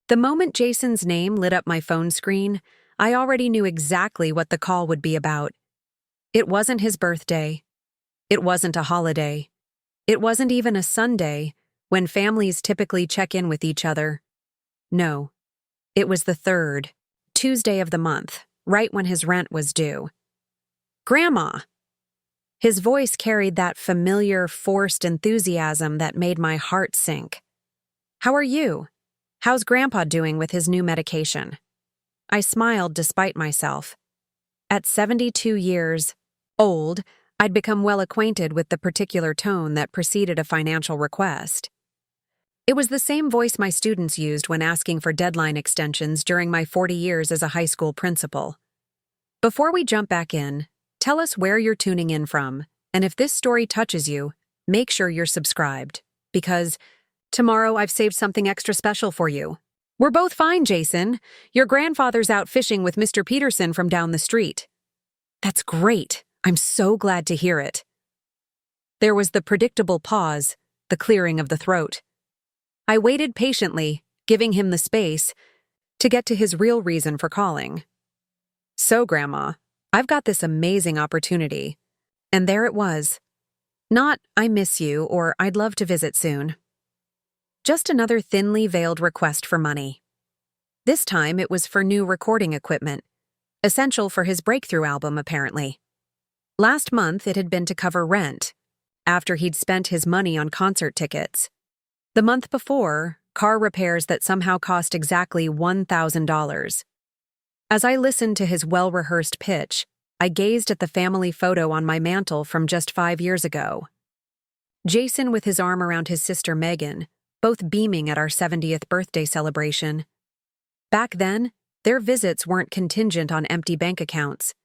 The moment Jason's name lit up my phone screen, I already knew exactly what the call would be about. It wasn't his birthday. It wasn't a holiday. It wasn't even a Sunday, when families typically check in with each other. No, it was the third Tuesday of the month, right when his rent was due. "Grandma!" His voice carried that familiar, forced enthusiasm that made my heart sink. "How are you? How's Grandpa doing with his new medication?" I smiled despite myself. At 72 years old, I'd become well acquainted with the particular tone that preceded a financial request. It was the same voice my students used when asking for deadline extensions during my 40 years as a high school principal. Before we jump back in, tell us where you're tuning in from, and if this story touches you, make sure you're subscribed, because tomorrow I've saved something extra special for you. "We're both fine, Jason. Your grandfather's out fishing with Mr. Peterson from down the street." "That's great. I'm so glad to hear it." There was the predictable pause, the clearing of the throat. I waited patiently, giving him the space to get to his real reason for calling. "So, Grandma, I've got this amazing opportunity." And there it was. Not, "I miss you," or "I'd love to visit soon." Just another thinly veiled request for money. This time it was for new recording equipment, essential for his breakthrough album, apparently. Last month it had been to cover rent, after he'd spent his money on concert tickets. The month before, car repairs that somehow cost exactly $1,000. As I listened to his well-rehearsed pitch, I gazed at the family photo on my mantle from just 5 years ago. Jason with his arm around his sister Megan, both beaming at our 70th birthday celebration. Back then, their visits weren't contingent on empty bank accounts.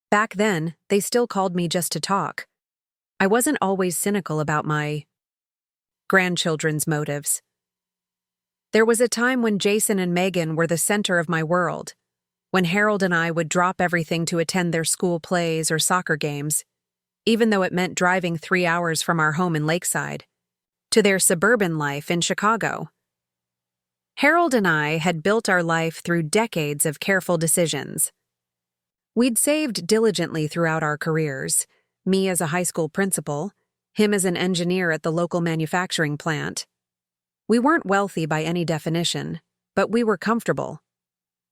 Back then, they still called me just to talk. I wasn't always cynical about my grandchildren's motives. There was a time when Jason and Megan were the center of my world, when Harold and I would drop everything to attend their school plays or soccer games, even though it meant driving 3 hours from our home in Lakeside to their suburban life in Chicago. Harold and I had built our life through decades of careful decisions. We'd saved diligently throughout our careers, me as a high school principal, him as an engineer at the local manufacturing plant. We weren't wealthy by any definition, but we were comfortable.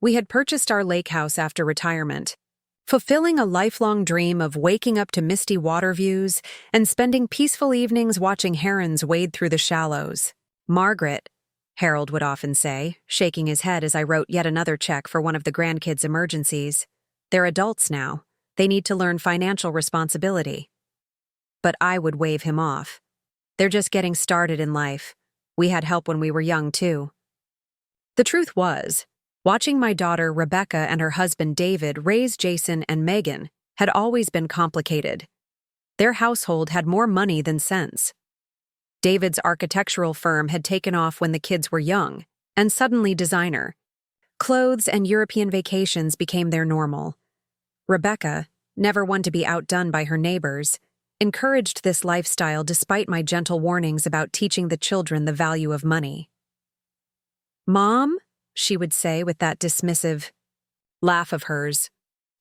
We had purchased our lake house after retirement, fulfilling a lifelong dream of waking up to misty water views and spending peaceful evenings watching herons wade through the shallows. "Margaret," Harold would often say, shaking his head as I wrote yet another check for one of the grandkids' emergencies. "They're adults now. They need to learn financial responsibility." But I would wave him off. "They're just getting started in life. We had help when we were young, too." The truth was, watching my daughter Rebecca and her husband David raise Jason and Megan had always been complicated. Their household had more money than sense. David's architectural firm had taken off when the kids were young, and suddenly designer. Clothes and European vacations became their normal. Rebecca, never one to be outdone by her neighbors, encouraged this lifestyle despite my gentle warnings about teaching the children the value of money. "Mom," she would say with that dismissive laugh of hers,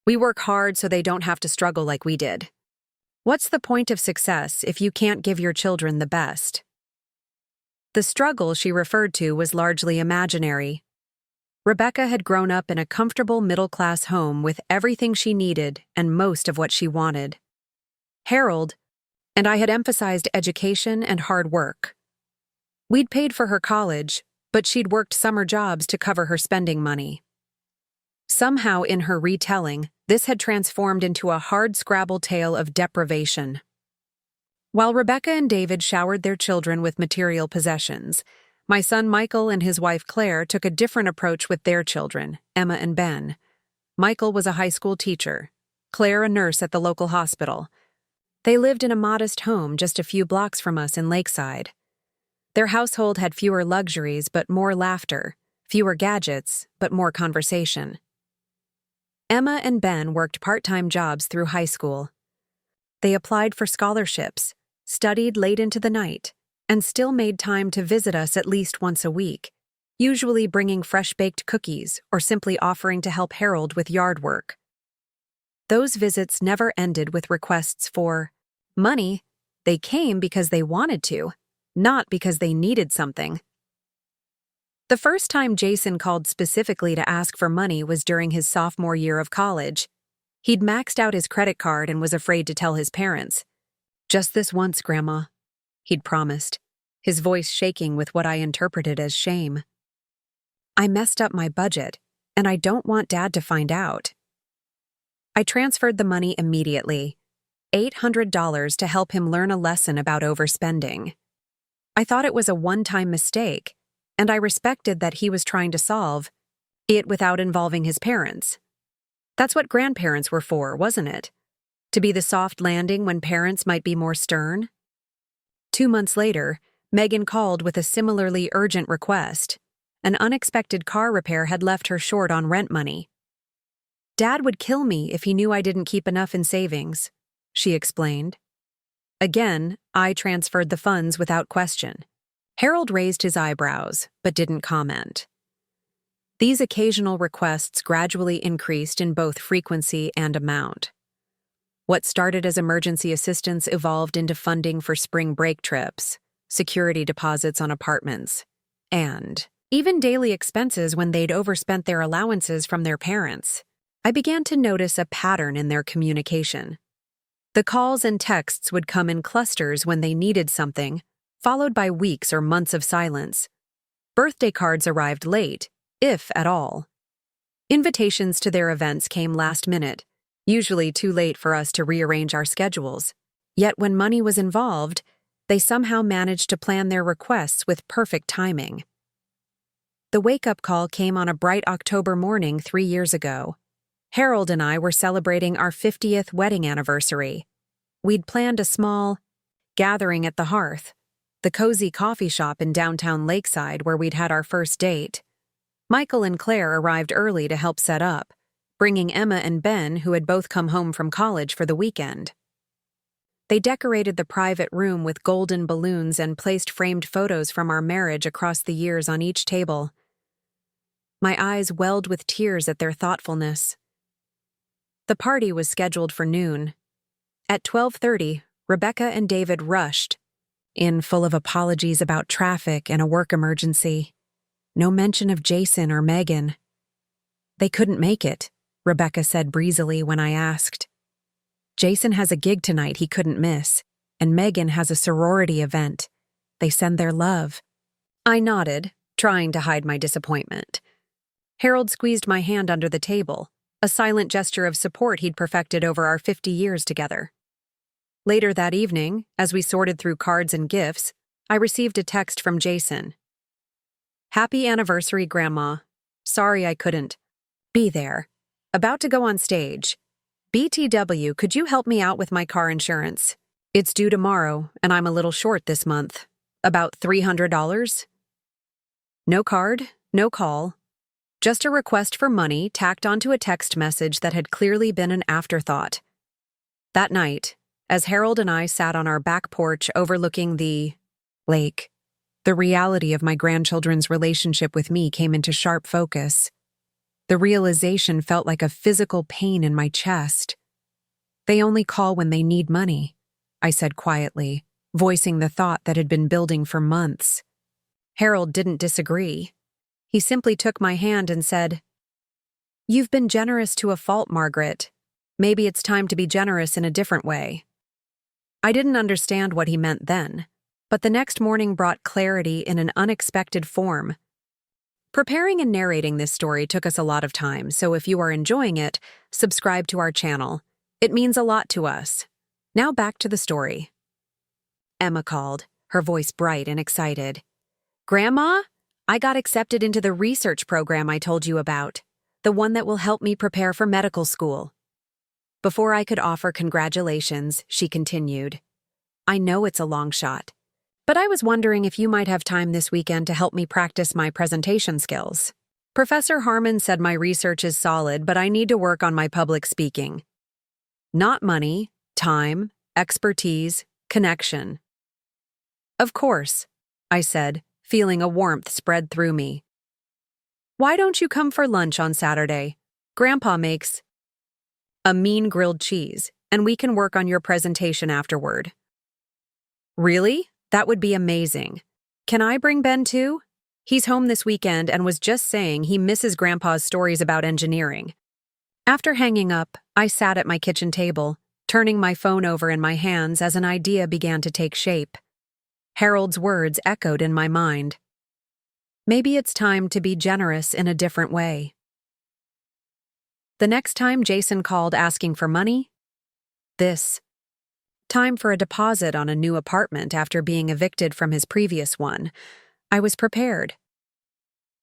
"we work hard so they don't have to struggle like we did. What's the point of success if you can't give your children the best?" The struggle she referred to was largely imaginary. Rebecca had grown up in a comfortable middle-class home with everything she needed and most of what she wanted. Harold and I had emphasized education and hard work. We'd paid for her college, but she'd worked summer jobs to cover her spending money. Somehow in her retelling, this had transformed into a hard-scrabble tale of deprivation. While Rebecca and David showered their children with material possessions, my son Michael and his wife Claire took a different approach with their children, Emma and Ben. Michael was a high school teacher, Claire a nurse at the local hospital. They lived in a modest home just a few blocks from us in Lakeside. Their household had fewer luxuries but more laughter, fewer gadgets but more conversation. Emma and Ben worked part-time jobs through high school. They applied for scholarships, studied late into the night, and still made time to visit us at least once a week, usually bringing fresh-baked cookies or simply offering to help Harold with yard work. Those visits never ended with requests for money. They came because they wanted to, not because they needed something. The first time Jason called specifically to ask for money was during his sophomore year of college. He'd maxed out his credit card and was afraid to tell his parents. "Just this once, Grandma," he'd promised, his voice shaking with what I interpreted as shame. "I messed up my budget, and I don't want Dad to find out." I transferred the money immediately, $800 to help him learn a lesson about overspending. I thought it was a one-time mistake, and I respected that he was trying to solve it without involving his parents. That's what grandparents were for, wasn't it? To be the soft landing when parents might be more stern? 2 months later, Megan called with a similarly urgent request. An unexpected car repair had left her short on rent money. "Dad would kill me if he knew I didn't keep enough in savings," she explained. Again, I transferred the funds without question. Harold raised his eyebrows, but didn't comment. These occasional requests gradually increased in both frequency and amount. What started as emergency assistance evolved into funding for spring break trips, security deposits on apartments, and even daily expenses when they'd overspent their allowances from their parents. I began to notice a pattern in their communication. The calls and texts would come in clusters when they needed something, followed by weeks or months of silence. Birthday cards arrived late, if at all. Invitations to their events came last minute, usually too late for us to rearrange our schedules. Yet when money was involved, they somehow managed to plan their requests with perfect timing. The wake-up call came on a bright October morning 3 years ago. Harold and I were celebrating our 50th wedding anniversary. We'd planned a small gathering at the Hearth, the cozy coffee shop in downtown Lakeside where we'd had our first date. Michael and Claire arrived early to help set up, bringing Emma and Ben, who had both come home from college for the weekend. They decorated the private room with golden balloons and placed framed photos from our marriage across the years on each table. My eyes welled with tears at their thoughtfulness. The party was scheduled for noon. At 12:30, Rebecca and David rushed, in full of apologies about traffic and a work emergency. No mention of Jason or Megan. "They couldn't make it," Rebecca said breezily when I asked. "Jason has a gig tonight he couldn't miss, and Megan has a sorority event. They send their love." I nodded, trying to hide my disappointment. Harold squeezed my hand under the table, a silent gesture of support he'd perfected over our 50 years together. Later that evening, as we sorted through cards and gifts, I received a text from Jason. "Happy anniversary, Grandma. Sorry I couldn't be there. About to go on stage. BTW, could you help me out with my car insurance? It's due tomorrow, and I'm a little short this month. About $300? No card, no call. Just a request for money tacked onto a text message that had clearly been an afterthought." That night, as Harold and I sat on our back porch overlooking the lake, the reality of my grandchildren's relationship with me came into sharp focus. The realization felt like a physical pain in my chest. "They only call when they need money," I said quietly, voicing the thought that had been building for months. Harold didn't disagree. He simply took my hand and said, "You've been generous to a fault, Margaret. Maybe it's time to be generous in a different way." I didn't understand what he meant then, but the next morning brought clarity in an unexpected form. Preparing and narrating this story took us a lot of time, so if you are enjoying it, subscribe to our channel. It means a lot to us. Now back to the story. Emma called, her voice bright and excited. "Grandma, I got accepted into the research program I told you about, the one that will help me prepare for medical school." Before I could offer congratulations, she continued, "I know it's a long shot, but I was wondering if you might have time this weekend to help me practice my presentation skills. Professor Harmon said my research is solid, but I need to work on my public speaking. Not money, time, expertise, connection." "Of course," I said, feeling a warmth spread through me. Why don't you come for lunch on Saturday? Grandpa makes a mean grilled cheese, and we can work on your presentation afterward. Really? That would be amazing. Can I bring Ben too? He's home this weekend and was just saying he misses Grandpa's stories about engineering. After hanging up, I sat at my kitchen table, turning my phone over in my hands as an idea began to take shape. Harold's words echoed in my mind. Maybe it's time to be generous in a different way. The next time Jason called asking for money, this time for a deposit on a new apartment after being evicted from his previous one, I was prepared.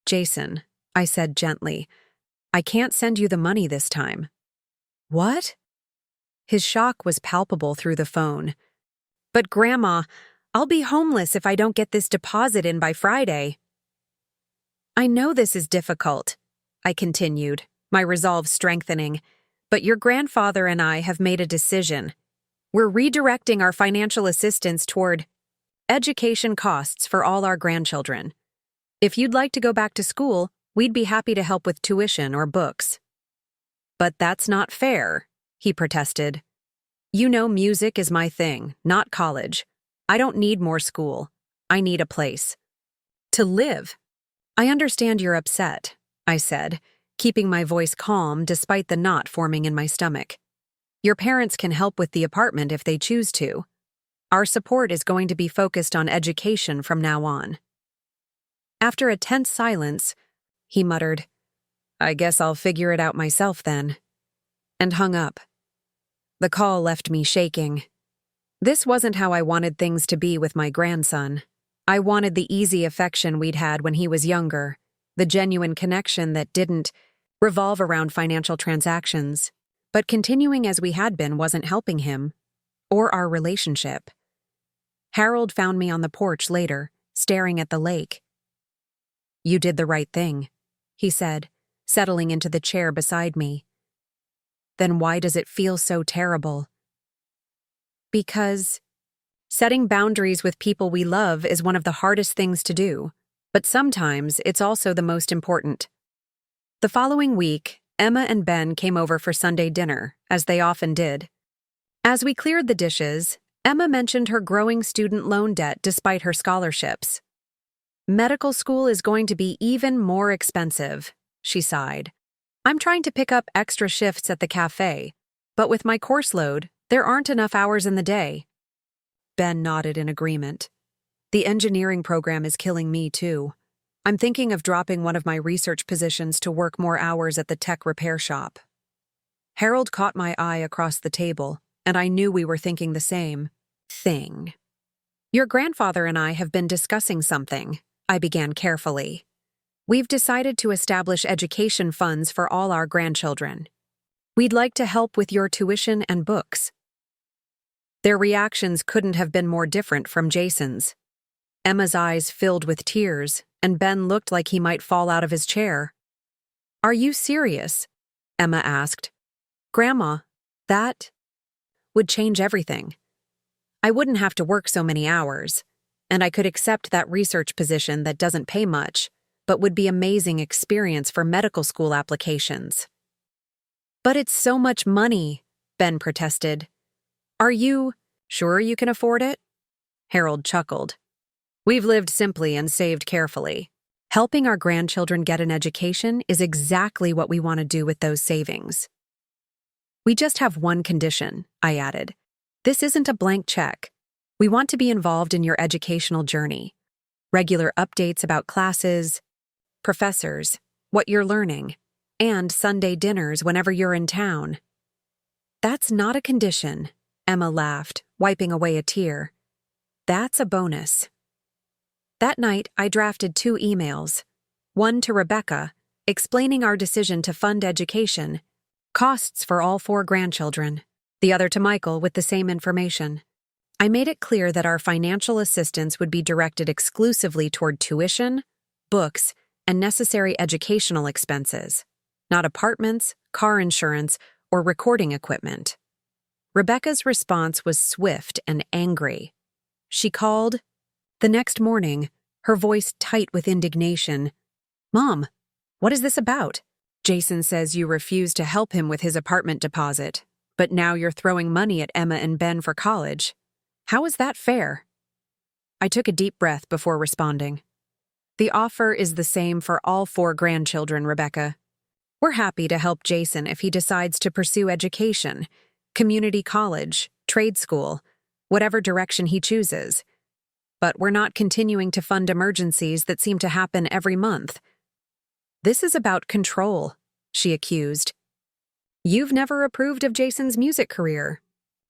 Jason, I said gently, I can't send you the money this time. What? His shock was palpable through the phone. But Grandma, I'll be homeless if I don't get this deposit in by Friday. I know this is difficult, I continued, my resolve strengthening, but your grandfather and I have made a decision. We're redirecting our financial assistance toward education costs for all our grandchildren. If you'd like to go back to school, we'd be happy to help with tuition or books. But that's not fair, he protested. You know music is my thing, not college. I don't need more school. I need a place to live. I understand you're upset, I said, keeping my voice calm despite the knot forming in my stomach. Your parents can help with the apartment if they choose to. Our support is going to be focused on education from now on. After a tense silence, he muttered, I guess I'll figure it out myself then, and hung up. The call left me shaking. This wasn't how I wanted things to be with my grandson. I wanted the easy affection we'd had when he was younger, the genuine connection that didn't revolve around financial transactions. But continuing as we had been wasn't helping him, or our relationship. Harold found me on the porch later, staring at the lake. You did the right thing, he said, settling into the chair beside me. Then why does it feel so terrible? Because setting boundaries with people we love is one of the hardest things to do, but sometimes it's also the most important. The following week, Emma and Ben came over for Sunday dinner, as they often did. As we cleared the dishes, Emma mentioned her growing student loan debt despite her scholarships. Medical school is going to be even more expensive, she sighed. I'm trying to pick up extra shifts at the cafe, but with my course load, there aren't enough hours in the day. Ben nodded in agreement. The engineering program is killing me too. I'm thinking of dropping one of my research positions to work more hours at the tech repair shop. Harold caught my eye across the table, and I knew we were thinking the same thing. Your grandfather and I have been discussing something, I began carefully. We've decided to establish education funds for all our grandchildren. We'd like to help with your tuition and books. Their reactions couldn't have been more different from Jason's. Emma's eyes filled with tears, and Ben looked like he might fall out of his chair. Are you serious? Emma asked. Grandma, that would change everything. I wouldn't have to work so many hours, and I could accept that research position that doesn't pay much, but would be amazing experience for medical school applications. But it's so much money, Ben protested. Are you sure you can afford it? Harold chuckled. We've lived simply and saved carefully. Helping our grandchildren get an education is exactly what we want to do with those savings. We just have one condition, I added. This isn't a blank check. We want to be involved in your educational journey. Regular updates about classes, professors, what you're learning, and Sunday dinners whenever you're in town. That's not a condition, Emma laughed, wiping away a tear. That's a bonus. That night, I drafted 2 emails. One to Rebecca, explaining our decision to fund education, costs for all 4 grandchildren. The other to Michael with the same information. I made it clear that our financial assistance would be directed exclusively toward tuition, books, and necessary educational expenses, not apartments, car insurance, or recording equipment. Rebecca's response was swift and angry. She called. The next morning, her voice tight with indignation. Mom, What is this about? Jason says you refused to help him with his apartment deposit, but now you're throwing money at Emma and Ben for college. How is that fair? I took a deep breath before responding. The offer is the same for all 4 grandchildren, Rebecca. We're happy to help Jason if he decides to pursue education, community college, trade school, whatever direction he chooses. But we're not continuing to fund emergencies that seem to happen every month. This is about control, she accused. You've never approved of Jason's music career.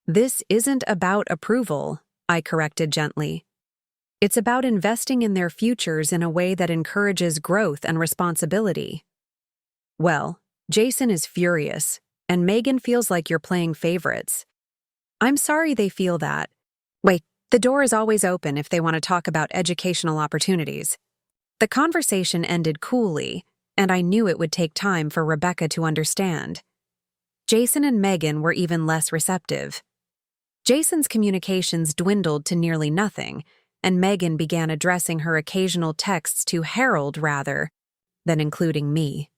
This isn't about approval, I corrected gently. It's about investing in their futures in a way that encourages growth and responsibility. Well, Jason is furious, and Megan feels like you're playing favorites. I'm sorry they feel that. Wait, the door is always open if they want to talk about educational opportunities. The conversation ended coolly, and I knew it would take time for Rebecca to understand. Jason and Megan were even less receptive. Jason's communications dwindled to nearly nothing, and Megan began addressing her occasional texts to Harold rather than including me.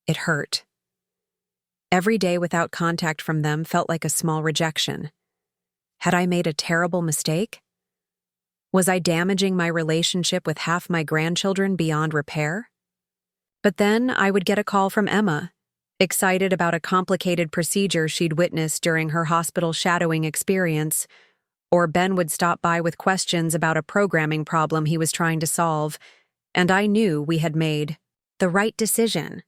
It hurt. Every day without contact from them felt like a small rejection. Had I made a terrible mistake? Was I damaging my relationship with half my grandchildren beyond repair? But then I would get a call from Emma, excited about a complicated procedure she'd witnessed during her hospital shadowing experience, or Ben would stop by with questions about a programming problem he was trying to solve, and I knew we had made the right decision.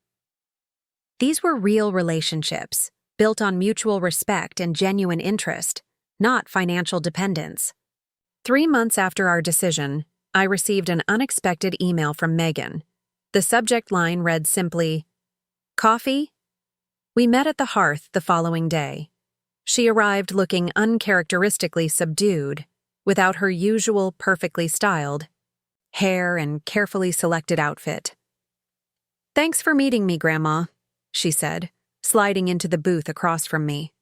These were real relationships, built on mutual respect and genuine interest, not financial dependence. 3 months after our decision, I received an unexpected email from Megan. The subject line read simply, "Coffee?" We met at the hearth the following day. She arrived looking uncharacteristically subdued, without her usual perfectly styled hair and carefully selected outfit. "Thanks for meeting me, Grandma," she said, sliding into the booth across from me.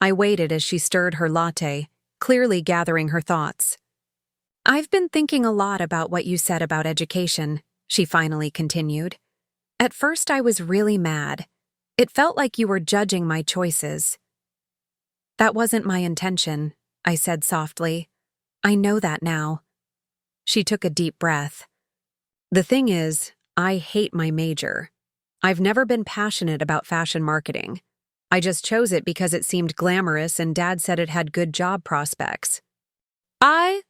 I waited as she stirred her latte, clearly gathering her thoughts. "I've been thinking a lot about what you said about education," she finally continued. "At first I was really mad. It felt like you were judging my choices." "That wasn't my intention," I said softly. "I know that now." She took a deep breath. "The thing is, I hate my major. I've never been passionate about fashion marketing. I just chose it because it seemed glamorous and Dad said it had good job prospects."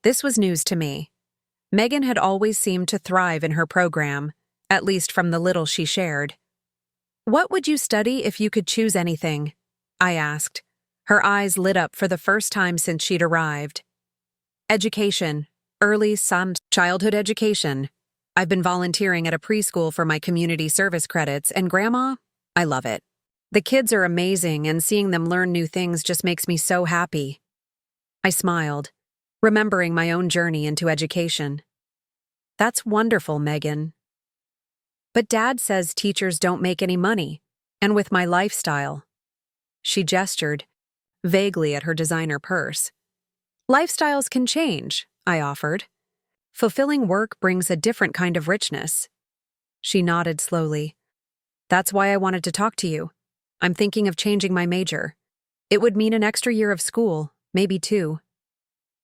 This was news to me. Megan had always seemed to thrive in her program, at least from the little she shared. "What would you study if you could choose anything?" I asked. Her eyes lit up for the first time since she'd arrived. "Education. Early childhood education. I've been volunteering at a preschool for my community service credits, and Grandma, I love it. The kids are amazing, and seeing them learn new things just makes me so happy." I smiled, remembering my own journey into education. "That's wonderful, Megan. But Dad says teachers don't make any money, and with my lifestyle." She gestured, vaguely at her designer purse. "Lifestyles can change," I offered. "Fulfilling work brings a different kind of richness." She nodded slowly. "That's why I wanted to talk to you. I'm thinking of changing my major. It would mean an extra year of school, maybe 2.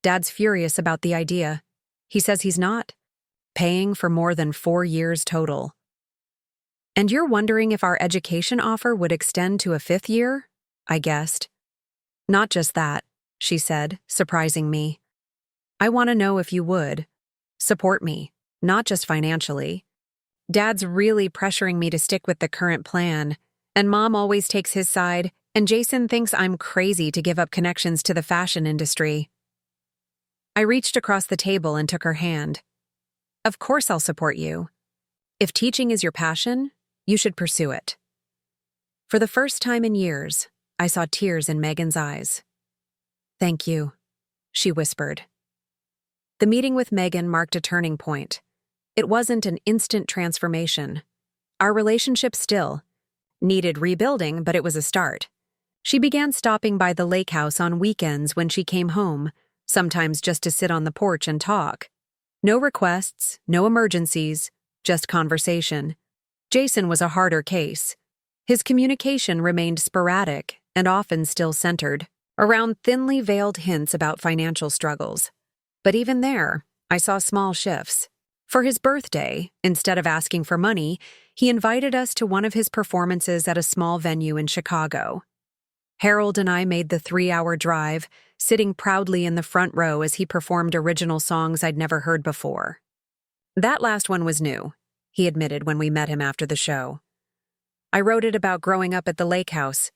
Dad's furious about the idea. He says he's not paying for more than 4 years total." "And you're wondering if our education offer would extend to a 5th year?" I guessed. "Not just that," she said, surprising me. "I want to know if you would support me, not just financially. Dad's really pressuring me to stick with the current plan, and Mom always takes his side, and Jason thinks I'm crazy to give up connections to the fashion industry." I reached across the table and took her hand. "Of course I'll support you. If teaching is your passion, you should pursue it." For the first time in years, I saw tears in Megan's eyes. "Thank you," she whispered. The meeting with Megan marked a turning point. It wasn't an instant transformation. Our relationship still needed rebuilding, but it was a start. She began stopping by the lake house on weekends when she came home, sometimes just to sit on the porch and talk. No requests, no emergencies, just conversation. Jason was a harder case. His communication remained sporadic and often still centered around thinly veiled hints about financial struggles. But even there, I saw small shifts. For his birthday, instead of asking for money, he invited us to one of his performances at a small venue in Chicago. Harold and I made the 3-hour drive, sitting proudly in the front row as he performed original songs I'd never heard before. That last one was new, he admitted when we met him after the show. I wrote it about growing up at the lake house.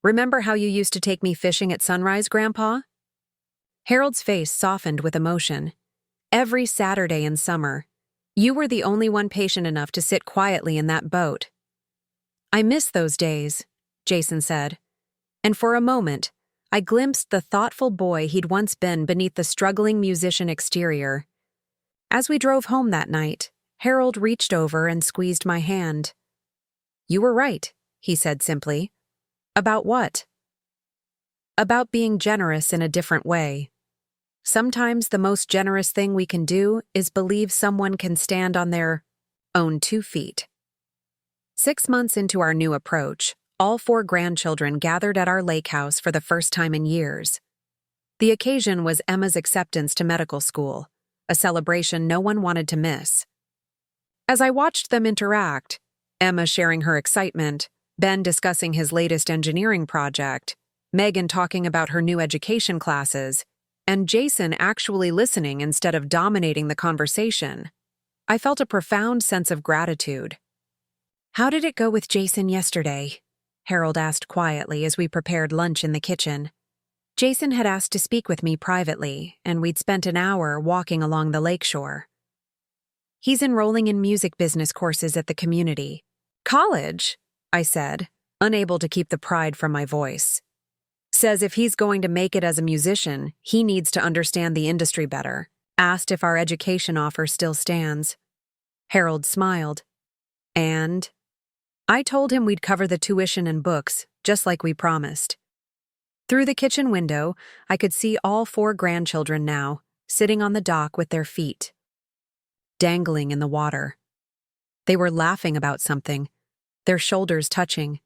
Remember how you used to take me fishing at sunrise, Grandpa? Harold's face softened with emotion. Every Saturday in summer, you were the only one patient enough to sit quietly in that boat. I miss those days, Jason said. And for a moment, I glimpsed the thoughtful boy he'd once been beneath the struggling musician exterior. As we drove home that night, Harold reached over and squeezed my hand. You were right, he said simply. About what? About being generous in a different way. Sometimes the most generous thing we can do is believe someone can stand on their own 2 feet. 6 months into our new approach, all 4 grandchildren gathered at our lake house for the first time in years. The occasion was Emma's acceptance to medical school, a celebration no one wanted to miss. As I watched them interact, Emma sharing her excitement, Ben discussing his latest engineering project, Megan talking about her new education classes, and Jason actually listening instead of dominating the conversation, I felt a profound sense of gratitude. How did it go with Jason yesterday? Harold asked quietly as we prepared lunch in the kitchen. Jason had asked to speak with me privately, and we'd spent an hour walking along the lakeshore. He's enrolling in music business courses at the community. College, I said, unable to keep the pride from my voice. Says if he's going to make it as a musician, he needs to understand the industry better. Asked if our education offer still stands. Harold smiled. And? I told him we'd cover the tuition and books, just like we promised. Through the kitchen window, I could see all 4 grandchildren now, sitting on the dock with their feet dangling in the water. They were laughing about something, their shoulders touching,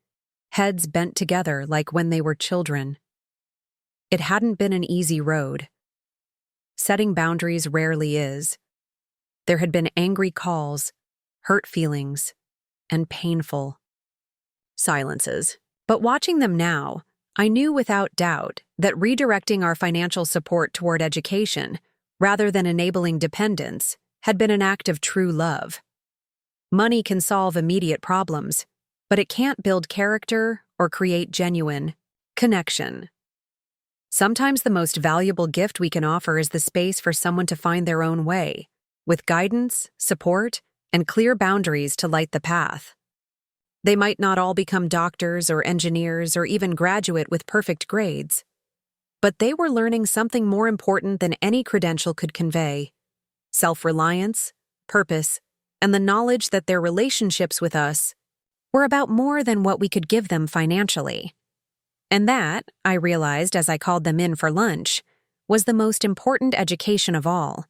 heads bent together like when they were children. It hadn't been an easy road. Setting boundaries rarely is. There had been angry calls, hurt feelings, and painful silences. But watching them now, I knew without doubt that redirecting our financial support toward education, rather than enabling dependence, had been an act of true love. Money can solve immediate problems, but it can't build character or create genuine connection. Sometimes the most valuable gift we can offer is the space for someone to find their own way, with guidance, support, and clear boundaries to light the path. They might not all become doctors or engineers or even graduate with perfect grades, but they were learning something more important than any credential could convey: self-reliance, purpose, and the knowledge that their relationships with us were about more than what we could give them financially. And that, I realized as I called them in for lunch, was the most important education of all.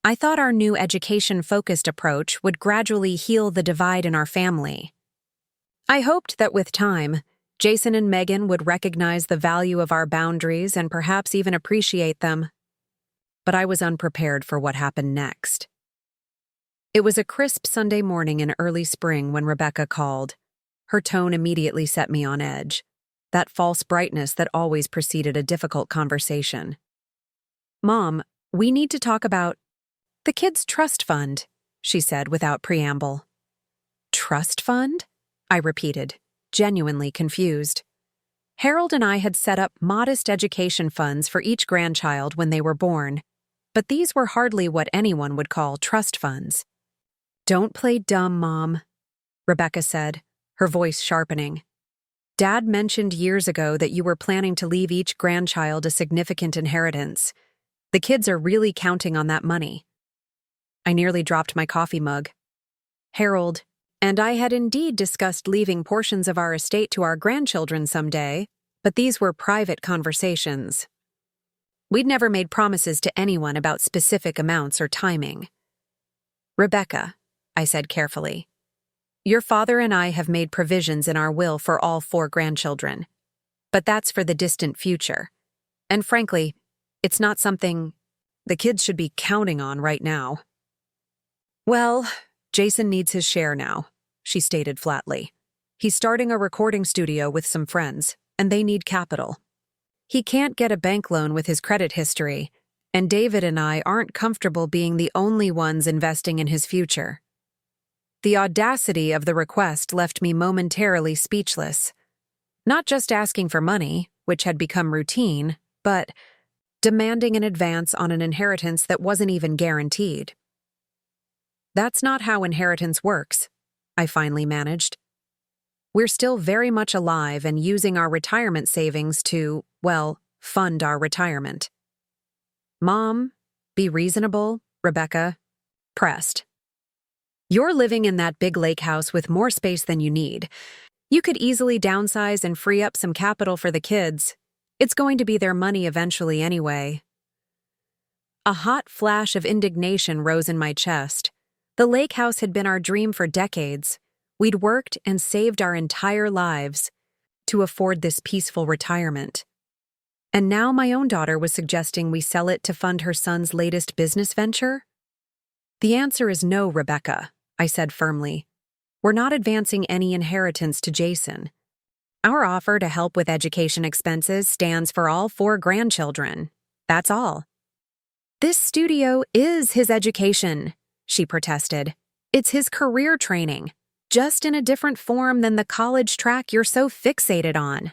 I thought our new education-focused approach would gradually heal the divide in our family. I hoped that with time, Jason and Megan would recognize the value of our boundaries and perhaps even appreciate them. But I was unprepared for what happened next. It was a crisp Sunday morning in early spring when Rebecca called. Her tone immediately set me on edge, that false brightness that always preceded a difficult conversation. "Mom, we need to talk about the kids' trust fund," she said without preamble. "Trust fund?" I repeated, genuinely confused. Harold and I had set up modest education funds for each grandchild when they were born, but these were hardly what anyone would call trust funds. "Don't play dumb, Mom," Rebecca said, her voice sharpening. "Dad mentioned years ago that you were planning to leave each grandchild a significant inheritance. The kids are really counting on that money." I nearly dropped my coffee mug. Harold and I had indeed discussed leaving portions of our estate to our grandchildren someday, but these were private conversations. We'd never made promises to anyone about specific amounts or timing. "Rebecca," I said carefully, Your father and I have made provisions in our will for all 4 grandchildren. But that's for the distant future. And frankly, it's not something the kids should be counting on right now. Well, Jason needs his share now, she stated flatly. He's starting a recording studio with some friends, and they need capital. He can't get a bank loan with his credit history, and David and I aren't comfortable being the only ones investing in his future. The audacity of the request left me momentarily speechless. Not just asking for money, which had become routine, but demanding an advance on an inheritance that wasn't even guaranteed. That's not how inheritance works, I finally managed. We're still very much alive and using our retirement savings to, well, fund our retirement. Mom, be reasonable, Rebecca pressed. You're living in that big lake house with more space than you need. You could easily downsize and free up some capital for the kids. It's going to be their money eventually anyway. A hot flash of indignation rose in my chest. The lake house had been our dream for decades. We'd worked and saved our entire lives to afford this peaceful retirement. And now my own daughter was suggesting we sell it to fund her son's latest business venture? The answer is no, Rebecca, I said firmly. We're not advancing any inheritance to Jason. Our offer to help with education expenses stands for all 4 grandchildren. That's all. This studio is his education, she protested. It's his career training, just in a different form than the college track you're so fixated on.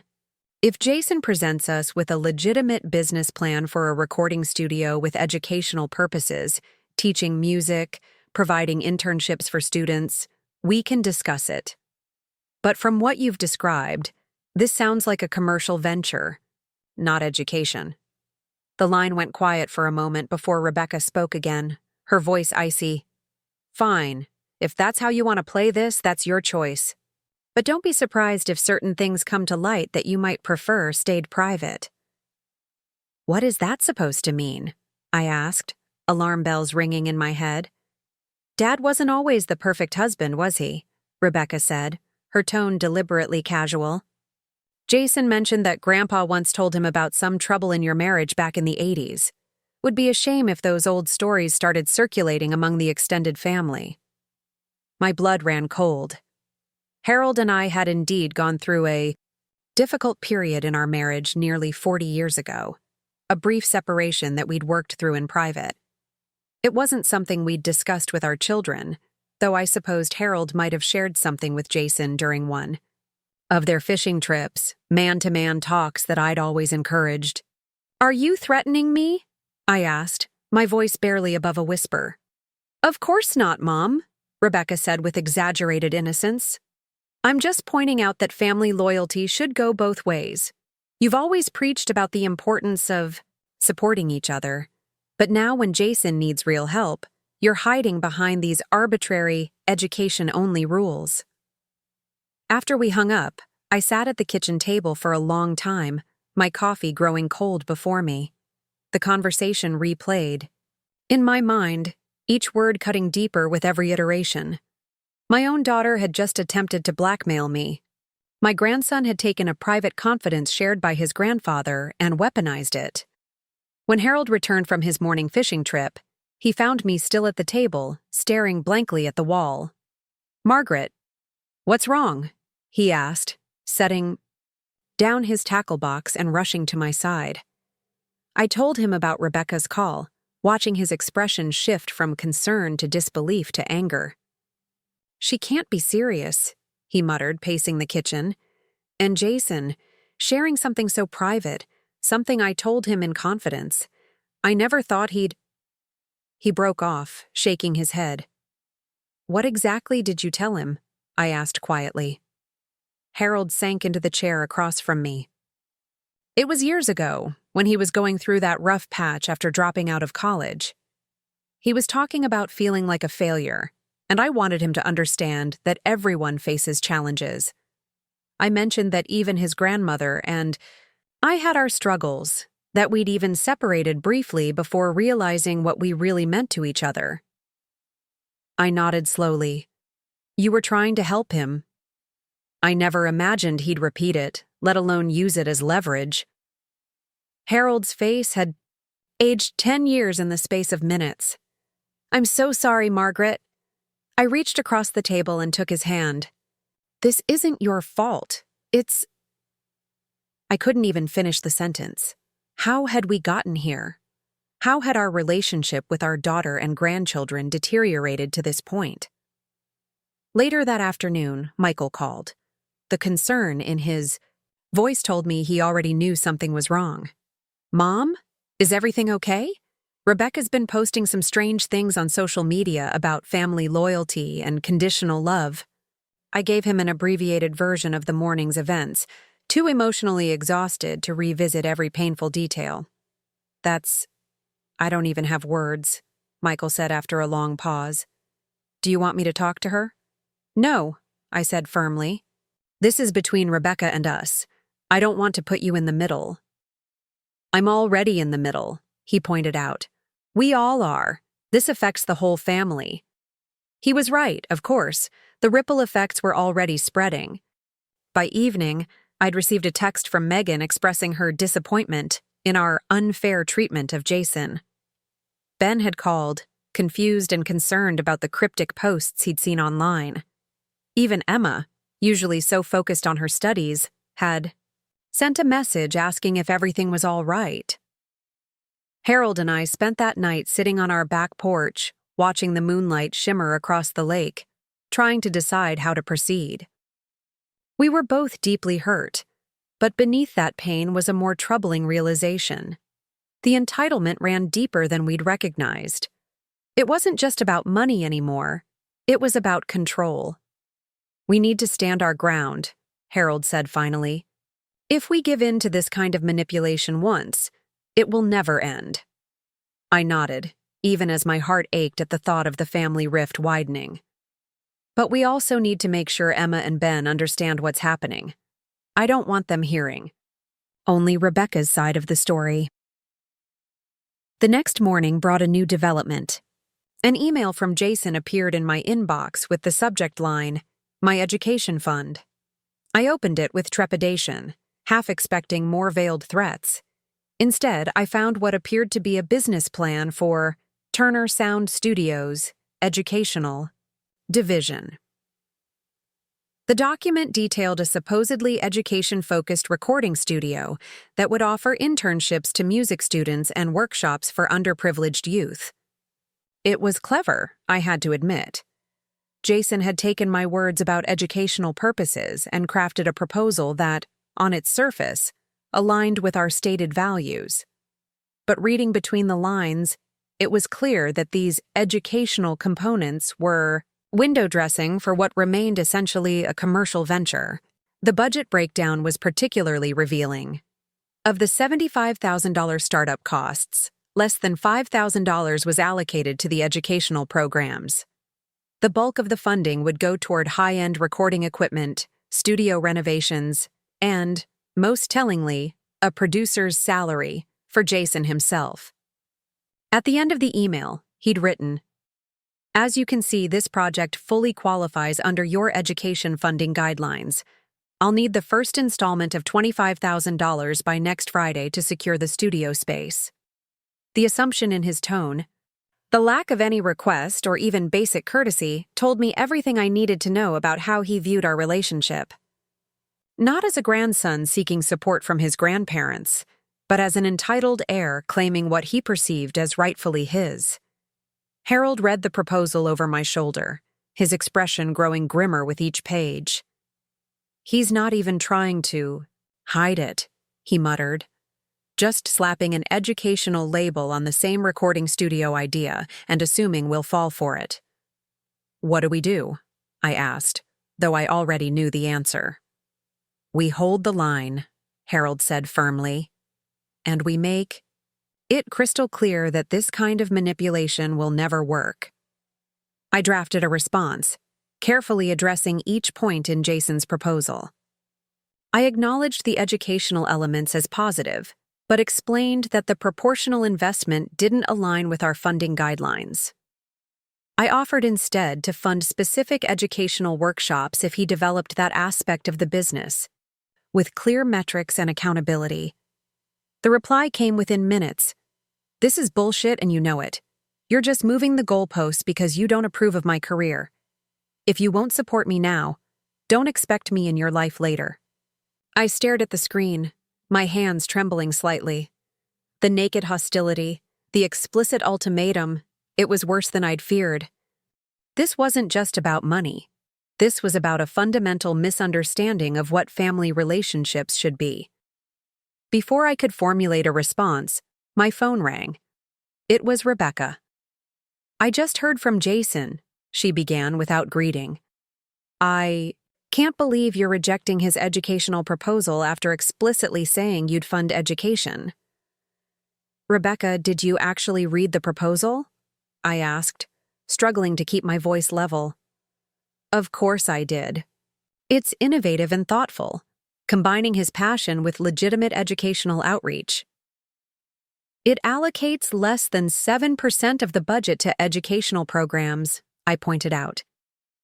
If Jason presents us with a legitimate business plan for a recording studio with educational purposes, teaching music, providing internships for students, we can discuss it. But from what you've described, this sounds like a commercial venture, not education. The line went quiet for a moment before Rebecca spoke again, her voice icy. Fine. If that's how you want to play this, that's your choice. But don't be surprised if certain things come to light that you might prefer stayed private. What is that supposed to mean? I asked, alarm bells ringing in my head. Dad wasn't always the perfect husband, was he? Rebecca said, her tone deliberately casual. Jason mentioned that Grandpa once told him about some trouble in your marriage back in the 80s. Would be a shame if those old stories started circulating among the extended family. My blood ran cold. Harold and I had indeed gone through a difficult period in our marriage nearly 40 years ago, a brief separation that we'd worked through in private. It wasn't something we'd discussed with our children, though I supposed Harold might have shared something with Jason during one of their fishing trips, man-to-man talks that I'd always encouraged. Are you threatening me? I asked, my voice barely above a whisper. Of course not, Mom, Rebecca said with exaggerated innocence. I'm just pointing out that family loyalty should go both ways. You've always preached about the importance of supporting each other, but now when Jason needs real help, you're hiding behind these arbitrary, education-only rules. After we hung up, I sat at the kitchen table for a long time, my coffee growing cold before me. The conversation replayed. In my mind, each word cutting deeper with every iteration. My own daughter had just attempted to blackmail me. My grandson had taken a private confidence shared by his grandfather and weaponized it. When Harold returned from his morning fishing trip, he found me still at the table, staring blankly at the wall. Margaret, what's wrong? He asked, setting down his tackle box and rushing to my side. I told him about Rebecca's call, watching his expression shift from concern to disbelief to anger. She can't be serious, he muttered, pacing the kitchen. And Jason, sharing something so private, something I told him in confidence. I never thought he'd... He broke off, shaking his head. What exactly did you tell him? I asked quietly. Harold sank into the chair across from me. It was years ago, when he was going through that rough patch after dropping out of college. He was talking about feeling like a failure, and I wanted him to understand that everyone faces challenges. I mentioned that even his grandmother and I had our struggles, that we'd even separated briefly before realizing what we really meant to each other. I nodded slowly. You were trying to help him. I never imagined he'd repeat it, let alone use it as leverage. Harold's face had aged 10 years in the space of minutes. I'm so sorry, Margaret. I reached across the table and took his hand. This isn't your fault. It's... I couldn't even finish the sentence. How had we gotten here? How had our relationship with our daughter and grandchildren deteriorated to this point? Later that afternoon, Michael called. The concern in his voice told me he already knew something was wrong. Mom, is everything okay? Rebecca's been posting some strange things on social media about family loyalty and conditional love. I gave him an abbreviated version of the morning's events, too emotionally exhausted to revisit every painful detail. I don't even have words, Michael said after a long pause. Do you want me to talk to her? No, I said firmly. This is between Rebecca and us. I don't want to put you in the middle. I'm already in the middle, he pointed out. We all are. This affects the whole family. He was right, of course. The ripple effects were already spreading. By evening, I'd received a text from Megan expressing her disappointment in our unfair treatment of Jason. Ben had called, confused and concerned about the cryptic posts he'd seen online. Even Emma, usually so focused on her studies, had sent a message asking if everything was all right. Harold and I spent that night sitting on our back porch, watching the moonlight shimmer across the lake, trying to decide how to proceed. We were both deeply hurt, but beneath that pain was a more troubling realization. The entitlement ran deeper than we'd recognized. It wasn't just about money anymore. It was about control. We need to stand our ground, Harold said finally. If we give in to this kind of manipulation once, it will never end. I nodded, even as my heart ached at the thought of the family rift widening. But we also need to make sure Emma and Ben understand what's happening. I don't want them hearing only Rebecca's side of the story. The next morning brought a new development. An email from Jason appeared in my inbox with the subject line, "My education fund." I opened it with trepidation, half expecting more veiled threats. Instead, I found what appeared to be a business plan for Turner Sound Studios, Educational Division. The document detailed a supposedly education-focused recording studio that would offer internships to music students and workshops for underprivileged youth. It was clever, I had to admit. Jason had taken my words about educational purposes and crafted a proposal that, on its surface, aligned with our stated values. But reading between the lines, it was clear that these educational components were window dressing for what remained essentially a commercial venture. The budget breakdown was particularly revealing. Of the $75,000 startup costs, less than $5,000 was allocated to the educational programs. The bulk of the funding would go toward high-end recording equipment, studio renovations, and, most tellingly, a producer's salary for Jason himself. At the end of the email, he'd written, "As you can see, this project fully qualifies under your education funding guidelines. I'll need the first installment of $25,000 by next Friday to secure the studio space." The assumption in his tone, the lack of any request or even basic courtesy, told me everything I needed to know about how he viewed our relationship. Not as a grandson seeking support from his grandparents, but as an entitled heir claiming what he perceived as rightfully his. Harold read the proposal over my shoulder, his expression growing grimmer with each page. "He's not even trying to hide it," he muttered, "just slapping an educational label on the same recording studio idea and assuming we'll fall for it." "What do we do?" I asked, though I already knew the answer. "We hold the line," Harold said firmly, "and we make it crystal clear that this kind of manipulation will never work." I drafted a response, carefully addressing each point in Jason's proposal. I acknowledged the educational elements as positive, but explained that the proportional investment didn't align with our funding guidelines. I offered instead to fund specific educational workshops if he developed that aspect of the business, with clear metrics and accountability. The reply came within minutes. "This is bullshit and you know it. You're just moving the goalposts because you don't approve of my career. If you won't support me now, don't expect me in your life later." I stared at the screen, my hands trembling slightly. The naked hostility, the explicit ultimatum, it was worse than I'd feared. This wasn't just about money. This was about a fundamental misunderstanding of what family relationships should be. Before I could formulate a response, my phone rang. It was Rebecca. "I just heard from Jason," she began without greeting. "I can't believe you're rejecting his educational proposal after explicitly saying you'd fund education." "Rebecca, did you actually read the proposal?" I asked, struggling to keep my voice level. "Of course I did. It's innovative and thoughtful, combining his passion with legitimate educational outreach. It allocates less than 7% of the budget to educational programs," I pointed out.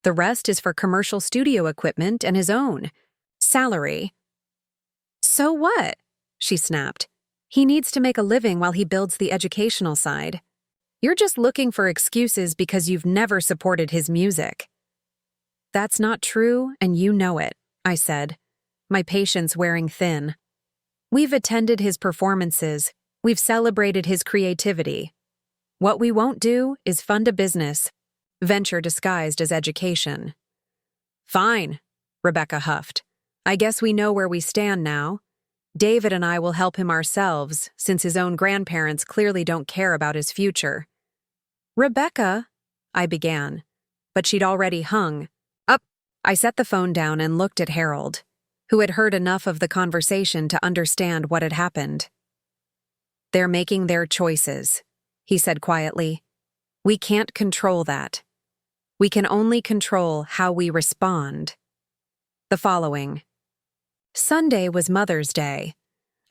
"The rest is for commercial studio equipment and his own salary." "So what?" she snapped. "He needs to make a living while he builds the educational side. You're just looking for excuses because you've never supported his music." "That's not true, and you know it," I said, my patience wearing thin. "We've attended his performances. We've celebrated his creativity. What we won't do is fund a business, venture disguised as education." "Fine," Rebecca huffed. "I guess we know where we stand now. David and I will help him ourselves, since his own grandparents clearly don't care about his future." "Rebecca," I began, but she'd already hung up. I set the phone down and looked at Harold, who had heard enough of the conversation to understand what had happened. "They're making their choices," he said quietly. "We can't control that. We can only control how we respond." The following. Sunday was Mother's Day.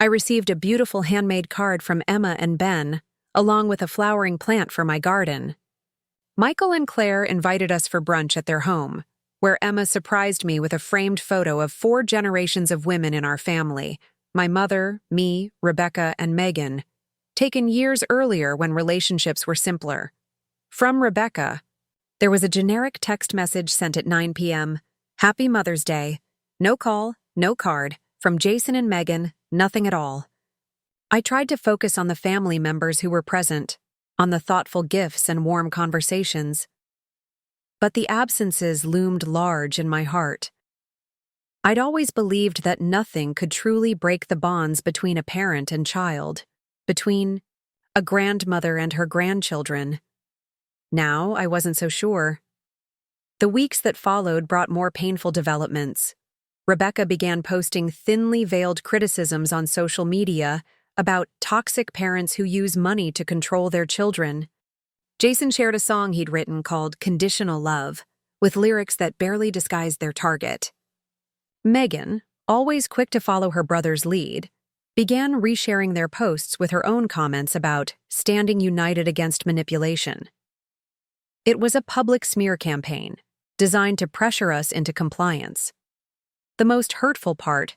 I received a beautiful handmade card from Emma and Ben, along with a flowering plant for my garden. Michael and Claire invited us for brunch at their home, where Emma surprised me with a framed photo of 4 generations of women in our family: my mother, me, Rebecca, and Megan, taken years earlier when relationships were simpler. From Rebecca, there was a generic text message sent at 9 p.m. "Happy Mother's Day. No call, no card. From Jason and Megan, nothing at all." I tried to focus on the family members who were present, on the thoughtful gifts and warm conversations. But the absences loomed large in my heart. I'd always believed that nothing could truly break the bonds between a parent and child, between a grandmother and her grandchildren. Now I wasn't so sure. The weeks that followed brought more painful developments. Rebecca began posting thinly veiled criticisms on social media about toxic parents who use money to control their children. Jason shared a song he'd written called "Conditional Love," with lyrics that barely disguised their target. Megan, always quick to follow her brother's lead, began resharing their posts with her own comments about standing united against manipulation. It was a public smear campaign, designed to pressure us into compliance. The most hurtful part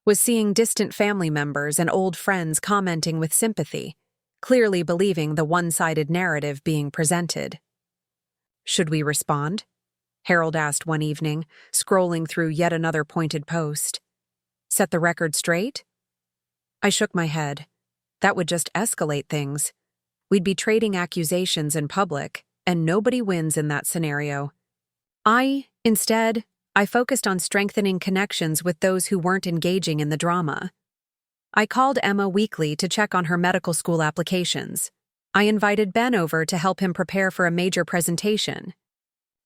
was seeing distant family members and old friends commenting with sympathy, clearly believing the one-sided narrative being presented. "Should we respond?" Harold asked one evening, scrolling through yet another pointed post. "Set the record straight?" I shook my head. That would just escalate things. We'd be trading accusations in public, and nobody wins in that scenario. Instead, I focused on strengthening connections with those who weren't engaging in the drama. I called Emma weekly to check on her medical school applications. I invited Ben over to help him prepare for a major presentation.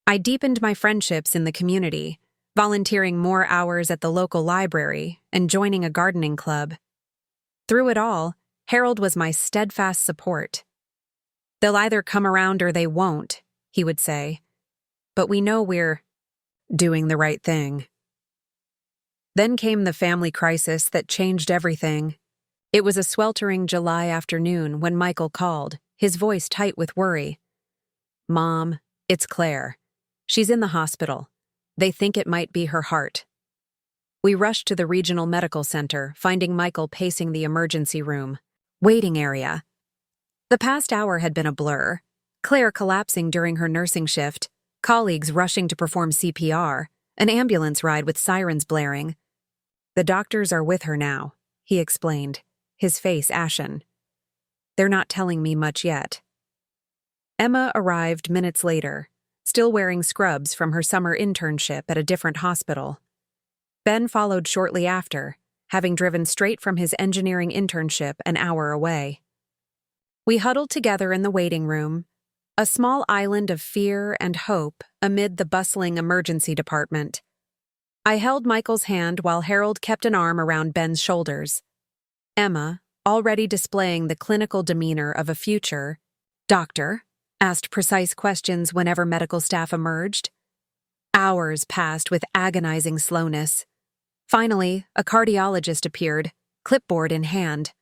I deepened my friendships in the community, volunteering more hours at the local library and joining a gardening club. Through it all, Harold was my steadfast support. "They'll either come around or they won't," he would say. "But we know we're doing the right thing." Then came the family crisis that changed everything. It was a sweltering July afternoon when Michael called, his voice tight with worry. "Mom, It's Claire. She's in the hospital. They think it might be her heart. We rushed to the regional medical center, finding Michael pacing the emergency room. Waiting area. The past hour had been a blur. Claire collapsing during her nursing shift, colleagues rushing to perform CPR, an ambulance ride with sirens blaring. The doctors are with her now, he explained, his face ashen. They're not telling me much yet. Emma arrived minutes later, still wearing scrubs from her summer internship at a different hospital. Ben followed shortly after, having driven straight from his engineering internship an hour away. We huddled together in the waiting room, a small island of fear and hope amid the bustling emergency department. I held Michael's hand while Harold kept an arm around Ben's shoulders. Emma, already displaying the clinical demeanor of a future doctor, asked precise questions whenever medical staff emerged. Hours passed with agonizing slowness. Finally, a cardiologist appeared, clipboard in hand.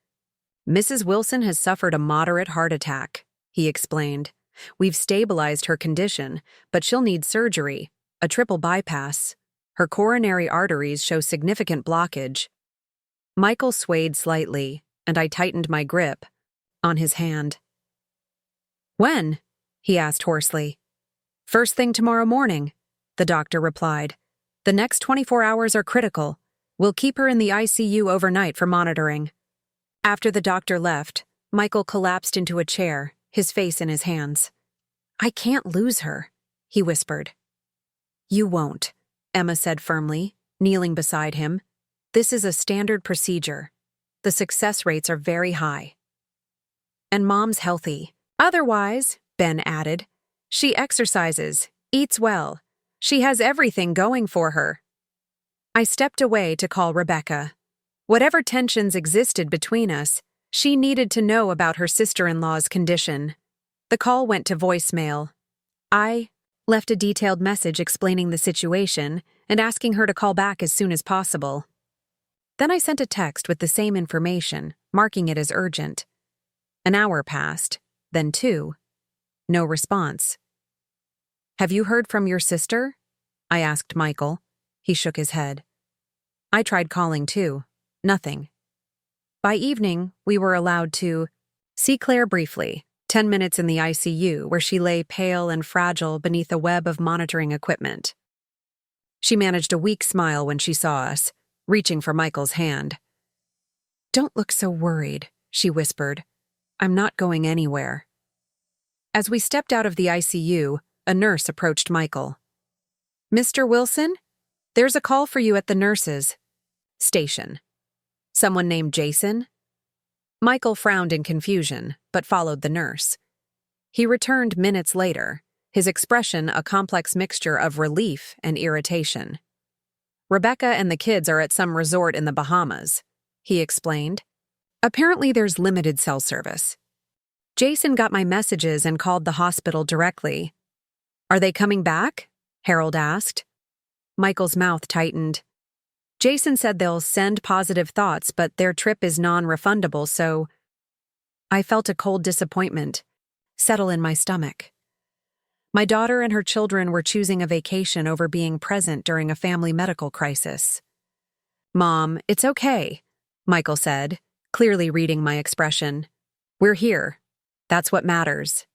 Mrs. Wilson has suffered a moderate heart attack, he explained. We've stabilized her condition, but she'll need surgery, a triple bypass. Her coronary arteries show significant blockage. Michael swayed slightly, and I tightened my grip on his hand. When? He asked hoarsely. First thing tomorrow morning, the doctor replied. The next 24 hours are critical. We'll keep her in the ICU overnight for monitoring. After the doctor left, Michael collapsed into a chair, his face in his hands. I can't lose her, he whispered. You won't, Emma said firmly, kneeling beside him. This is a standard procedure. The success rates are very high. And Mom's healthy. Otherwise, Ben added, she exercises, eats well. She has everything going for her. I stepped away to call Rebecca. Whatever tensions existed between us, she needed to know about her sister-in-law's condition. The call went to voicemail. I left a detailed message explaining the situation and asking her to call back as soon as possible. Then I sent a text with the same information, marking it as urgent. An hour passed, then 2. No response. Have you heard from your sister? I asked Michael. He shook his head. I tried calling too. Nothing. By evening, we were allowed to see Claire briefly, 10 minutes in the ICU, where she lay pale and fragile beneath a web of monitoring equipment. She managed a weak smile when she saw us, reaching for Michael's hand. Don't look so worried, she whispered. I'm not going anywhere. As we stepped out of the ICU, a nurse approached Michael. Mr. Wilson? There's a call for you at the nurses' station. Someone named Jason? Michael frowned in confusion, but followed the nurse. He returned minutes later, his expression a complex mixture of relief and irritation. Rebecca and the kids are at some resort in the Bahamas, he explained. Apparently there's limited cell service. Jason got my messages and called the hospital directly. Are they coming back? Harold asked. Michael's mouth tightened. Jason said they'll send positive thoughts, but their trip is non-refundable, so I felt a cold disappointment settle in my stomach. My daughter and her children were choosing a vacation over being present during a family medical crisis. Mom, it's okay, Michael said, clearly reading my expression. We're here. That's what matters.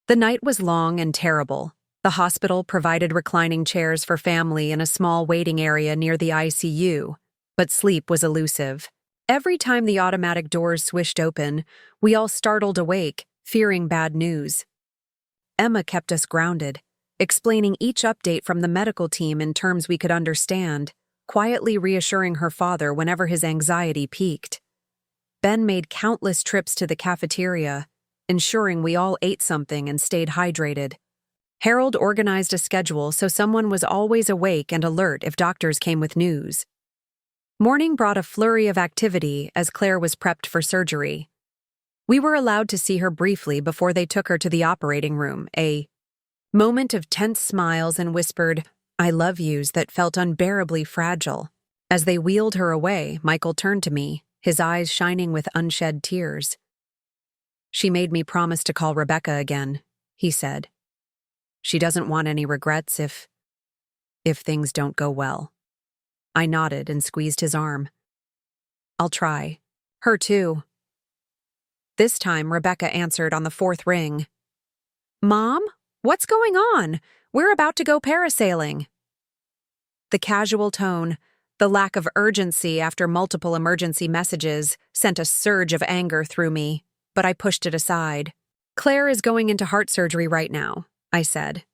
The night was long and terrible. The hospital provided reclining chairs for family in a small waiting area near the ICU, but sleep was elusive. Every time the automatic doors swished open, we all startled awake, fearing bad news. Emma kept us grounded, explaining each update from the medical team in terms we could understand, quietly reassuring her father whenever his anxiety peaked. Ben made countless trips to the cafeteria, ensuring we all ate something and stayed hydrated. Harold organized a schedule so someone was always awake and alert if doctors came with news. Morning brought a flurry of activity as Claire was prepped for surgery. We were allowed to see her briefly before they took her to the operating room, a moment of tense smiles and whispered, I love yous that felt unbearably fragile. As they wheeled her away, Michael turned to me, his eyes shining with unshed tears. She made me promise to call Rebecca again, he said. She doesn't want any regrets if things don't go well. I nodded and squeezed his arm. I'll try. Her too. This time, Rebecca answered on the fourth ring. Mom, what's going on? We're about to go parasailing. The casual tone, the lack of urgency after multiple emergency messages, sent a surge of anger through me, but I pushed it aside. Claire is going into heart surgery right now, I said.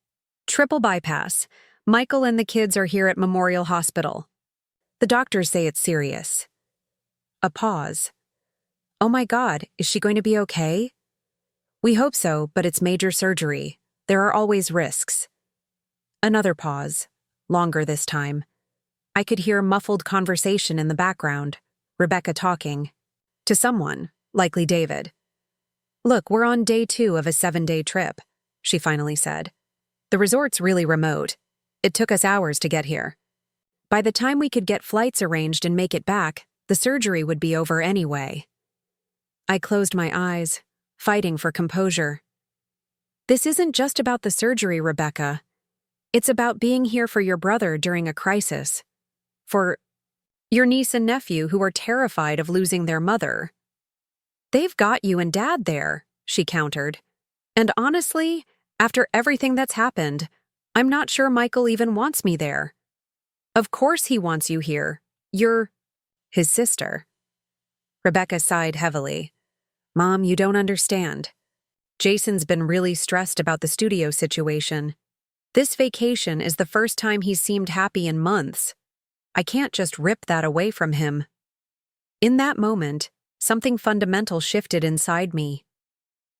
Triple bypass. Michael and the kids are here at Memorial Hospital. The doctors say it's serious. A pause. Oh my God, is she going to be okay? We hope so, but it's major surgery. There are always risks. Another pause, longer this time. I could hear muffled conversation in the background, Rebecca talking. To someone, likely David. Look, we're on day 2 of a 7-day trip, she finally said. The resort's really remote. It took us hours to get here. By the time we could get flights arranged and make it back, the surgery would be over anyway. I closed my eyes, fighting for composure. This isn't just about the surgery, Rebecca. It's about being here for your brother during a crisis. For your niece and nephew who are terrified of losing their mother. They've got you and Dad there, she countered. And honestly, after everything that's happened, I'm not sure Michael even wants me there. Of course he wants you here. You're his sister. Rebecca sighed heavily. Mom, you don't understand. Jason's been really stressed about the studio situation. This vacation is the first time he's seemed happy in months. I can't just rip that away from him. In that moment, something fundamental shifted inside me.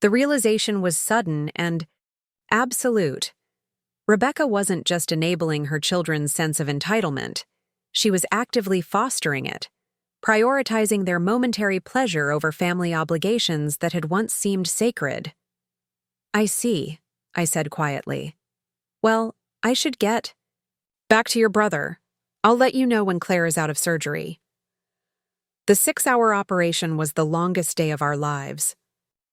The realization was sudden and absolute. Rebecca wasn't just enabling her children's sense of entitlement. She was actively fostering it, prioritizing their momentary pleasure over family obligations that had once seemed sacred. I see, I said quietly. Well, I should get back to your brother. I'll let you know when Claire is out of surgery. The 6-hour operation was the longest day of our lives.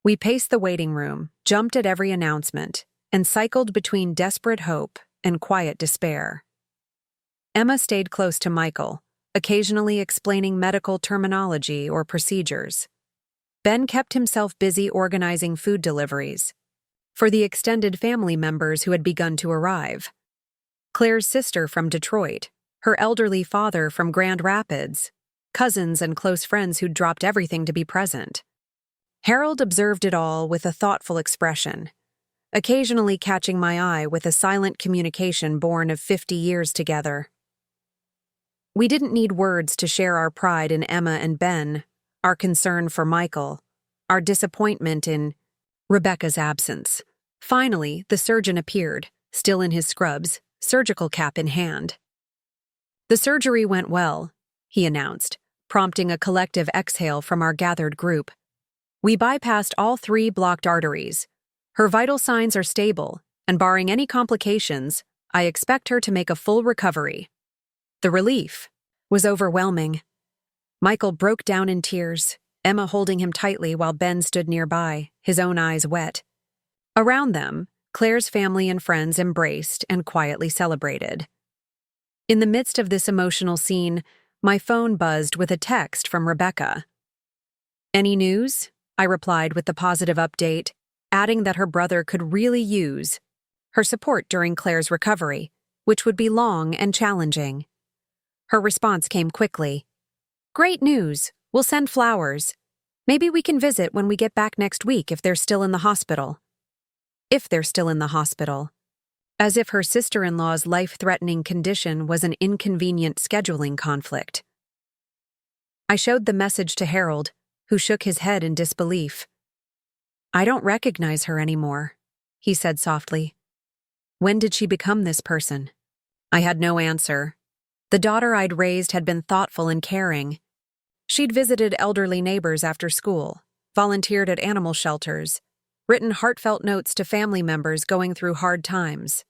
We paced the waiting room, jumped at every announcement, and cycled between desperate hope and quiet despair. Emma stayed close to Michael, occasionally explaining medical terminology or procedures. Ben kept himself busy organizing food deliveries for the extended family members who had begun to arrive. Claire's sister from Detroit, her elderly father from Grand Rapids, cousins and close friends who'd dropped everything to be present. Harold observed it all with a thoughtful expression, occasionally catching my eye with a silent communication born of 50 years together. We didn't need words to share our pride in Emma and Ben, our concern for Michael, our disappointment in Rebecca's absence. Finally, the surgeon appeared, still in his scrubs, surgical cap in hand. The surgery went well, he announced, prompting a collective exhale from our gathered group. We bypassed all 3 blocked arteries. Her vital signs are stable, and barring any complications, I expect her to make a full recovery. The relief was overwhelming. Michael broke down in tears, Emma holding him tightly while Ben stood nearby, his own eyes wet. Around them, Claire's family and friends embraced and quietly celebrated. In the midst of this emotional scene, my phone buzzed with a text from Rebecca. Any news? I replied with the positive update, adding that her brother could really use her support during Claire's recovery, which would be long and challenging. Her response came quickly. Great news. We'll send flowers. Maybe we can visit when we get back next week if they're still in the hospital. If they're still in the hospital. As if her sister-in-law's life-threatening condition was an inconvenient scheduling conflict. I showed the message to Harold, who shook his head in disbelief. I don't recognize her anymore, he said softly. When did she become this person? I had no answer. The daughter I'd raised had been thoughtful and caring. She'd visited elderly neighbors after school, volunteered at animal shelters, written heartfelt notes to family members going through hard times.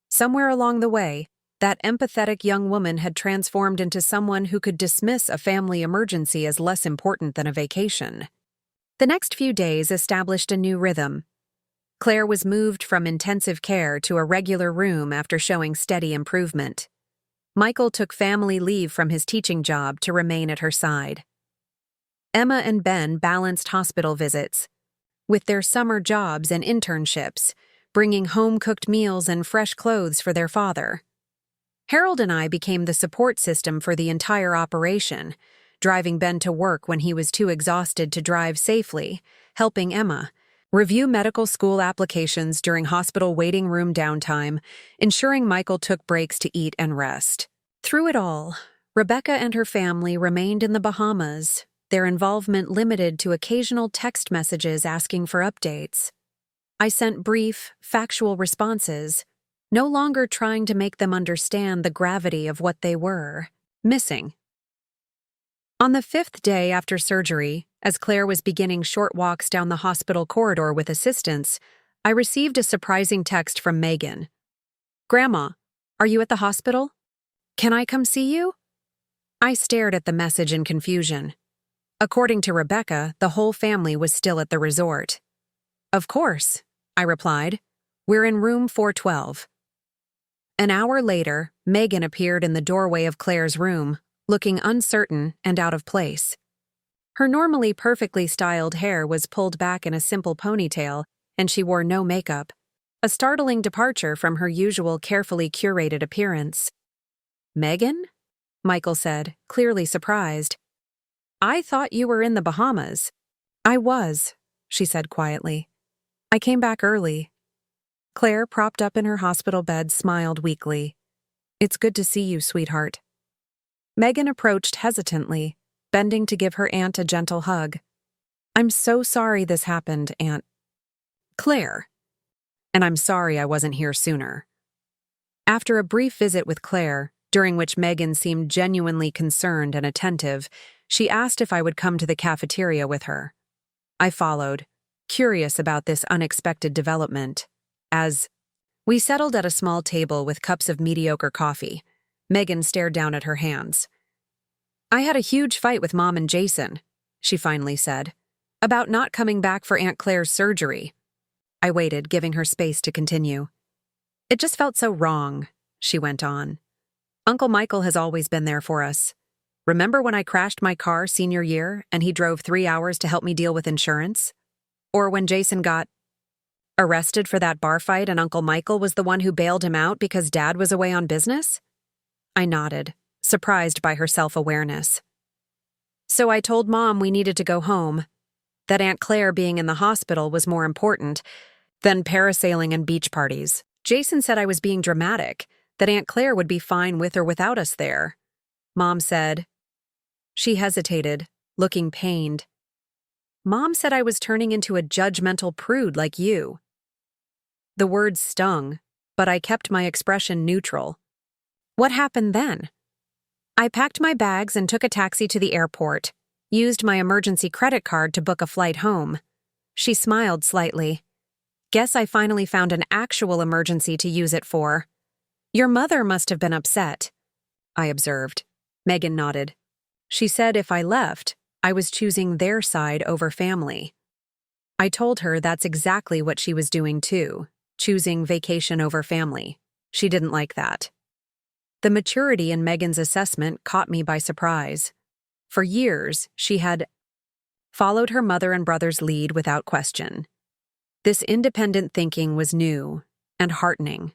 Somewhere along the way, that empathetic young woman had transformed into someone who could dismiss a family emergency as less important than a vacation. The next few days established a new rhythm. Claire was moved from intensive care to a regular room after showing steady improvement. Michael took family leave from his teaching job to remain at her side. Emma and Ben balanced hospital visits, with their summer jobs and internships, bringing home-cooked meals and fresh clothes for their father. Harold and I became the support system for the entire operation, driving Ben to work when he was too exhausted to drive safely, helping Emma review medical school applications during hospital waiting room downtime, ensuring Michael took breaks to eat and rest. Through it all, Rebecca and her family remained in the Bahamas, their involvement limited to occasional text messages asking for updates. I sent brief, factual responses, no longer trying to make them understand the gravity of what they were missing. On the 5th day after surgery, as Claire was beginning short walks down the hospital corridor with assistance, I received a surprising text from Megan. "Grandma, are you at the hospital? Can I come see you?" I stared at the message in confusion. According to Rebecca, the whole family was still at the resort. "Of course," I replied. "We're in room 412. An hour later, Megan appeared in the doorway of Claire's room, looking uncertain and out of place. Her normally perfectly styled hair was pulled back in a simple ponytail, and she wore no makeup, a startling departure from her usual carefully curated appearance. "Megan?" Michael said, clearly surprised. "I thought you were in the Bahamas." "I was," she said quietly. "I came back early." Claire, propped up in her hospital bed, smiled weakly. "It's good to see you, sweetheart." Megan approached hesitantly, bending to give her aunt a gentle hug. "I'm so sorry this happened, Aunt Claire. And I'm sorry I wasn't here sooner." After a brief visit with Claire, during which Megan seemed genuinely concerned and attentive, she asked if I would come to the cafeteria with her. I followed, curious about this unexpected development. As we settled at a small table with cups of mediocre coffee, Megan stared down at her hands. "I had a huge fight with Mom and Jason," she finally said, "about not coming back for Aunt Claire's surgery." I waited, giving her space to continue. "It just felt so wrong," she went on. "Uncle Michael has always been there for us. Remember when I crashed my car senior year and he drove 3 hours to help me deal with insurance? Or when Jason got arrested for that bar fight and Uncle Michael was the one who bailed him out because Dad was away on business?" I nodded, surprised by her self-awareness. "So I told Mom we needed to go home, that Aunt Claire being in the hospital was more important than parasailing and beach parties. Jason said I was being dramatic, that Aunt Claire would be fine with or without us there. Mom said..." She hesitated, looking pained. "Mom said I was turning into a judgmental prude like you." The words stung, but I kept my expression neutral. "What happened then?" "I packed my bags and took a taxi to the airport, used my emergency credit card to book a flight home." She smiled slightly. "Guess I finally found an actual emergency to use it for." "Your mother must have been upset," I observed. Megan nodded. "She said if I left, I was choosing their side over family." I told her that's exactly what she was doing too, choosing vacation over family. She didn't like that. The maturity in Megan's assessment caught me by surprise. For years, she had followed her mother and brother's lead without question. This independent thinking was new and heartening.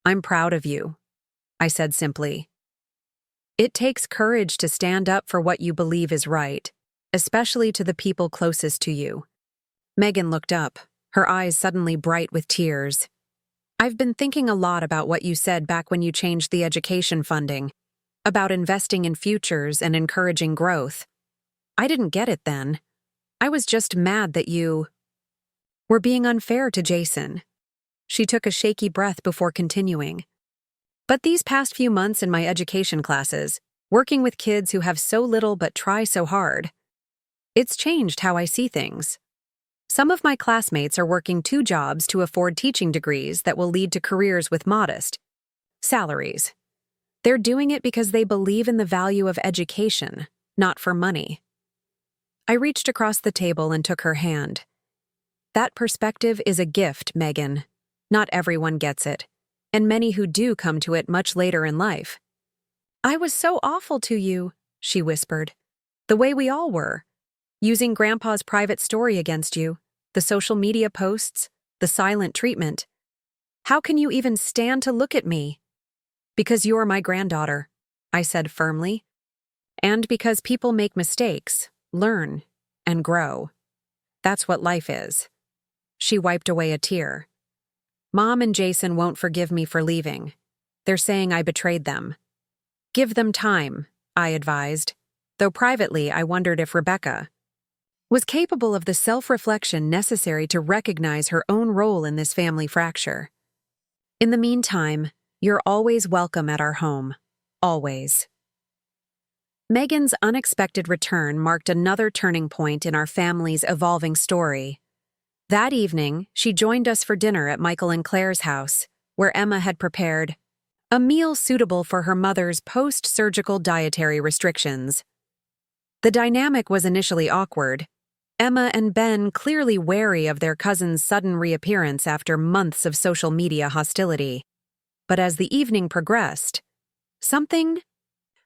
"I'm proud of you," I said simply. "It takes courage to stand up for what you believe is right, especially to the people closest to you." Megan looked up, her eyes suddenly bright with tears. "I've been thinking a lot about what you said back when you changed the education funding, about investing in futures and encouraging growth. I didn't get it then. I was just mad that you were being unfair to Jason." She took a shaky breath before continuing. "But these past few months in my education classes, working with kids who have so little but try so hard, it's changed how I see things. Some of my classmates are working 2 jobs to afford teaching degrees that will lead to careers with modest salaries. They're doing it because they believe in the value of education, not for money." I reached across the table and took her hand. That perspective is a gift, Megan. Not everyone gets it, and many who do come to it much later in life. I was so awful to you, she whispered. The way we all were. Using Grandpa's private story against you, the social media posts, the silent treatment. How can you even stand to look at me? Because you're my granddaughter, I said firmly. And because people make mistakes, learn, and grow. That's what life is. She wiped away a tear. Mom and Jason won't forgive me for leaving. They're saying I betrayed them. Give them time, I advised, though privately I wondered if Rebecca was capable of the self-reflection necessary to recognize her own role in this family fracture. In the meantime, you're always welcome at our home. Always. Megan's unexpected return marked another turning point in our family's evolving story. That evening, she joined us for dinner at Michael and Claire's house, where Emma had prepared a meal suitable for her mother's post-surgical dietary restrictions. The dynamic was initially awkward, Emma and Ben clearly wary of their cousin's sudden reappearance after months of social media hostility. But as the evening progressed, something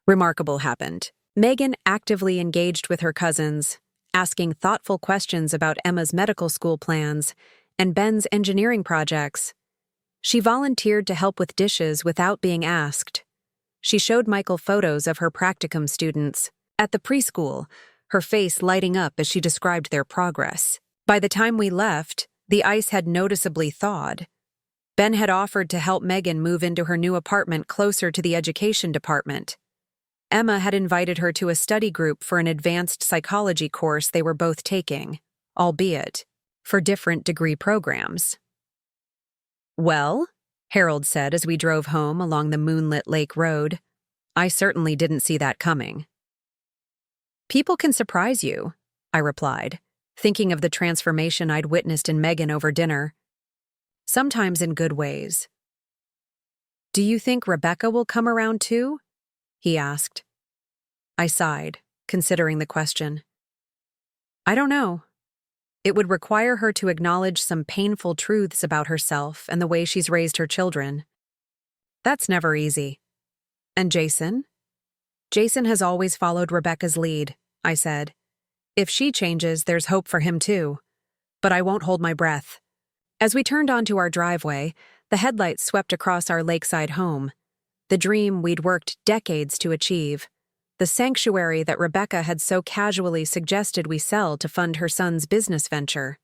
remarkable happened. Megan actively engaged with her cousins, asking thoughtful questions about Emma's medical school plans and Ben's engineering projects. She volunteered to help with dishes without being asked. She showed Michael photos of her practicum students at the preschool, her face lighting up as she described their progress. By the time we left, the ice had noticeably thawed. Ben had offered to help Megan move into her new apartment closer to the education department. Emma had invited her to a study group for an advanced psychology course they were both taking, albeit for different degree programs. Well, Harold said as we drove home along the moonlit lake road, I certainly didn't see that coming. People can surprise you, I replied, thinking of the transformation I'd witnessed in Megan over dinner. Sometimes in good ways. Do you think Rebecca will come around too? He asked. I sighed, considering the question. I don't know. It would require her to acknowledge some painful truths about herself and the way she's raised her children. That's never easy. And Jason? Jason has always followed Rebecca's lead, I said. If she changes, there's hope for him too. But I won't hold my breath. As we turned onto our driveway, the headlights swept across our lakeside home. The dream we'd worked decades to achieve. The sanctuary that Rebecca had so casually suggested we sell to fund her son's business venture.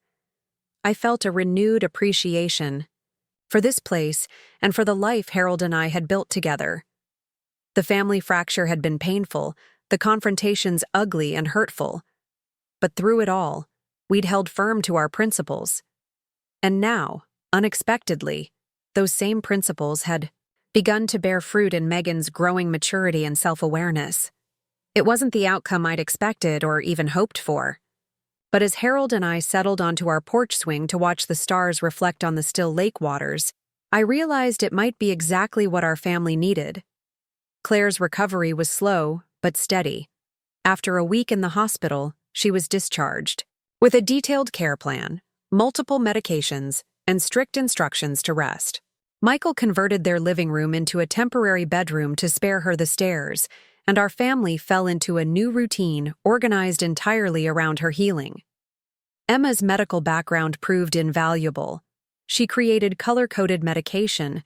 I felt a renewed appreciation for this place and for the life Harold and I had built together. The family fracture had been painful, the confrontations ugly and hurtful. But through it all, we'd held firm to our principles. And now, unexpectedly, those same principles had begun to bear fruit in Megan's growing maturity and self-awareness. It wasn't the outcome I'd expected or even hoped for. But as Harold and I settled onto our porch swing to watch the stars reflect on the still lake waters, I realized it might be exactly what our family needed. Claire's recovery was slow, but steady. After a week in the hospital, she was discharged, with a detailed care plan, multiple medications, and strict instructions to rest. Michael converted their living room into a temporary bedroom to spare her the stairs, and our family fell into a new routine organized entirely around her healing. Emma's medical background proved invaluable. She created color-coded medication,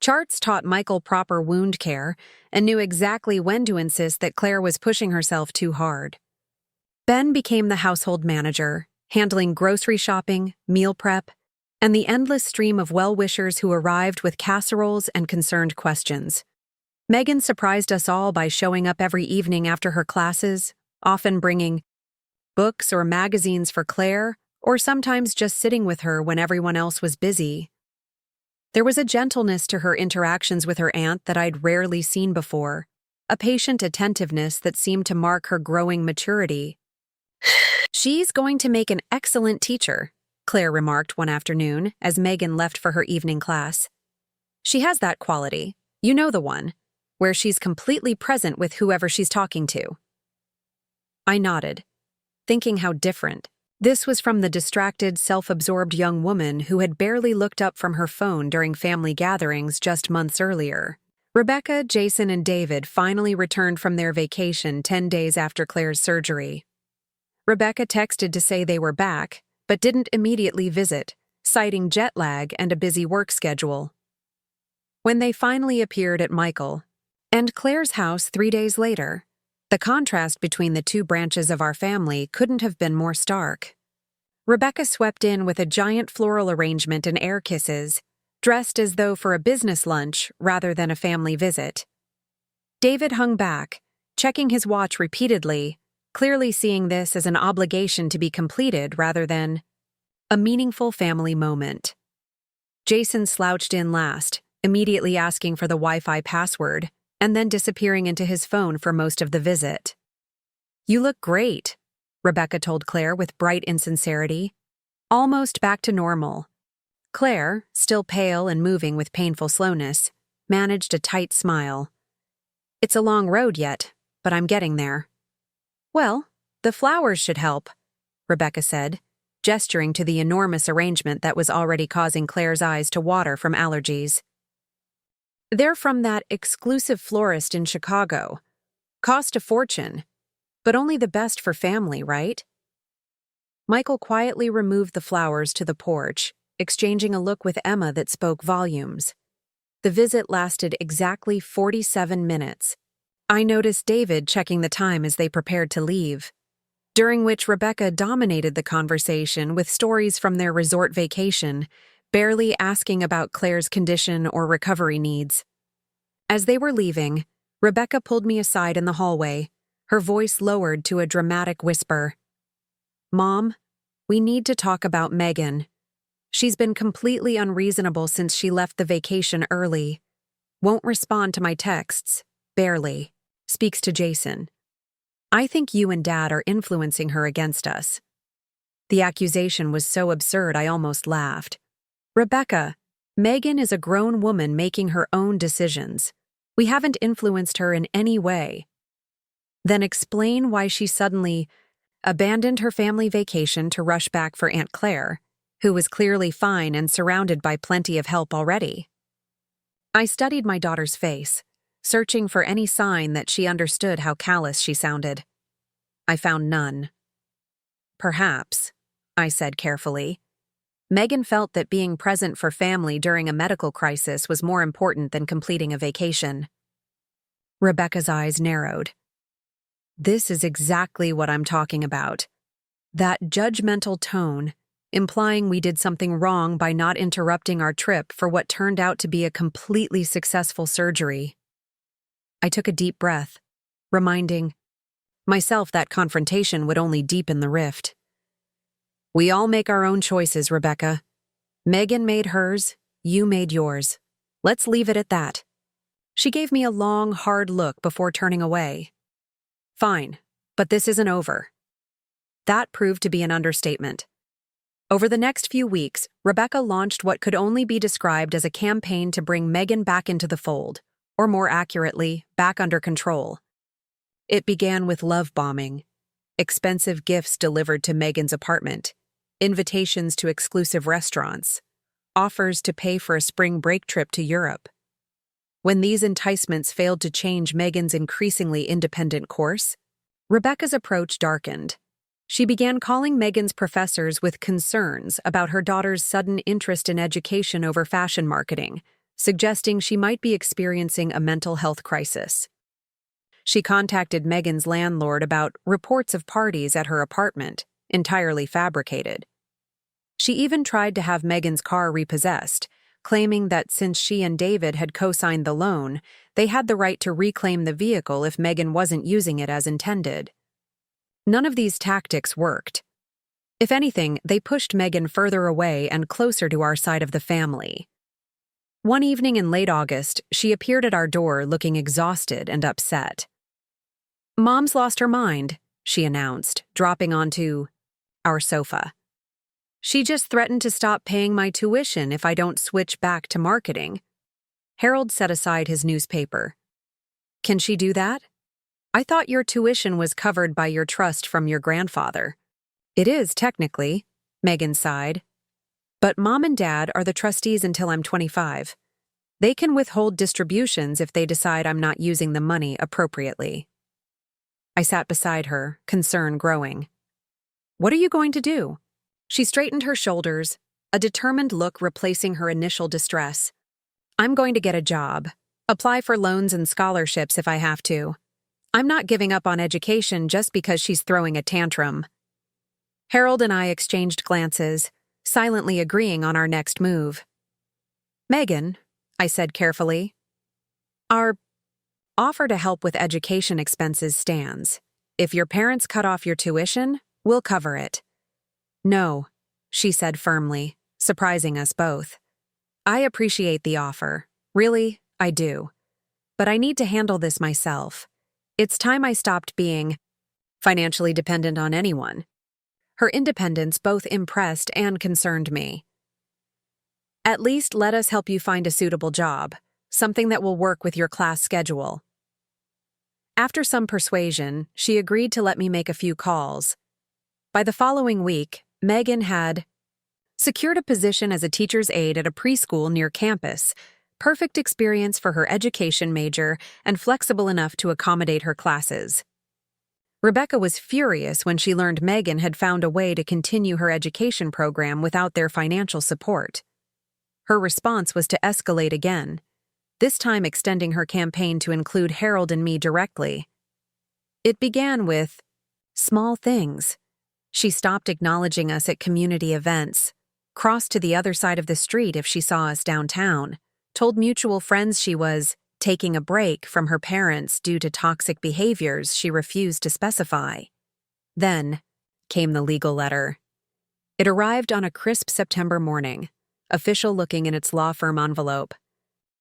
charts taught Michael proper wound care, and knew exactly when to insist that Claire was pushing herself too hard. Ben became the household manager, handling grocery shopping, meal prep, and the endless stream of well-wishers who arrived with casseroles and concerned questions. Megan surprised us all by showing up every evening after her classes, often bringing books or magazines for Claire, or sometimes just sitting with her when everyone else was busy. There was a gentleness to her interactions with her aunt that I'd rarely seen before, a patient attentiveness that seemed to mark her growing maturity. She's going to make an excellent teacher, Claire remarked one afternoon as Megan left for her evening class. She has that quality, you know the one, where she's completely present with whoever she's talking to. I nodded, thinking how different This was from the distracted, self-absorbed young woman who had barely looked up from her phone during family gatherings just months earlier. Rebecca, Jason, and David finally returned from their vacation 10 days after Claire's surgery. Rebecca texted to say they were back, but didn't immediately visit, citing jet lag and a busy work schedule. When they finally appeared at Michael and Claire's house 3 days later, the contrast between the two branches of our family couldn't have been more stark. Rebecca swept in with a giant floral arrangement and air kisses, dressed as though for a business lunch rather than a family visit. David hung back, checking his watch repeatedly, clearly seeing this as an obligation to be completed rather than a meaningful family moment. Jason slouched in last, immediately asking for the Wi-Fi password, and then disappearing into his phone for most of the visit. "You look great," Rebecca told Claire with bright insincerity. "Almost back to normal." Claire, still pale and moving with painful slowness, managed a tight smile. "It's a long road yet, but I'm getting there." "Well, the flowers should help," Rebecca said, gesturing to the enormous arrangement that was already causing Claire's eyes to water from allergies. "They're from that exclusive florist in Chicago. Cost a fortune, but only the best for family, right?" Michael quietly removed the flowers to the porch, exchanging a look with Emma that spoke volumes. The visit lasted exactly 47 minutes. I noticed David checking the time as they prepared to leave, during which Rebecca dominated the conversation with stories from their resort vacation, barely asking about Claire's condition or recovery needs. As they were leaving, Rebecca pulled me aside in the hallway, her voice lowered to a dramatic whisper. "Mom, we need to talk about Megan. She's been completely unreasonable since she left the vacation early. Won't respond to my texts, barely. Speaks to Jason. I think you and Dad are influencing her against us." The accusation was so absurd I almost laughed. "Rebecca, Megan is a grown woman making her own decisions. We haven't influenced her in any way." "Then explain why she suddenly abandoned her family vacation to rush back for Aunt Claire, who was clearly fine and surrounded by plenty of help already." I studied my daughter's face, searching for any sign that she understood how callous she sounded. I found none. "Perhaps," I said carefully, "Megan felt that being present for family during a medical crisis was more important than completing a vacation." Rebecca's eyes narrowed. "This is exactly what I'm talking about. That judgmental tone, implying we did something wrong by not interrupting our trip for what turned out to be a completely successful surgery." I took a deep breath, reminding myself that confrontation would only deepen the rift. "We all make our own choices, Rebecca. Megan made hers, you made yours. Let's leave it at that." She gave me a long, hard look before turning away. "Fine, but this isn't over." That proved to be an understatement. Over the next few weeks, Rebecca launched what could only be described as a campaign to bring Megan back into the fold, or more accurately, back under control. It began with love bombing, expensive gifts delivered to Megan's apartment, invitations to exclusive restaurants, offers to pay for a spring break trip to Europe. When these enticements failed to change Megan's increasingly independent course, Rebecca's approach darkened. She began calling Megan's professors with concerns about her daughter's sudden interest in education over fashion marketing, suggesting she might be experiencing a mental health crisis. She contacted Megan's landlord about reports of parties at her apartment, entirely fabricated. She even tried to have Megan's car repossessed, claiming that since she and David had co-signed the loan, they had the right to reclaim the vehicle if Megan wasn't using it as intended. None of these tactics worked. If anything, they pushed Megan further away and closer to our side of the family. One evening in late August, she appeared at our door looking exhausted and upset. "Mom's lost her mind," she announced, dropping onto our sofa. "She just threatened to stop paying my tuition if I don't switch back to marketing." Harold set aside his newspaper. "Can she do that? I thought your tuition was covered by your trust from your grandfather." It is, technically, Megan sighed. But Mom and Dad are the trustees until I'm 25. They can withhold distributions if they decide I'm not using the money appropriately. I sat beside her, concern growing. What are you going to do? She straightened her shoulders, a determined look replacing her initial distress. I'm going to get a job, apply for loans and scholarships if I have to. I'm not giving up on education just because she's throwing a tantrum. Harold and I exchanged glances, silently agreeing on our next move. Megan, I said carefully, our offer to help with education expenses stands. If your parents cut off your tuition, we'll cover it. No, she said firmly, surprising us both. I appreciate the offer. Really, I do. But I need to handle this myself. It's time I stopped being financially dependent on anyone. Her independence both impressed and concerned me. At least let us help you find a suitable job, something that will work with your class schedule. After some persuasion, she agreed to let me make a few calls. By the following week, Megan had secured a position as a teacher's aide at a preschool near campus, perfect experience for her education major and flexible enough to accommodate her classes. Rebecca was furious when she learned Megan had found a way to continue her education program without their financial support. Her response was to escalate again, this time extending her campaign to include Harold and me directly. It began with small things. She stopped acknowledging us at community events, crossed to the other side of the street if she saw us downtown, told mutual friends she was taking a break from her parents due to toxic behaviors she refused to specify. Then came the legal letter. It arrived on a crisp September morning, official-looking in its law firm envelope.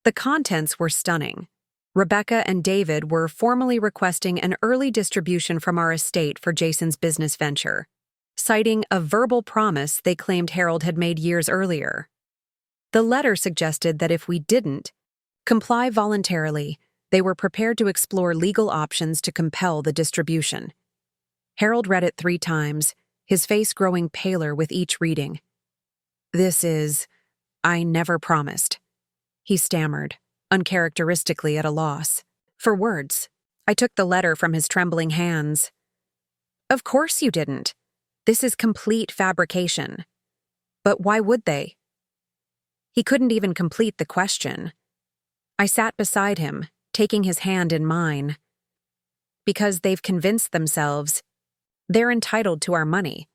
The contents were stunning. Rebecca and David were formally requesting an early distribution from our estate for Jason's business venture, citing a verbal promise they claimed Harold had made years earlier. The letter suggested that if we didn't comply voluntarily, they were prepared to explore legal options to compel the distribution. Harold read it 3 times, his face growing paler with each reading. I never promised. He stammered, uncharacteristically at a loss for words. I took the letter from his trembling hands. Of course you didn't. This is complete fabrication. But why would they? He couldn't even complete the question. I sat beside him, taking his hand in mine. Because they've convinced themselves they're entitled to our money.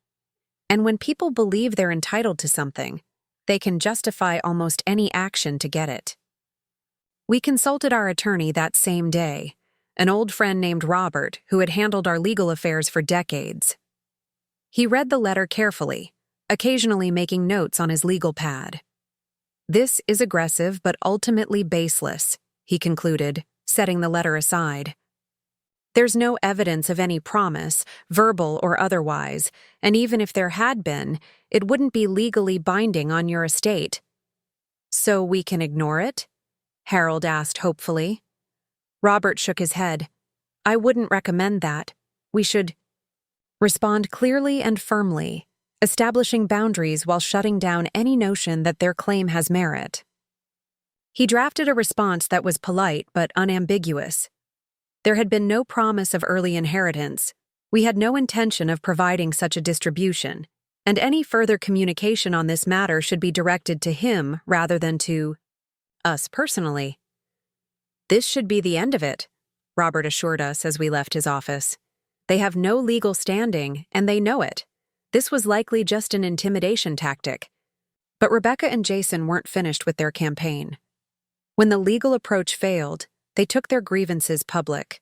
And when people believe they're entitled to something, they can justify almost any action to get it. We consulted our attorney that same day, an old friend named Robert who had handled our legal affairs for decades. He read the letter carefully, occasionally making notes on his legal pad. This is aggressive but ultimately baseless, he concluded, setting the letter aside. There's no evidence of any promise, verbal or otherwise, and even if there had been, it wouldn't be legally binding on your estate. So we can ignore it? Harold asked hopefully. Robert shook his head. I wouldn't recommend that. We should respond clearly and firmly, establishing boundaries while shutting down any notion that their claim has merit. He drafted a response that was polite but unambiguous. There had been no promise of early inheritance. We had no intention of providing such a distribution, and any further communication on this matter should be directed to him rather than to us personally. This should be the end of it, Robert assured us as we left his office. They have no legal standing, and they know it. This was likely just an intimidation tactic. But Rebecca and Jason weren't finished with their campaign. When the legal approach failed, they took their grievances public.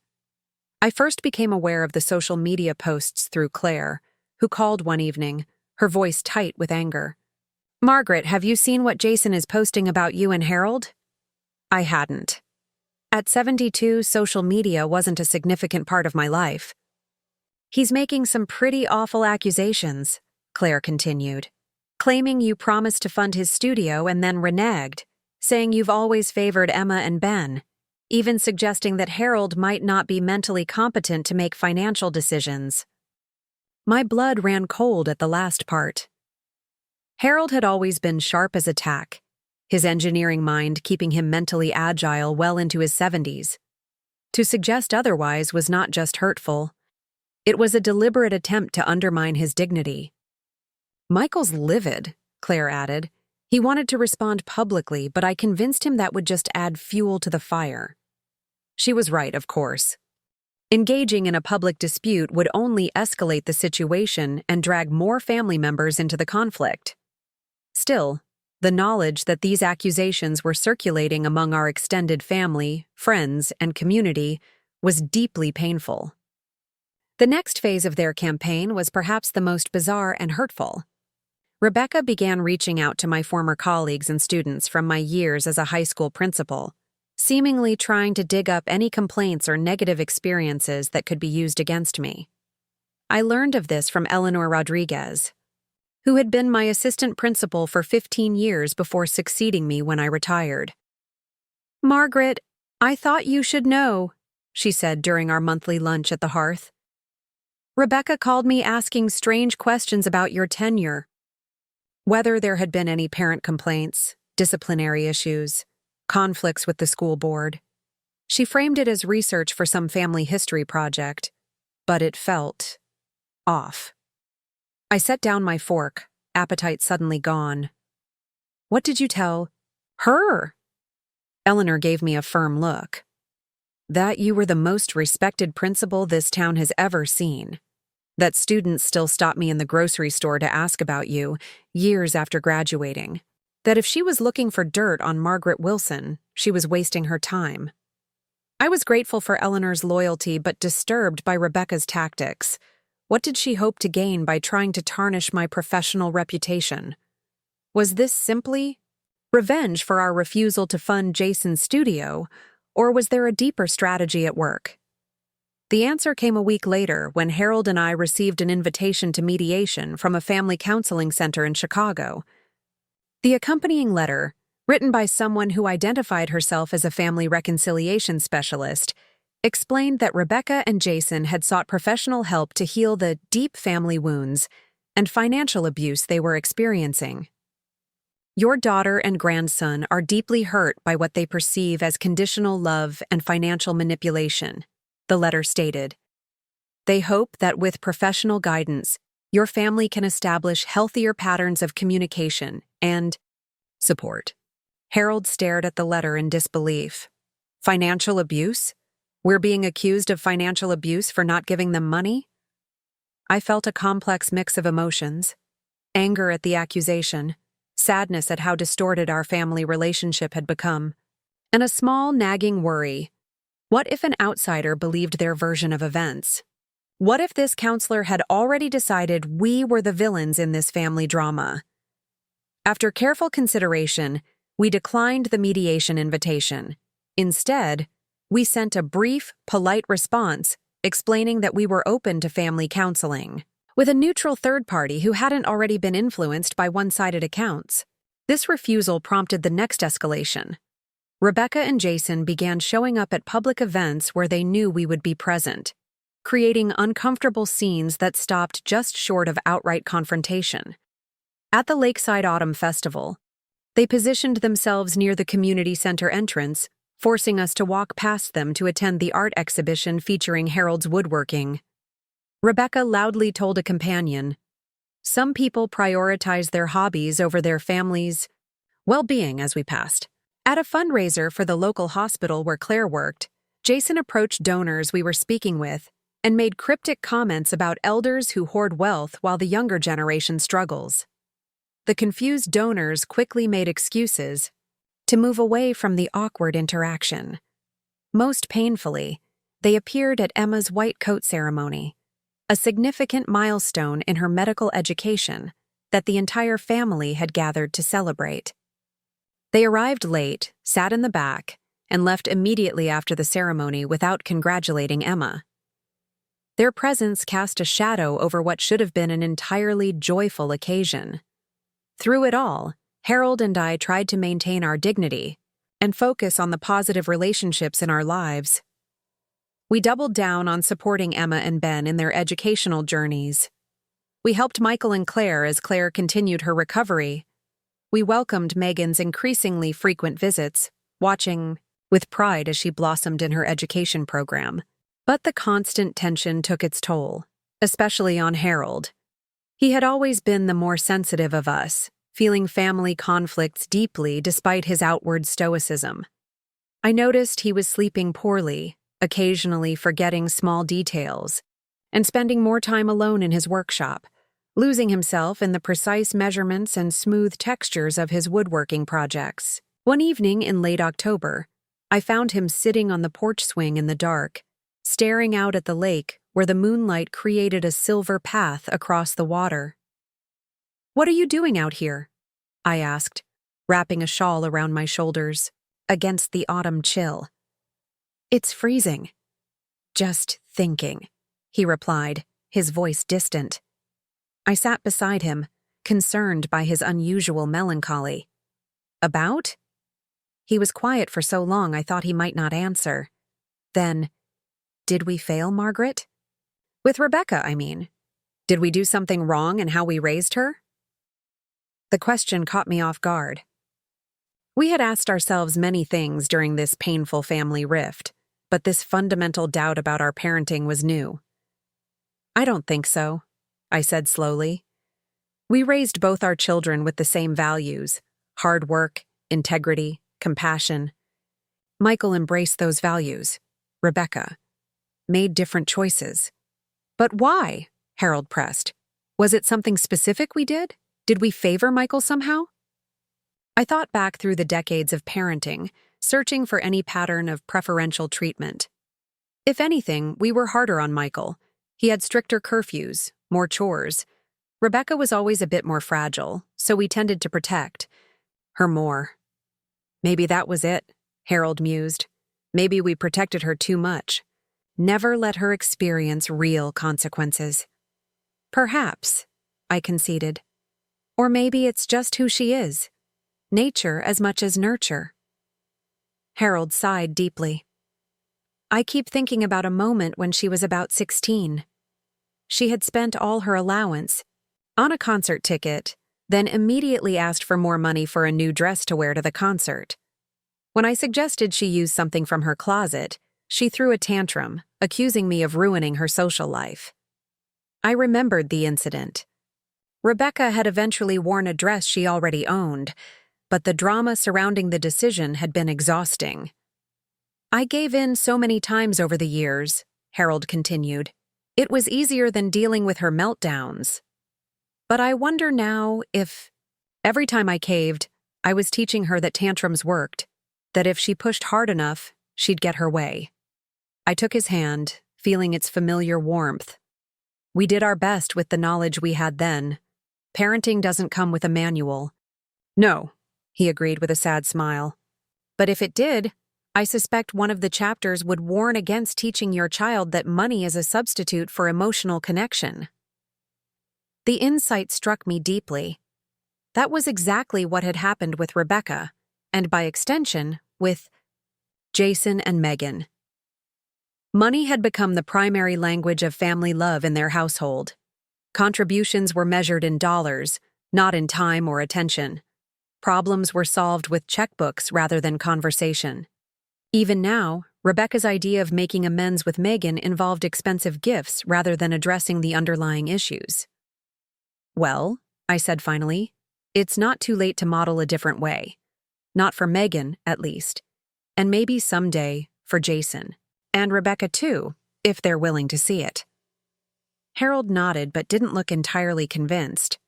I first became aware of the social media posts through Claire, who called one evening, her voice tight with anger. Margaret, have you seen what Jason is posting about you and Harold? I hadn't. At 72, social media wasn't a significant part of my life. He's making some pretty awful accusations, Claire continued, claiming you promised to fund his studio and then reneged, saying you've always favored Emma and Ben, even suggesting that Harold might not be mentally competent to make financial decisions. My blood ran cold at the last part. Harold had always been sharp as a tack, his engineering mind keeping him mentally agile well into his 70s. To suggest otherwise was not just hurtful. It was a deliberate attempt to undermine his dignity. "Michael's livid," Claire added. "He wanted to respond publicly, but I convinced him that would just add fuel to the fire." She was right, of course. Engaging in a public dispute would only escalate the situation and drag more family members into the conflict. Still, the knowledge that these accusations were circulating among our extended family, friends, and community was deeply painful. The next phase of their campaign was perhaps the most bizarre and hurtful. Rebecca began reaching out to my former colleagues and students from my years as a high school principal, seemingly trying to dig up any complaints or negative experiences that could be used against me. I learned of this from Eleanor Rodriguez, who had been my assistant principal for 15 years before succeeding me when I retired. "Margaret, I thought you should know," she said during our monthly lunch at the hearth. "Rebecca called me asking strange questions about your tenure. Whether there had been any parent complaints, disciplinary issues, conflicts with the school board. She framed it as research for some family history project, but it felt off." I set down my fork, appetite suddenly gone. "What did you tell her?" Eleanor gave me a firm look. "That you were the most respected principal this town has ever seen. That students still stop me in the grocery store to ask about you, years after graduating. That if she was looking for dirt on Margaret Wilson, she was wasting her time." I was grateful for Eleanor's loyalty but disturbed by Rebecca's tactics. What did she hope to gain by trying to tarnish my professional reputation? Was this simply revenge for our refusal to fund Jason's studio, or was there a deeper strategy at work? The answer came a week later when Harold and I received an invitation to mediation from a family counseling center in Chicago. The accompanying letter, written by someone who identified herself as a family reconciliation specialist, explained that Rebecca and Jason had sought professional help to heal the deep family wounds and financial abuse they were experiencing. "Your daughter and grandson are deeply hurt by what they perceive as conditional love and financial manipulation," the letter stated. "They hope that with professional guidance, your family can establish healthier patterns of communication and support." Harold stared at the letter in disbelief. "Financial abuse? We're being accused of financial abuse for not giving them money?" I felt a complex mix of emotions: anger at the accusation, sadness at how distorted our family relationship had become, and a small nagging worry. What if an outsider believed their version of events? What if this counselor had already decided we were the villains in this family drama? After careful consideration, we declined the mediation invitation. Instead, we sent a brief, polite response explaining that we were open to family counseling, with a neutral third party who hadn't already been influenced by one-sided accounts. This refusal prompted the next escalation. Rebecca and Jason began showing up at public events where they knew we would be present, creating uncomfortable scenes that stopped just short of outright confrontation. At the Lakeside Autumn Festival, they positioned themselves near the community center entrance, forcing us to walk past them to attend the art exhibition featuring Harold's woodworking. Rebecca loudly told a companion, "Some people prioritize their hobbies over their families' well-being," as we passed. At a fundraiser for the local hospital where Claire worked, Jason approached donors we were speaking with and made cryptic comments about elders who hoard wealth while the younger generation struggles. The confused donors quickly made excuses to move away from the awkward interaction. Most painfully, they appeared at Emma's white coat ceremony, a significant milestone in her medical education that the entire family had gathered to celebrate. They arrived late, sat in the back, and left immediately after the ceremony without congratulating Emma. Their presence cast a shadow over what should have been an entirely joyful occasion. Through it all, Harold and I tried to maintain our dignity and focus on the positive relationships in our lives. We doubled down on supporting Emma and Ben in their educational journeys, We helped Michael and Claire as Claire continued her recovery. We welcomed Megan's increasingly frequent visits, watching with pride as she blossomed in her education program. But the constant tension took its toll, especially on Harold. He had always been the more sensitive of us, feeling family conflicts deeply despite his outward stoicism. I noticed he was sleeping poorly, occasionally forgetting small details, and spending more time alone in his workshop, losing himself in the precise measurements and smooth textures of his woodworking projects. One evening in late October, I found him sitting on the porch swing in the dark, staring out at the lake where the moonlight created a silver path across the water. "What are you doing out here?" I asked, wrapping a shawl around my shoulders, against the autumn chill. "It's freezing." "Just thinking," he replied, his voice distant. I sat beside him, concerned by his unusual melancholy. "About?" He was quiet for so long I thought he might not answer. Then, "Did we fail, Margaret?" "With Rebecca, I mean. Did we do something wrong in how we raised her?" The question caught me off guard. We had asked ourselves many things during this painful family rift, but this fundamental doubt about our parenting was new. "I don't think so," I said slowly. "We raised both our children with the same values: hard work, integrity, compassion. Michael embraced those values. Rebecca made different choices." "But why?" Harold pressed. "Was it something specific we did? Did we favor Michael somehow?" I thought back through the decades of parenting, searching for any pattern of preferential treatment. If anything, we were harder on Michael. He had stricter curfews, more chores. Rebecca was always a bit more fragile, so we tended to protect her more. "Maybe that was it," Harold mused. "Maybe we protected her too much. Never let her experience real consequences." "Perhaps," I conceded. "Or maybe it's just who she is. Nature as much as nurture." Harold sighed deeply. "I keep thinking about a moment when she was about 16. She had spent all her allowance on a concert ticket, then immediately asked for more money for a new dress to wear to the concert. When I suggested she use something from her closet, she threw a tantrum, accusing me of ruining her social life. I remembered the incident. Rebecca had eventually worn a dress she already owned, but the drama surrounding the decision had been exhausting. "I gave in so many times over the years," Harold continued. "It was easier than dealing with her meltdowns. But I wonder now if, every time I caved, I was teaching her that tantrums worked, that if she pushed hard enough, she'd get her way." I took his hand, feeling its familiar warmth. We did our best with the knowledge we had then. Parenting doesn't come with a manual. "No," he agreed with a sad smile. "But if it did, I suspect one of the chapters would warn against teaching your child that money is a substitute for emotional connection." The insight struck me deeply. That was exactly what had happened with Rebecca, and by extension, with Jason and Megan. Money had become the primary language of family love in their household. Contributions were measured in dollars, not in time or attention. Problems were solved with checkbooks rather than conversation. Even now, Rebecca's idea of making amends with Megan involved expensive gifts rather than addressing the underlying issues. "Well," I said finally, "it's not too late to model a different way. Not for Megan, at least. And maybe someday for Jason. And Rebecca too, if they're willing to see it." Harold nodded but didn't look entirely convinced.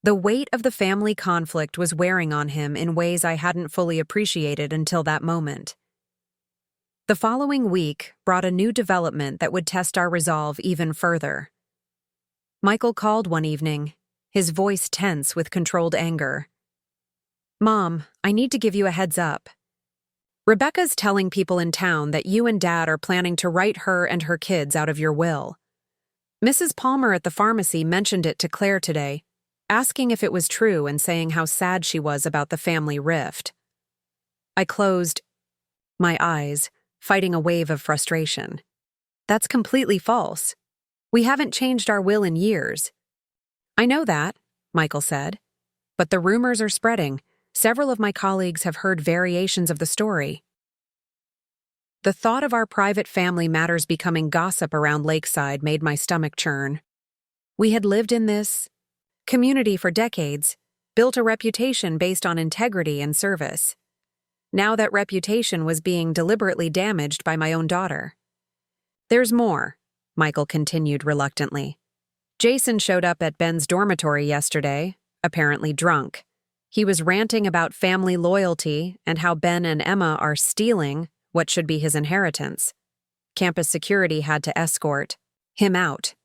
The weight of the family conflict was wearing on him in ways I hadn't fully appreciated until that moment. The following week brought a new development that would test our resolve even further. Michael called one evening, his voice tense with controlled anger. "Mom, I need to give you a heads up. Rebecca's telling people in town that you and Dad are planning to write her and her kids out of your will. Mrs. Palmer at the pharmacy mentioned it to Claire today, asking if it was true and saying how sad she was about the family rift." I closed my eyes, fighting a wave of frustration. "That's completely false. We haven't changed our will in years. I know that, Michael said. But the rumors are spreading. Several of my colleagues have heard variations of the story. The thought of our private family matters becoming gossip around Lakeside made my stomach churn. We had lived in this community for decades, built a reputation based on integrity and service. Now that reputation was being deliberately damaged by my own daughter. There's more, Michael continued reluctantly. Jason showed up at Ben's dormitory yesterday, apparently drunk. He was ranting about family loyalty and how Ben and Emma are stealing what should be his inheritance. Campus security had to escort him out.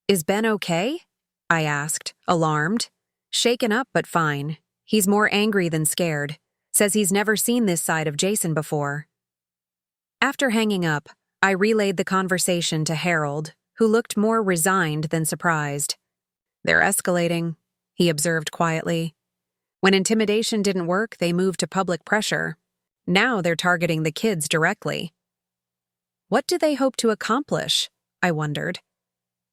Is Ben okay? I asked, alarmed. Shaken up, but fine. He's more angry than scared. Says he's never seen this side of Jason before. After hanging up, I relayed the conversation to Harold, who looked more resigned than surprised. They're escalating, he observed quietly. When intimidation didn't work, they moved to public pressure. Now they're targeting the kids directly. What do they hope to accomplish? I wondered.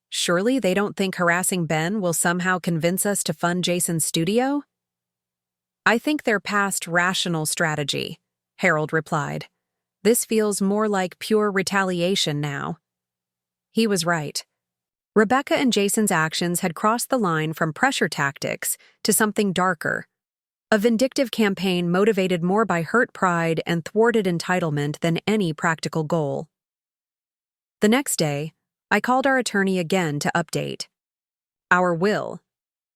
Surely they don't think harassing Ben will somehow convince us to fund Jason's studio? I think they're past rational strategy, Harold replied. This feels more like pure retaliation now. He was right. Rebecca and Jason's actions had crossed the line from pressure tactics to something darker. A vindictive campaign motivated more by hurt pride and thwarted entitlement than any practical goal. The next day, I called our attorney again to update. Our will,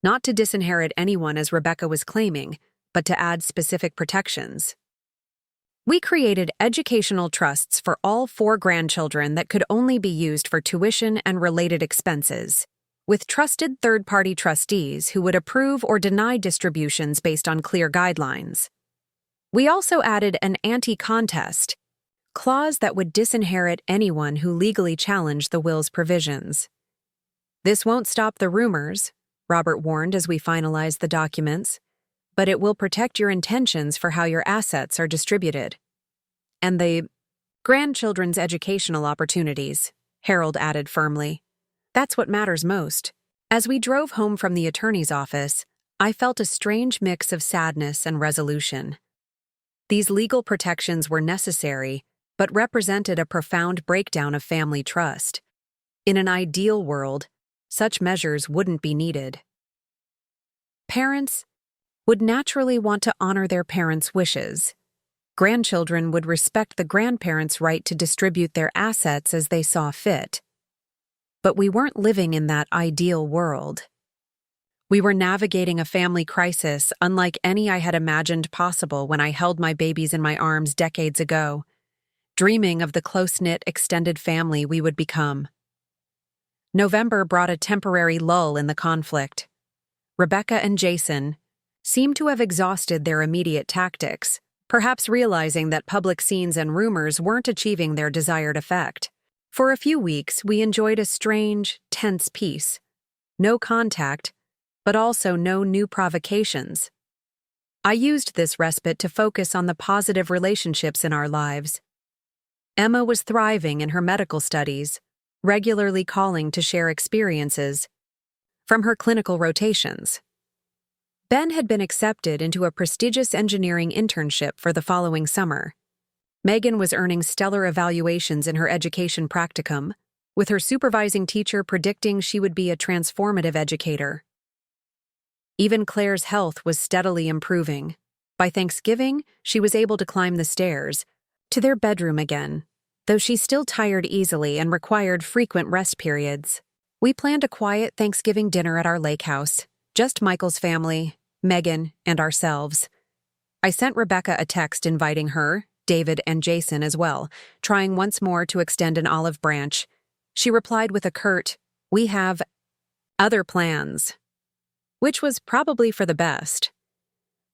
not to disinherit anyone as Rebecca was claiming, but to add specific protections. We created educational trusts for all 4 grandchildren that could only be used for tuition and related expenses, with trusted third-party trustees who would approve or deny distributions based on clear guidelines. We also added an anti-contest clause that would disinherit anyone who legally challenged the will's provisions. This won't stop the rumors, Robert warned as we finalized the documents, but it will protect your intentions for how your assets are distributed. And the grandchildren's educational opportunities, Harold added firmly. That's what matters most. As we drove home from the attorney's office, I felt a strange mix of sadness and resolution. These legal protections were necessary, but represented a profound breakdown of family trust. In an ideal world, such measures wouldn't be needed. Parents would naturally want to honor their parents' wishes. Grandchildren would respect the grandparents' right to distribute their assets as they saw fit. But we weren't living in that ideal world. We were navigating a family crisis unlike any I had imagined possible when I held my babies in my arms decades ago, dreaming of the close-knit extended family we would become. November brought a temporary lull in the conflict. Rebecca and Jason seemed to have exhausted their immediate tactics, perhaps realizing that public scenes and rumors weren't achieving their desired effect. For a few weeks, we enjoyed a strange, tense peace. No contact, but also no new provocations. I used this respite to focus on the positive relationships in our lives. Emma was thriving in her medical studies, regularly calling to share experiences from her clinical rotations. Ben had been accepted into a prestigious engineering internship for the following summer. Megan was earning stellar evaluations in her education practicum, with her supervising teacher predicting she would be a transformative educator. Even Claire's health was steadily improving. By Thanksgiving, she was able to climb the stairs to their bedroom again, though she still tired easily and required frequent rest periods. We planned a quiet Thanksgiving dinner at our lake house, just Michael's family, Megan, and ourselves. I sent Rebecca a text inviting her, David, and Jason as well, trying once more to extend an olive branch. She replied with a curt, "We have other plans," which was probably for the best.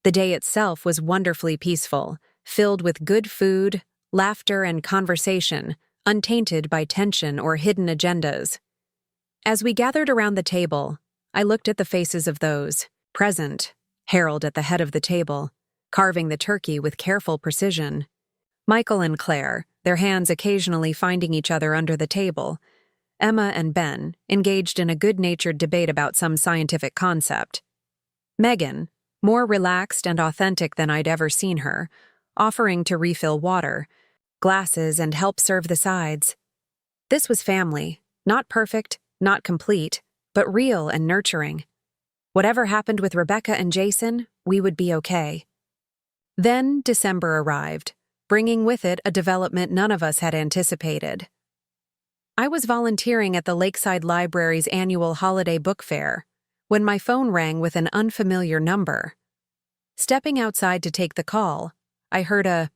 The day itself was wonderfully peaceful, filled with good food, laughter, and conversation, untainted by tension or hidden agendas. As we gathered around the table, I looked at the faces of those present, Harold at the head of the table, carving the turkey with careful precision. Michael and Claire, their hands occasionally finding each other under the table. Emma and Ben, engaged in a good-natured debate about some scientific concept. Megan, more relaxed and authentic than I'd ever seen her, offering to refill water, glasses, and help serve the sides. This was family, not perfect, not complete, but real and nurturing. Whatever happened with Rebecca and Jason, we would be okay. Then December arrived, bringing with it a development none of us had anticipated. I was volunteering at the Lakeside Library's annual holiday book fair when my phone rang with an unfamiliar number. Stepping outside to take the call, I heard a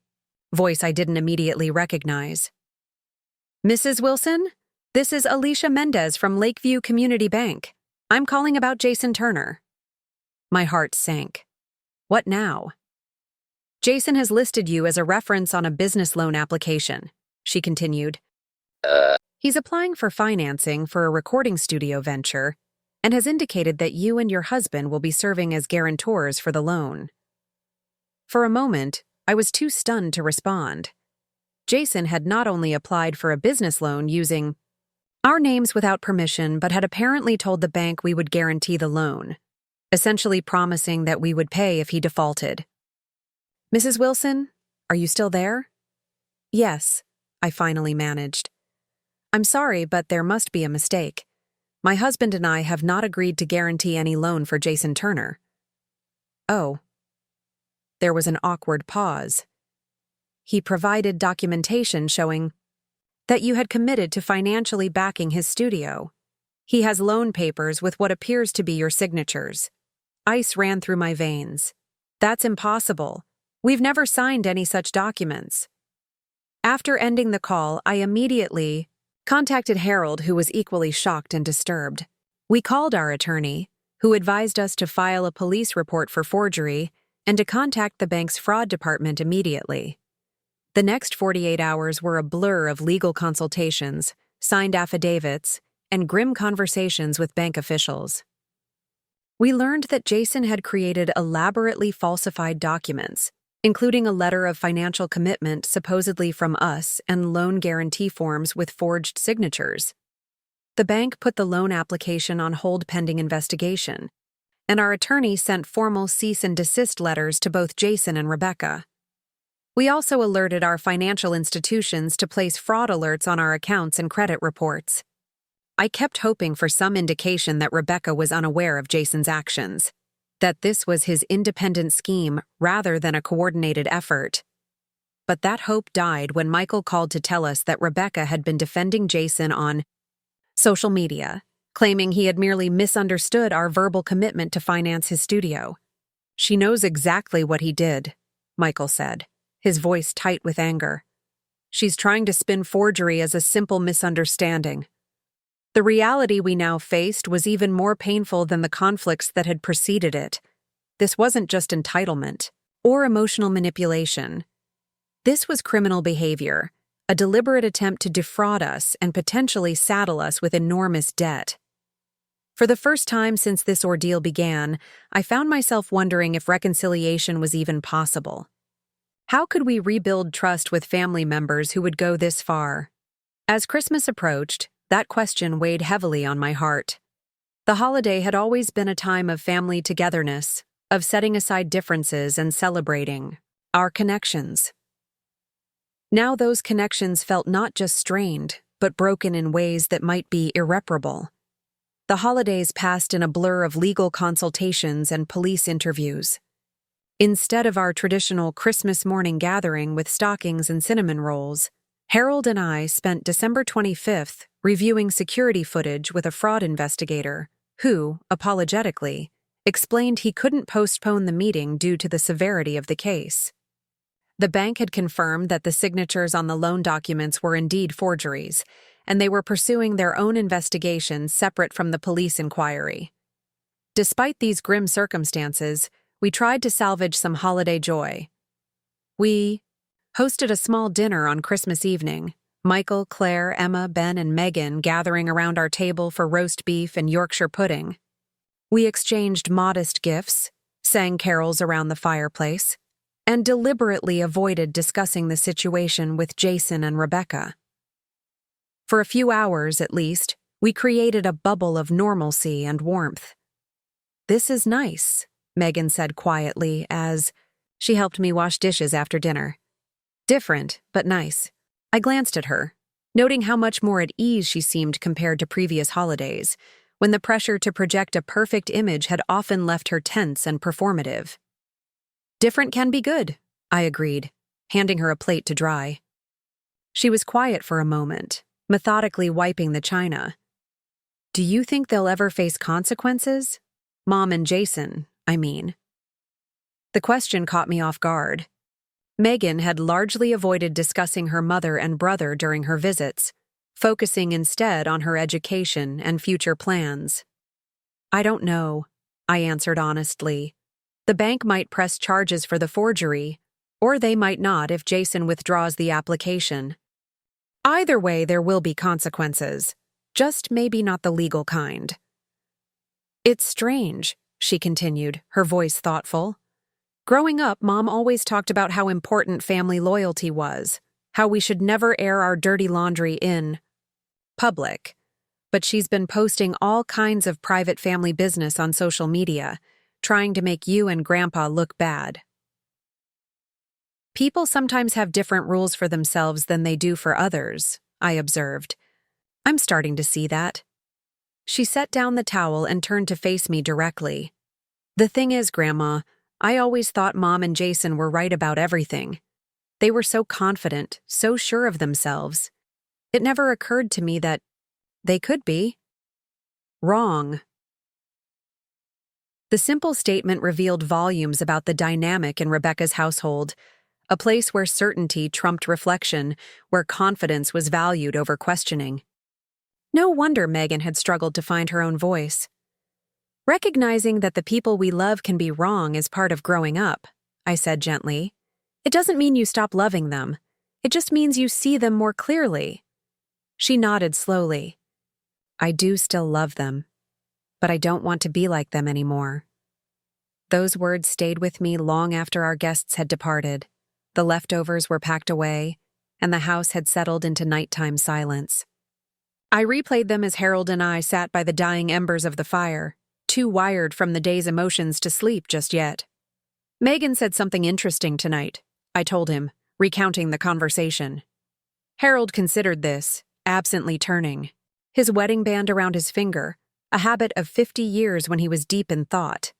voice I didn't immediately recognize. "Mrs. Wilson, this is Alicia Mendez from Lakeview Community Bank. I'm calling about Jason Turner." My heart sank. What now? "Jason has listed you as a reference on a business loan application," she continued. "He's applying for financing for a recording studio venture and has indicated that you and your husband will be serving as guarantors for the loan." For a moment, I was too stunned to respond. Jason had not only applied for a business loan using our names without permission, but had apparently told the bank we would guarantee the loan, essentially promising that we would pay if he defaulted. "Mrs. Wilson, are you still there?" "Yes," I finally managed. "I'm sorry, but there must be a mistake. My husband and I have not agreed to guarantee any loan for Jason Turner." "Oh." There was an awkward pause. "He provided documentation showing that you had committed to financially backing his studio. He has loan papers with what appears to be your signatures." Ice ran through my veins. "That's impossible. We've never signed any such documents." After ending the call, I immediately contacted Harold, who was equally shocked and disturbed. We called our attorney, who advised us to file a police report for forgery and to contact the bank's fraud department immediately. The next 48 hours were a blur of legal consultations, signed affidavits, and grim conversations with bank officials. We learned that Jason had created elaborately falsified documents, including a letter of financial commitment supposedly from us and loan guarantee forms with forged signatures. The bank put the loan application on hold pending investigation, and our attorney sent formal cease and desist letters to both Jason and Rebecca. We also alerted our financial institutions to place fraud alerts on our accounts and credit reports. I kept hoping for some indication that Rebecca was unaware of Jason's actions, that this was his independent scheme rather than a coordinated effort. But that hope died when Michael called to tell us that Rebecca had been defending Jason on social media, claiming he had merely misunderstood our verbal commitment to finance his studio. "She knows exactly what he did," Michael said, his voice tight with anger. "She's trying to spin forgery as a simple misunderstanding." The reality we now faced was even more painful than the conflicts that had preceded it. This wasn't just entitlement or emotional manipulation. This was criminal behavior, a deliberate attempt to defraud us and potentially saddle us with enormous debt. For the first time since this ordeal began, I found myself wondering if reconciliation was even possible. How could we rebuild trust with family members who would go this far? As Christmas approached, that question weighed heavily on my heart. The holiday had always been a time of family togetherness, of setting aside differences and celebrating our connections. Now those connections felt not just strained, but broken in ways that might be irreparable. The holidays passed in a blur of legal consultations and police interviews. Instead of our traditional Christmas morning gathering with stockings and cinnamon rolls, Harold and I spent December 25th reviewing security footage with a fraud investigator who, apologetically, explained he couldn't postpone the meeting due to the severity of the case. The bank had confirmed that the signatures on the loan documents were indeed forgeries, and they were pursuing their own investigation separate from the police inquiry. Despite these grim circumstances, we tried to salvage some holiday joy. We hosted a small dinner on Christmas evening, Michael, Claire, Emma, Ben, and Megan gathering around our table for roast beef and Yorkshire pudding. We exchanged modest gifts, sang carols around the fireplace, and deliberately avoided discussing the situation with Jason and Rebecca. For a few hours, at least, We created a bubble of normalcy and warmth. "This is nice," Megan said quietly as she helped me wash dishes after dinner. Different, but nice. I glanced at her, noting how much more at ease she seemed compared to previous holidays, when the pressure to project a perfect image had often left her tense and performative. "Different can be good," I agreed, handing her a plate to dry. She was quiet for a moment, methodically wiping the china. "Do you think they'll ever face consequences? Mom and Jason, I mean." The question caught me off guard. Megan had largely avoided discussing her mother and brother during her visits, focusing instead on her education and future plans. "I don't know," I answered honestly. "The bank might press charges for the forgery, or they might not if Jason withdraws the application. Either way, there will be consequences, just maybe not the legal kind." "It's strange," she continued, her voice thoughtful. "Growing up, Mom always talked about how important family loyalty was, how we should never air our dirty laundry in public. But she's been posting all kinds of private family business on social media, trying to make you and Grandpa look bad." "People sometimes have different rules for themselves than they do for others," I observed. "I'm starting to see that." She set down the towel and turned to face me directly. "The thing is, Grandma, I always thought Mom and Jason were right about everything. They were so confident, so sure of themselves. It never occurred to me that they could be wrong." The simple statement revealed volumes about the dynamic in Rebecca's household, a place where certainty trumped reflection, where confidence was valued over questioning. No wonder Megan had struggled to find her own voice. "Recognizing that the people we love can be wrong is part of growing up," I said gently. "It doesn't mean you stop loving them. It just means you see them more clearly." She nodded slowly. "I do still love them, but I don't want to be like them anymore." Those words stayed with me long after our guests had departed. The leftovers were packed away, and the house had settled into nighttime silence. I replayed them as Harold and I sat by the dying embers of the fire, too wired from the day's emotions to sleep just yet. "Megan said something interesting tonight," I told him, recounting the conversation. Harold considered this, absently turning, his wedding band around his finger, a habit of 50 years when he was deep in thought.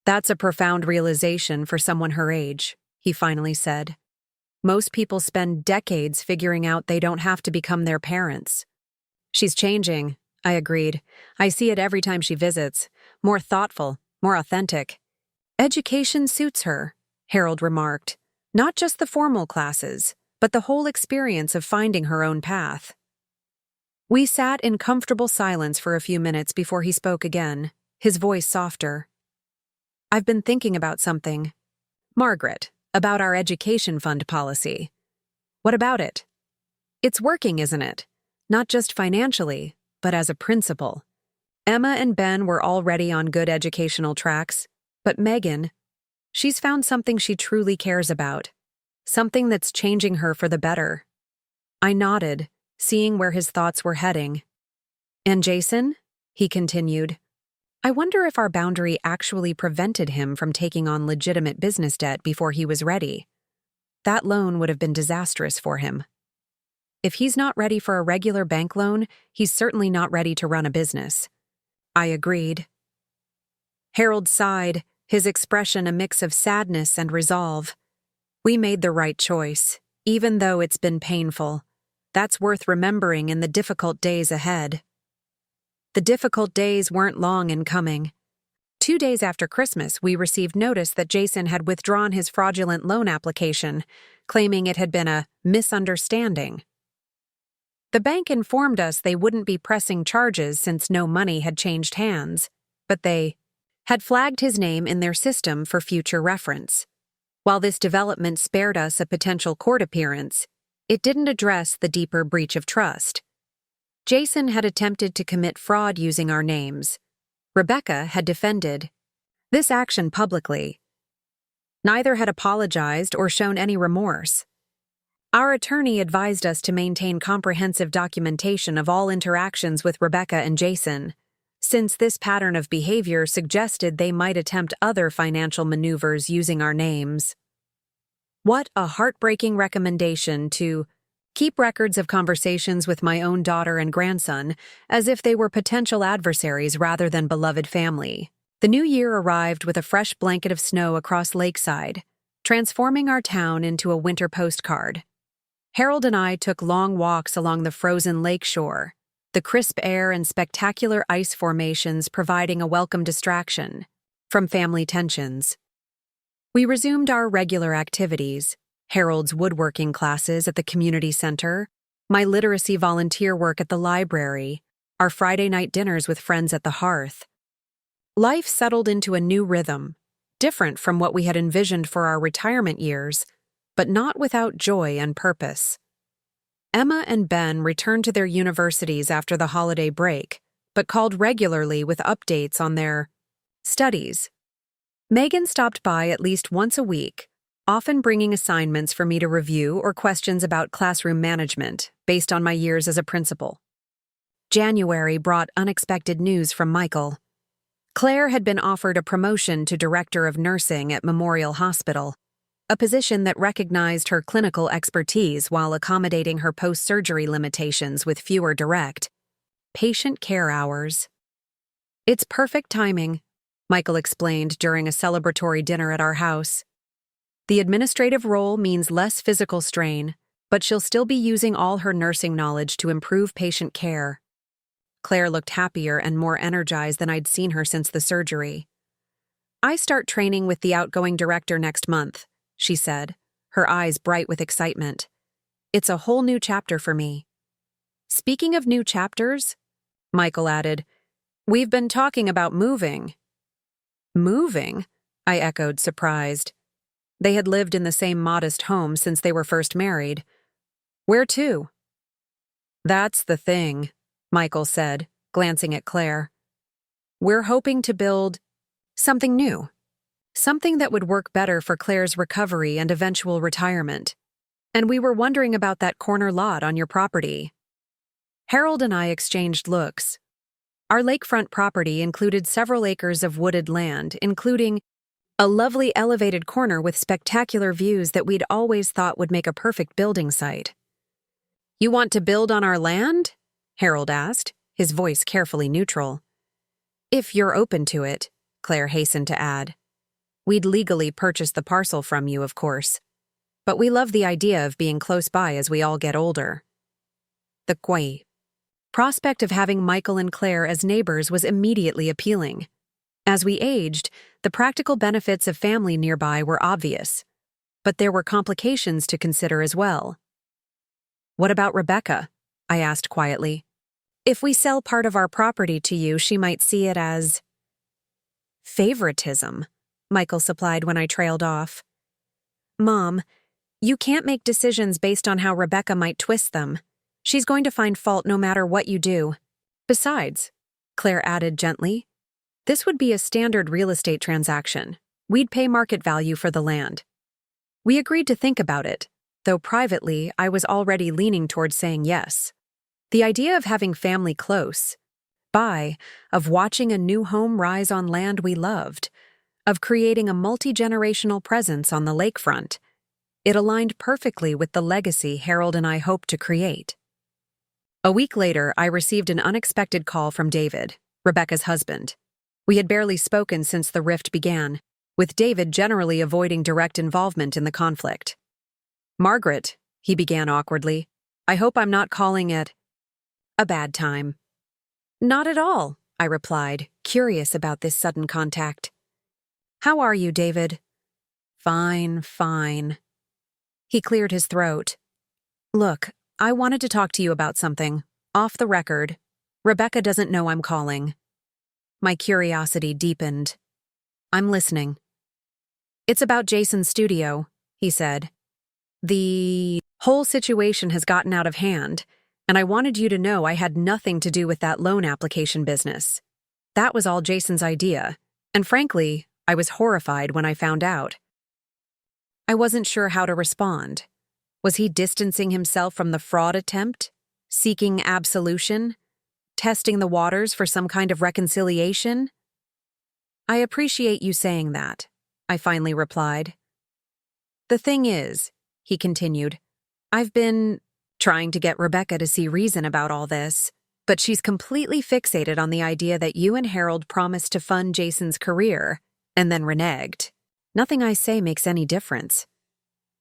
"That's a profound realization for someone her age," he finally said. "Most people spend decades figuring out they don't have to become their parents." "She's changing," I agreed. "I see it every time she visits. More thoughtful, more authentic." "Education suits her," Harold remarked. "Not just the formal classes, but the whole experience of finding her own path." We sat in comfortable silence for a few minutes before he spoke again, his voice softer. "I've been thinking about something. Margaret, about our education fund policy." "What about it?" "It's working, isn't it? Not just financially, but as a principle. Emma and Ben were already on good educational tracks, but Megan, she's found something she truly cares about, something that's changing her for the better." I nodded, seeing where his thoughts were heading. "And Jason?" he continued. "I wonder if our boundary actually prevented him from taking on legitimate business debt before he was ready. That loan would have been disastrous for him. If he's not ready for a regular bank loan, he's certainly not ready to run a business." I agreed. Harold sighed, his expression a mix of sadness and resolve. "We made the right choice, even though it's been painful. That's worth remembering in the difficult days ahead." The difficult days weren't long in coming. 2 days after Christmas, we received notice that Jason had withdrawn his fraudulent loan application, claiming it had been a misunderstanding. The bank informed us they wouldn't be pressing charges since no money had changed hands, but they had flagged his name in their system for future reference. While this development spared us a potential court appearance, it didn't address the deeper breach of trust. Jason had attempted to commit fraud using our names. Rebecca had defended this action publicly. Neither had apologized or shown any remorse. Our attorney advised us to maintain comprehensive documentation of all interactions with Rebecca and Jason, since this pattern of behavior suggested they might attempt other financial maneuvers using our names. What a heartbreaking recommendation to keep records of conversations with my own daughter and grandson as if they were potential adversaries rather than beloved family. The new year arrived with a fresh blanket of snow across Lakeside, transforming our town into a winter postcard. Harold and I took long walks along the frozen lake shore, the crisp air and spectacular ice formations providing a welcome distraction from family tensions. We resumed our regular activities, Harold's woodworking classes at the community center, my literacy volunteer work at the library, our Friday night dinners with friends at the hearth. Life settled into a new rhythm, different from what we had envisioned for our retirement years, but not without joy and purpose. Emma and Ben returned to their universities after the holiday break, but called regularly with updates on their studies. Megan stopped by at least once a week, often bringing assignments for me to review or questions about classroom management based on my years as a principal. January brought unexpected news from Michael. Claire had been offered a promotion to Director of Nursing at Memorial Hospital, a position that recognized her clinical expertise while accommodating her post-surgery limitations with fewer direct patient care hours. "It's perfect timing," Michael explained during a celebratory dinner at our house. "The administrative role means less physical strain, but she'll still be using all her nursing knowledge to improve patient care." Claire looked happier and more energized than I'd seen her since the surgery. "I start training with the outgoing director next month," she said, her eyes bright with excitement. "It's a whole new chapter for me." "Speaking of new chapters," Michael added, "we've been talking about moving." "Moving?" I echoed, surprised. They had lived in the same modest home since they were first married. "Where to?" "That's the thing," Michael said, glancing at Claire. "We're hoping to build something new. Something that would work better for Claire's recovery and eventual retirement. And we were wondering about that corner lot on your property." Harold and I exchanged looks. Our lakefront property included several acres of wooded land, including a lovely elevated corner with spectacular views that we'd always thought would make a perfect building site. "You want to build on our land?" Harold asked, his voice carefully neutral. "If you're open to it," Claire hastened to add. "We'd legally purchase the parcel from you, of course. But we love the idea of being close by as we all get older." The prospect of having Michael and Claire as neighbors was immediately appealing. As we aged, the practical benefits of family nearby were obvious. But there were complications to consider as well. "What about Rebecca?" I asked quietly. "If we sell part of our property to you, she might see it as favoritism," Michael supplied when I trailed off. "Mom, you can't make decisions based on how Rebecca might twist them. She's going to find fault no matter what you do. Besides," Claire added gently, "this would be a standard real estate transaction. We'd pay market value for the land." We agreed to think about it, though privately I was already leaning towards saying yes. The idea of having family close by, of watching a new home rise on land we loved, of creating a multi-generational presence on the lakefront, it aligned perfectly with the legacy Harold and I hoped to create. A week later, I received an unexpected call from David, Rebecca's husband. We had barely spoken since the rift began, with David generally avoiding direct involvement in the conflict. "Margaret," he began awkwardly, "I hope I'm not calling it a bad time." "Not at all," I replied, curious about this sudden contact. "How are you, David?" "Fine, fine." He cleared his throat. "Look, I wanted to talk to you about something, off the record. Rebecca doesn't know I'm calling." My curiosity deepened. "I'm listening." "It's about Jason's studio," he said. "The whole situation has gotten out of hand, and I wanted you to know I had nothing to do with that loan application business. That was all Jason's idea, and frankly, I was horrified when I found out." I wasn't sure how to respond. Was he distancing himself from the fraud attempt? Seeking absolution? Testing the waters for some kind of reconciliation? I appreciate you saying that, I finally replied. The thing is, he continued, I've been trying to get Rebecca to see reason about all this, but she's completely fixated on the idea that you and Harold promised to fund Jason's career, and then reneged. Nothing I say makes any difference.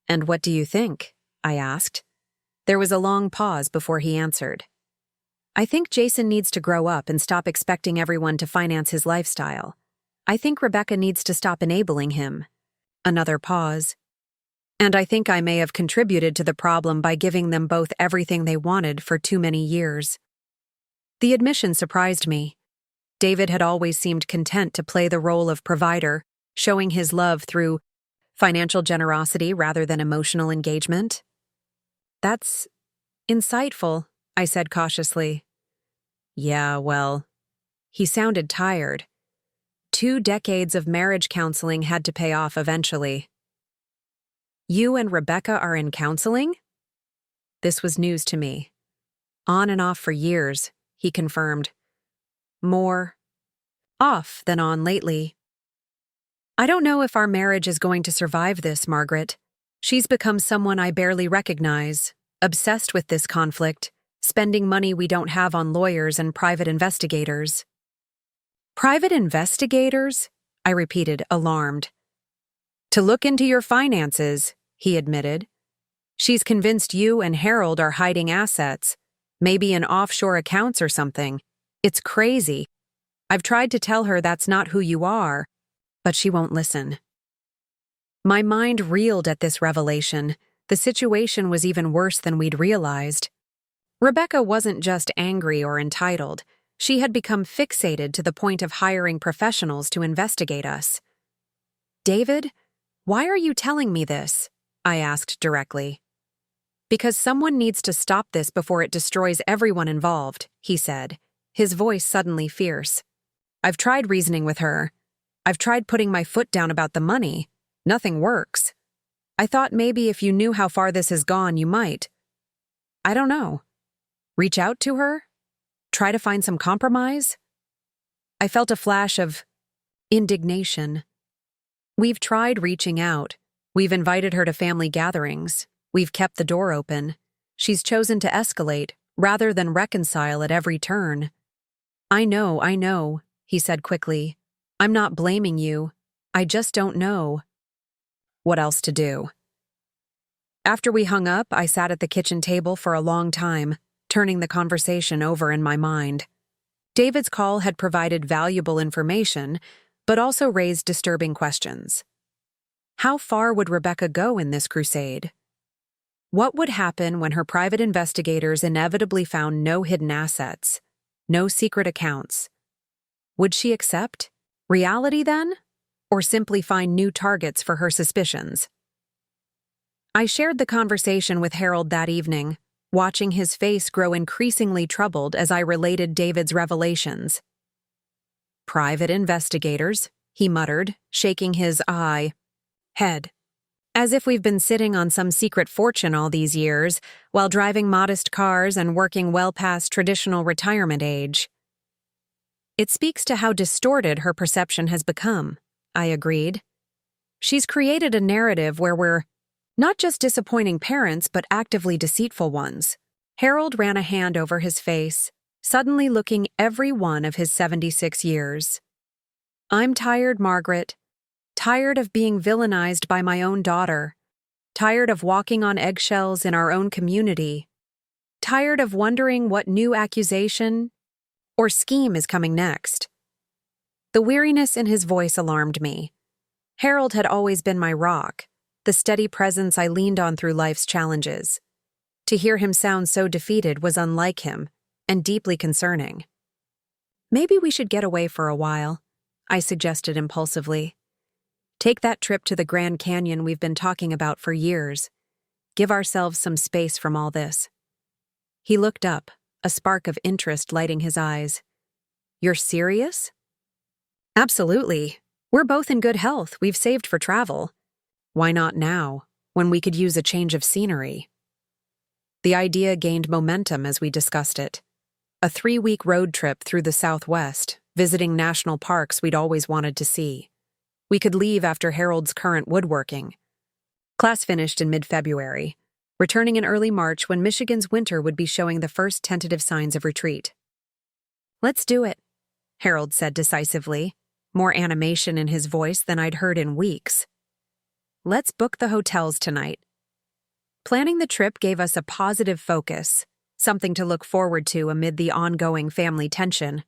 And what do you think? I asked. There was a long pause before he answered. I think Jason needs to grow up and stop expecting everyone to finance his lifestyle. I think Rebecca needs to stop enabling him. Another pause. And I think I may have contributed to the problem by giving them both everything they wanted for too many years. The admission surprised me. David had always seemed content to play the role of provider, showing his love through financial generosity rather than emotional engagement. That's insightful, I said cautiously. Yeah, well, he sounded tired. 2 decades of marriage counseling had to pay off eventually. You and Rebecca are in counseling? This was news to me. On and off for years, he confirmed. More off than on lately. I don't know if our marriage is going to survive this, Margaret. She's become someone I barely recognize, obsessed with this conflict, spending money we don't have on lawyers and private investigators. Private investigators? I repeated, alarmed. To look into your finances, he admitted. She's convinced you and Harold are hiding assets, maybe in offshore accounts or something. It's crazy. I've tried to tell her that's not who you are, but she won't listen. My mind reeled at this revelation. The situation was even worse than we'd realized. Rebecca wasn't just angry or entitled. She had become fixated to the point of hiring professionals to investigate us. David, why are you telling me this? I asked directly. Because someone needs to stop this before it destroys everyone involved, he said, his voice suddenly fierce. I've tried reasoning with her. I've tried putting my foot down about the money. Nothing works. I thought maybe if you knew how far this has gone, you might. I don't know. Reach out to her? Try to find some compromise? I felt a flash of indignation. We've tried reaching out. We've invited her to family gatherings. We've kept the door open. She's chosen to escalate rather than reconcile at every turn. I know, he said quickly. I'm not blaming you. I just don't know what else to do. After we hung up, I sat at the kitchen table for a long time, turning the conversation over in my mind. David's call had provided valuable information, but also raised disturbing questions. How far would Rebecca go in this crusade? What would happen when her private investigators inevitably found no hidden assets, no secret accounts? Would she accept reality then, or simply find new targets for her suspicions? I shared the conversation with Harold that evening, watching his face grow increasingly troubled as I related David's revelations. Private investigators, he muttered, shaking his head. As if we've been sitting on some secret fortune all these years, while driving modest cars and working well past traditional retirement age. It speaks to how distorted her perception has become, I agreed. She's created a narrative where we're not just disappointing parents, but actively deceitful ones. Harold ran a hand over his face, suddenly looking every one of his 76 years. I'm tired, Margaret. Tired of being villainized by my own daughter. Tired of walking on eggshells in our own community. Tired of wondering what new accusation or scheme is coming next. The weariness in his voice alarmed me. Harold had always been my rock, the steady presence I leaned on through life's challenges. To hear him sound so defeated was unlike him, and deeply concerning. Maybe we should get away for a while, I suggested impulsively. Take that trip to the Grand Canyon we've been talking about for years. Give ourselves some space from all this. He looked up, a spark of interest lighting his eyes. You're serious? Absolutely. We're both in good health. We've saved for travel. Why not now, when we could use a change of scenery? The idea gained momentum as we discussed it. A 3-week road trip through the Southwest, visiting national parks we'd always wanted to see. We could leave after Harold's current woodworking. Class finished in mid-February, returning in early March when Michigan's winter would be showing the first tentative signs of retreat. "Let's do it," Harold said decisively, more animation in his voice than I'd heard in weeks. "Let's book the hotels tonight." Planning the trip gave us a positive focus, something to look forward to amid the ongoing family tension.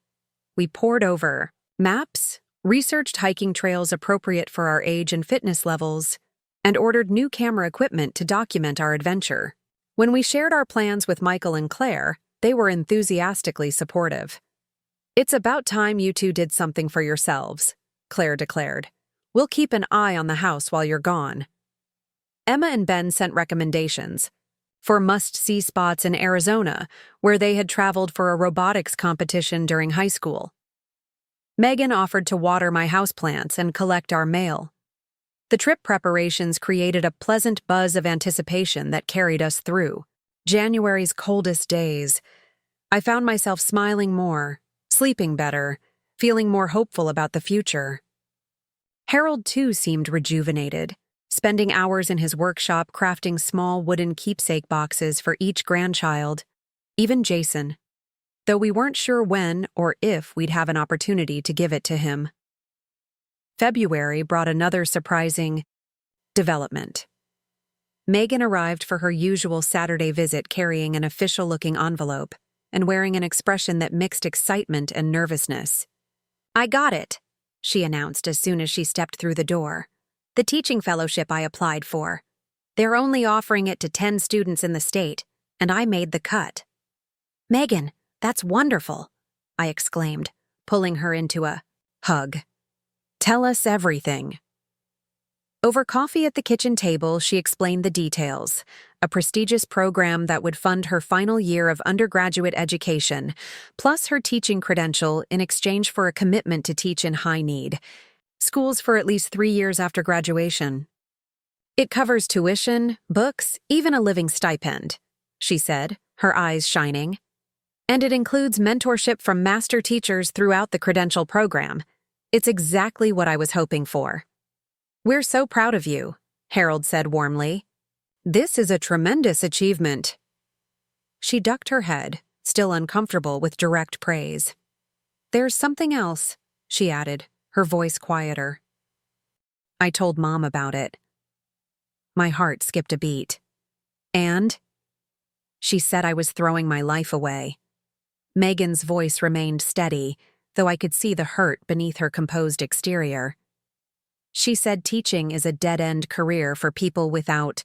We pored over maps, researched hiking trails appropriate for our age and fitness levels, and ordered new camera equipment to document our adventure. When we shared our plans with Michael and Claire, they were enthusiastically supportive. "It's about time you two did something for yourselves," Claire declared. "We'll keep an eye on the house while you're gone." Emma and Ben sent recommendations for must-see spots in Arizona, where they had traveled for a robotics competition during high school. Megan offered to water my houseplants and collect our mail. The trip preparations created a pleasant buzz of anticipation that carried us through January's coldest days. I found myself smiling more, sleeping better, feeling more hopeful about the future. Harold, too, seemed rejuvenated, spending hours in his workshop crafting small wooden keepsake boxes for each grandchild, even Jason, though we weren't sure when or if we'd have an opportunity to give it to him. February brought another surprising development. Megan arrived for her usual Saturday visit carrying an official-looking envelope and wearing an expression that mixed excitement and nervousness. "I got it," she announced as soon as she stepped through the door. "The teaching fellowship I applied for. They're only offering it to 10 students in the state, and I made the cut." "Megan, that's wonderful," I exclaimed, pulling her into a hug. "Tell us everything." Over coffee at the kitchen table, she explained the details, a prestigious program that would fund her final year of undergraduate education, plus her teaching credential in exchange for a commitment to teach in high need schools for at least 3 years after graduation. "It covers tuition, books, even a living stipend," she said, her eyes shining. "And it includes mentorship from master teachers throughout the credential program. It's exactly what I was hoping for." "We're so proud of you," Harold said warmly. "This is a tremendous achievement." She ducked her head, still uncomfortable with direct praise. "There's something else," she added, her voice quieter. I told Mom about it. My heart skipped a beat. "And?" She said I was throwing my life away. Megan's voice remained steady, though I could see the hurt beneath her composed exterior. She said teaching is a dead-end career for people without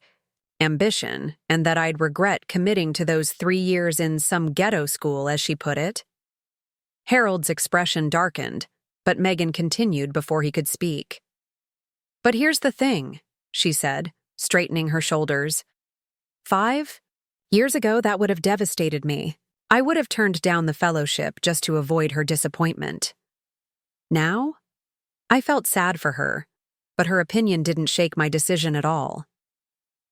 ambition, and that I'd regret committing to those 3 years in some ghetto school, as she put it. Harold's expression darkened, but Megan continued before he could speak. "But here's the thing," she said, straightening her shoulders. 5 years ago, that would have devastated me. I would have turned down the fellowship just to avoid her disappointment. Now? I felt sad for her, but her opinion didn't shake my decision at all.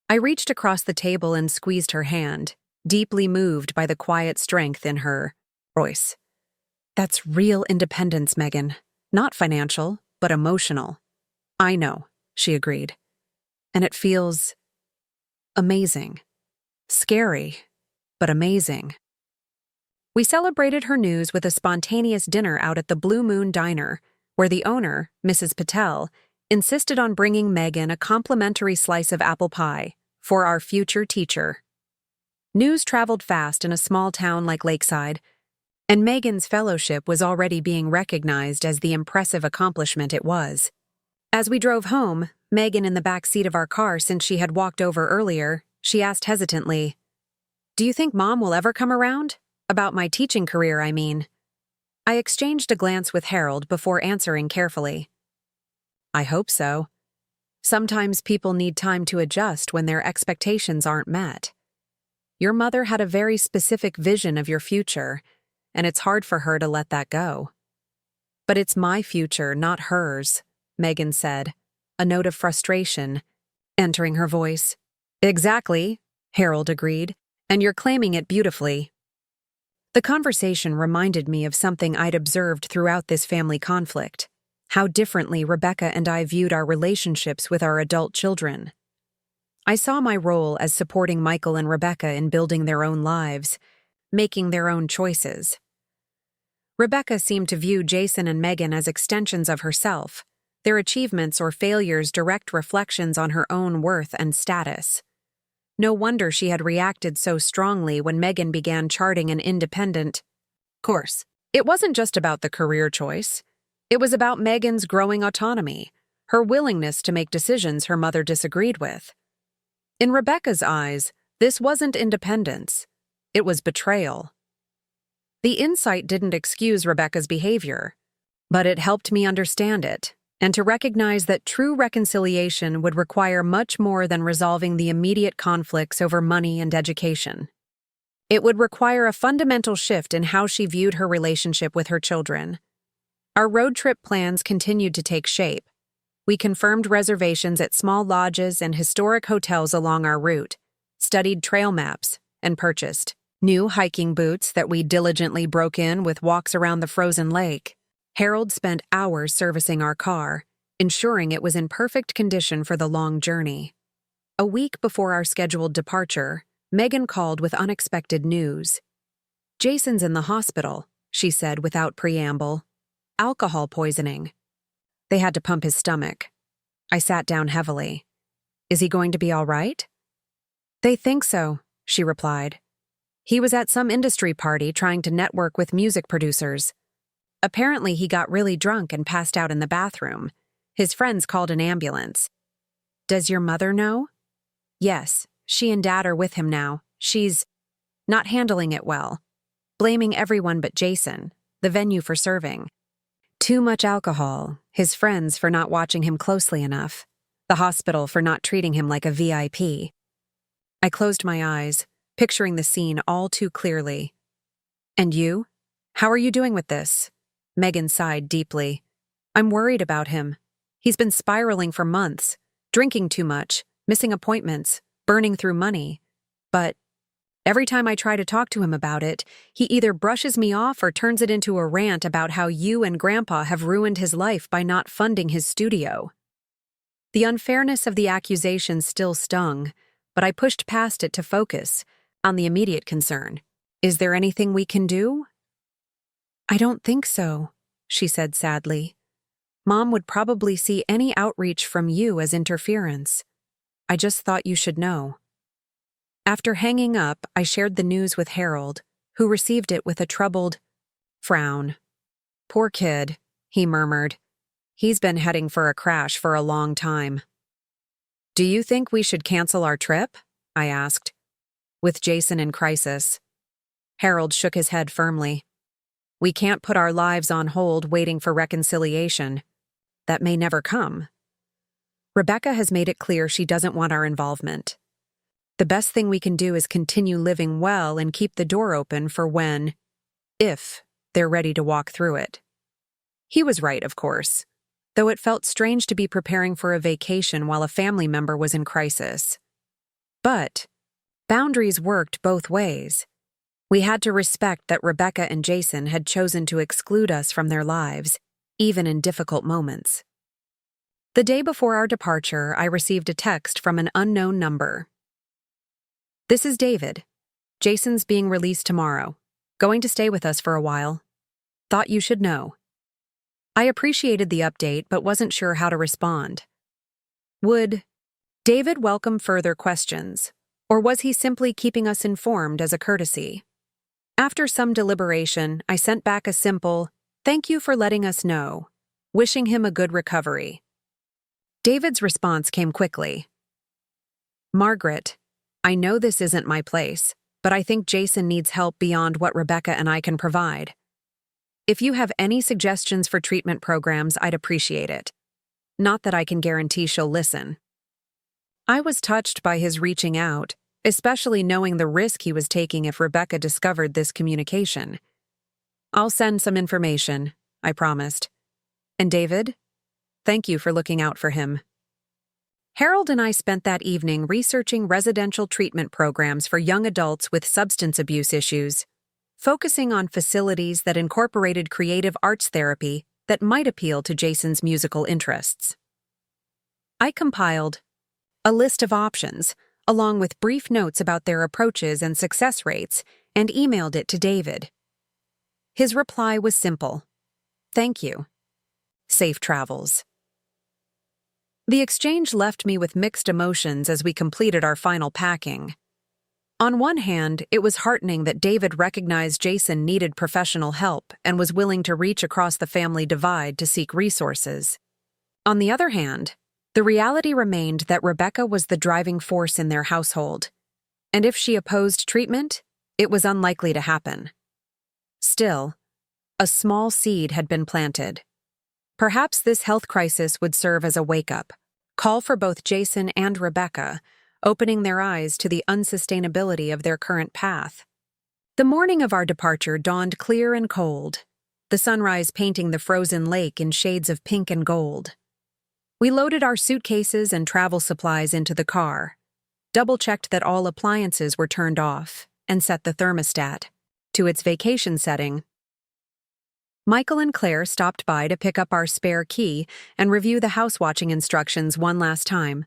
I reached across the table and squeezed her hand, deeply moved by the quiet strength in her voice. "That's real independence, Megan. Not financial, but emotional." "I know," she agreed. "And it feels amazing. Scary, but amazing." We celebrated her news with a spontaneous dinner out at the Blue Moon Diner, where the owner, Mrs. Patel, insisted on bringing Megan a complimentary slice of apple pie for our future teacher. News traveled fast in a small town like Lakeside, and Megan's fellowship was already being recognized as the impressive accomplishment it was. As we drove home, Megan in the back seat of our car since she had walked over earlier, she asked hesitantly, "Do you think Mom will ever come around? About my teaching career, I mean." I exchanged a glance with Harold before answering carefully. "I hope so. Sometimes people need time to adjust when their expectations aren't met. Your mother had a very specific vision of your future, and it's hard for her to let that go." "But it's my future, not hers," Megan said, a note of frustration entering her voice. "Exactly," Harold agreed, And you're claiming it beautifully. The conversation reminded me of something I'd observed throughout this family conflict, how differently Rebecca and I viewed our relationships with our adult children. I saw my role as supporting Michael and Rebecca in building their own lives, making their own choices. Rebecca seemed to view Jason and Megan as extensions of herself, their achievements or failures direct reflections on her own worth and status. No wonder she had reacted so strongly when Megan began charting an independent course. It wasn't just about the career choice. It was about Megan's growing autonomy, her willingness to make decisions her mother disagreed with. In Rebecca's eyes, this wasn't independence. It was betrayal. The insight didn't excuse Rebecca's behavior, but it helped me understand it, and to recognize that true reconciliation would require much more than resolving the immediate conflicts over money and education. It would require a fundamental shift in how she viewed her relationship with her children. Our road trip plans continued to take shape. We confirmed reservations at small lodges and historic hotels along our route, studied trail maps, and purchased new hiking boots that we diligently broke in with walks around the frozen lake. Harold spent hours servicing our car, ensuring it was in perfect condition for the long journey. A week before our scheduled departure, Megan called with unexpected news. "Jason's in the hospital," she said without preamble. "Alcohol poisoning. They had to pump his stomach." I sat down heavily. "Is he going to be all right?" "They think so," she replied. "He was at some industry party trying to network with music producers. Apparently, he got really drunk and passed out in the bathroom. His friends called an ambulance." "Does your mother know?" "Yes, she and Dad are with him now. She's not handling it well, blaming everyone but Jason, the venue for serving. Too much alcohol, his friends for not watching him closely enough, the hospital for not treating him like a VIP." I closed my eyes, picturing the scene all too clearly. "And you? How are you doing with this?" Megan sighed deeply. "I'm worried about him. He's been spiraling for months, drinking too much, missing appointments, burning through money. But every time I try to talk to him about it, he either brushes me off or turns it into a rant about how you and Grandpa have ruined his life by not funding his studio." The unfairness of the accusation still stung, but I pushed past it to focus on the immediate concern. "Is there anything we can do?" "I don't think so," she said sadly. "Mom would probably see any outreach from you as interference. I just thought you should know." After hanging up, I shared the news with Harold, who received it with a troubled frown. "Poor kid," he murmured. "He's been heading for a crash for a long time." "Do you think we should cancel our trip?" I asked. "With Jason in crisis." Harold shook his head firmly. "We can't put our lives on hold waiting for reconciliation. That may never come. Rebecca has made it clear she doesn't want our involvement. The best thing we can do is continue living well and keep the door open for when, if, they're ready to walk through it." He was right, of course, though it felt strange to be preparing for a vacation while a family member was in crisis. But boundaries worked both ways. We had to respect that Rebecca and Jason had chosen to exclude us from their lives, even in difficult moments. The day before our departure, I received a text from an unknown number. "This is David. Jason's being released tomorrow. Going to stay with us for a while. Thought you should know." I appreciated the update but wasn't sure how to respond. Would David welcome further questions, or was he simply keeping us informed as a courtesy? After some deliberation, I sent back a simple, "Thank you for letting us know," wishing him a good recovery. David's response came quickly. "Margaret, I know this isn't my place, but I think Jason needs help beyond what Rebecca and I can provide. If you have any suggestions for treatment programs, I'd appreciate it. Not that I can guarantee she'll listen." I was touched by his reaching out, especially knowing the risk he was taking if Rebecca discovered this communication. "I'll send some information," I promised. "And David, thank you for looking out for him." Harold and I spent that evening researching residential treatment programs for young adults with substance abuse issues, focusing on facilities that incorporated creative arts therapy that might appeal to Jason's musical interests. I compiled a list of options, along with brief notes about their approaches and success rates, and emailed it to David. His reply was simple: "Thank you. Safe travels." The exchange left me with mixed emotions as we completed our final packing. On one hand, it was heartening that David recognized Jason needed professional help and was willing to reach across the family divide to seek resources. On the other hand, the reality remained that Rebecca was the driving force in their household, and if she opposed treatment, it was unlikely to happen. Still, a small seed had been planted. Perhaps this health crisis would serve as a wake-up call for both Jason and Rebecca, opening their eyes to the unsustainability of their current path. The morning of our departure dawned clear and cold, the sunrise painting the frozen lake in shades of pink and gold. We loaded our suitcases and travel supplies into the car, double-checked that all appliances were turned off, and set the thermostat to its vacation setting. Michael and Claire stopped by to pick up our spare key and review the house-watching instructions one last time.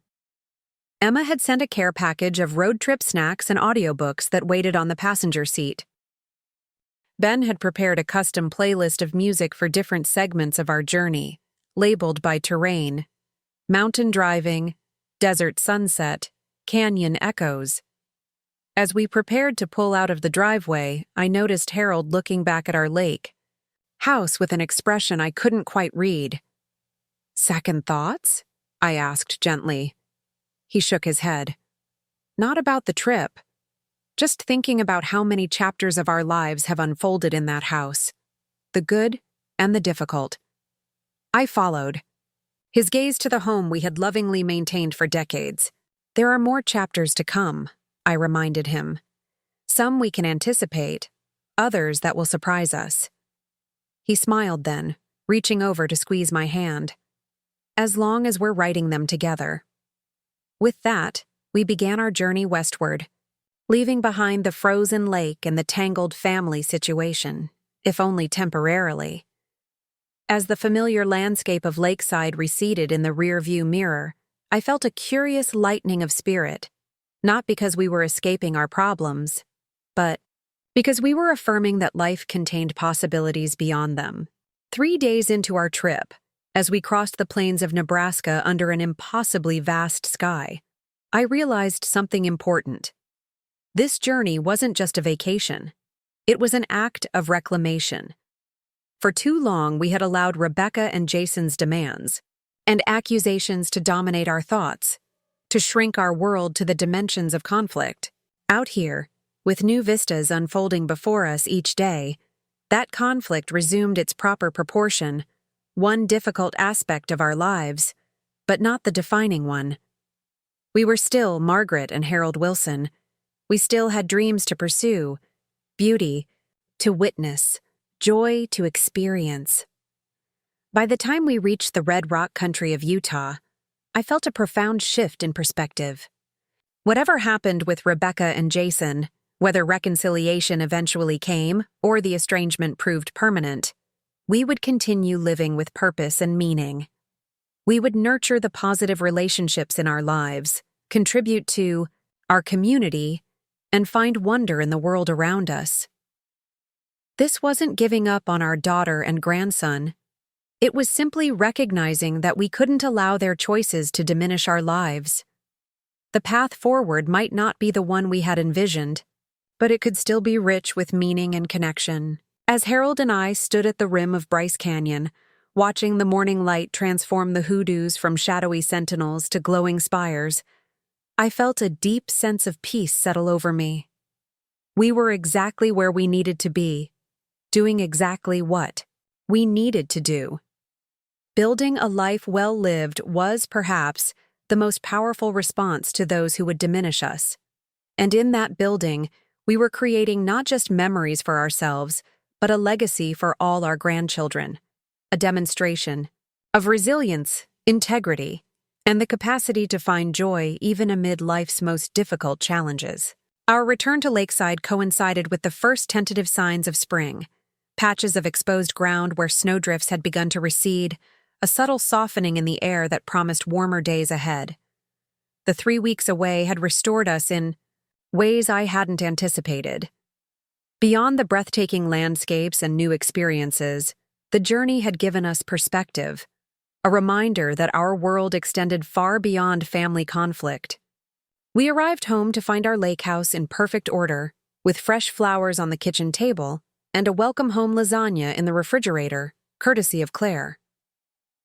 Emma had sent a care package of road trip snacks and audiobooks that waited on the passenger seat. Ben had prepared a custom playlist of music for different segments of our journey, labeled by terrain: mountain driving, desert sunset, canyon echoes. As we prepared to pull out of the driveway, I noticed Harold looking back at our lake house with an expression I couldn't quite read. "Second thoughts?" I asked gently. He shook his head. "Not about the trip. Just thinking about how many chapters of our lives have unfolded in that house. The good and the difficult." I followed, his gaze to the home we had lovingly maintained for decades. "There are more chapters to come," I reminded him. "Some we can anticipate, others that will surprise us." He smiled then, reaching over to squeeze my hand. "As long as we're writing them together." With that, we began our journey westward, leaving behind the frozen lake and the tangled family situation, if only temporarily. As the familiar landscape of Lakeside receded in the rear-view mirror, I felt a curious lightening of spirit, not because we were escaping our problems, but because we were affirming that life contained possibilities beyond them. 3 days into our trip, as we crossed the plains of Nebraska under an impossibly vast sky, I realized something important. This journey wasn't just a vacation. It was an act of reclamation. For too long, we had allowed Rebecca and Jason's demands and accusations to dominate our thoughts, to shrink our world to the dimensions of conflict. Out here, with new vistas unfolding before us each day, that conflict resumed its proper proportion, one difficult aspect of our lives, but not the defining one. We were still Margaret and Harold Wilson. We still had dreams to pursue, beauty to witness, joy to experience. By the time we reached the red rock country of Utah, I felt a profound shift in perspective. Whatever happened with Rebecca and Jason, whether reconciliation eventually came or the estrangement proved permanent, we would continue living with purpose and meaning. We would nurture the positive relationships in our lives, contribute to our community, and find wonder in the world around us. This wasn't giving up on our daughter and grandson. It was simply recognizing that we couldn't allow their choices to diminish our lives. The path forward might not be the one we had envisioned, but it could still be rich with meaning and connection. As Harold and I stood at the rim of Bryce Canyon, watching the morning light transform the hoodoos from shadowy sentinels to glowing spires, I felt a deep sense of peace settle over me. We were exactly where we needed to be, doing exactly what we needed to do. Building a life well lived was, perhaps, the most powerful response to those who would diminish us. And in that building, we were creating not just memories for ourselves, but a legacy for all our grandchildren, a demonstration of resilience, integrity, and the capacity to find joy even amid life's most difficult challenges. Our return to Lakeside coincided with the first tentative signs of spring. Patches of exposed ground where snowdrifts had begun to recede, a subtle softening in the air that promised warmer days ahead. The 3 weeks away had restored us in ways I hadn't anticipated. Beyond the breathtaking landscapes and new experiences, the journey had given us perspective, a reminder that our world extended far beyond family conflict. We arrived home to find our lake house in perfect order, with fresh flowers on the kitchen table and a welcome home lasagna in the refrigerator, courtesy of Claire.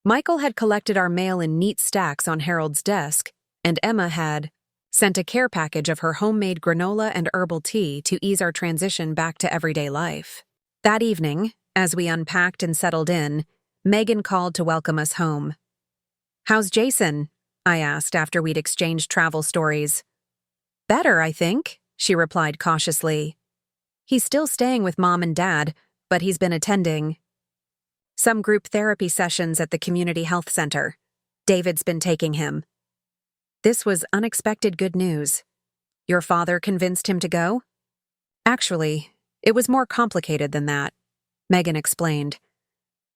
Michael had collected our mail in neat stacks on Harold's desk, and Emma had sent a care package of her homemade granola and herbal tea to ease our transition back to everyday life. That evening, as we unpacked and settled in, Megan called to welcome us home. "How's Jason?" I asked after we'd exchanged travel stories. "Better, I think," she replied cautiously. "He's still staying with Mom and Dad, but he's been attending some group therapy sessions at the community health center. David's been taking him." This was unexpected good news. "Your father convinced him to go?" "Actually, it was more complicated than that," Megan explained.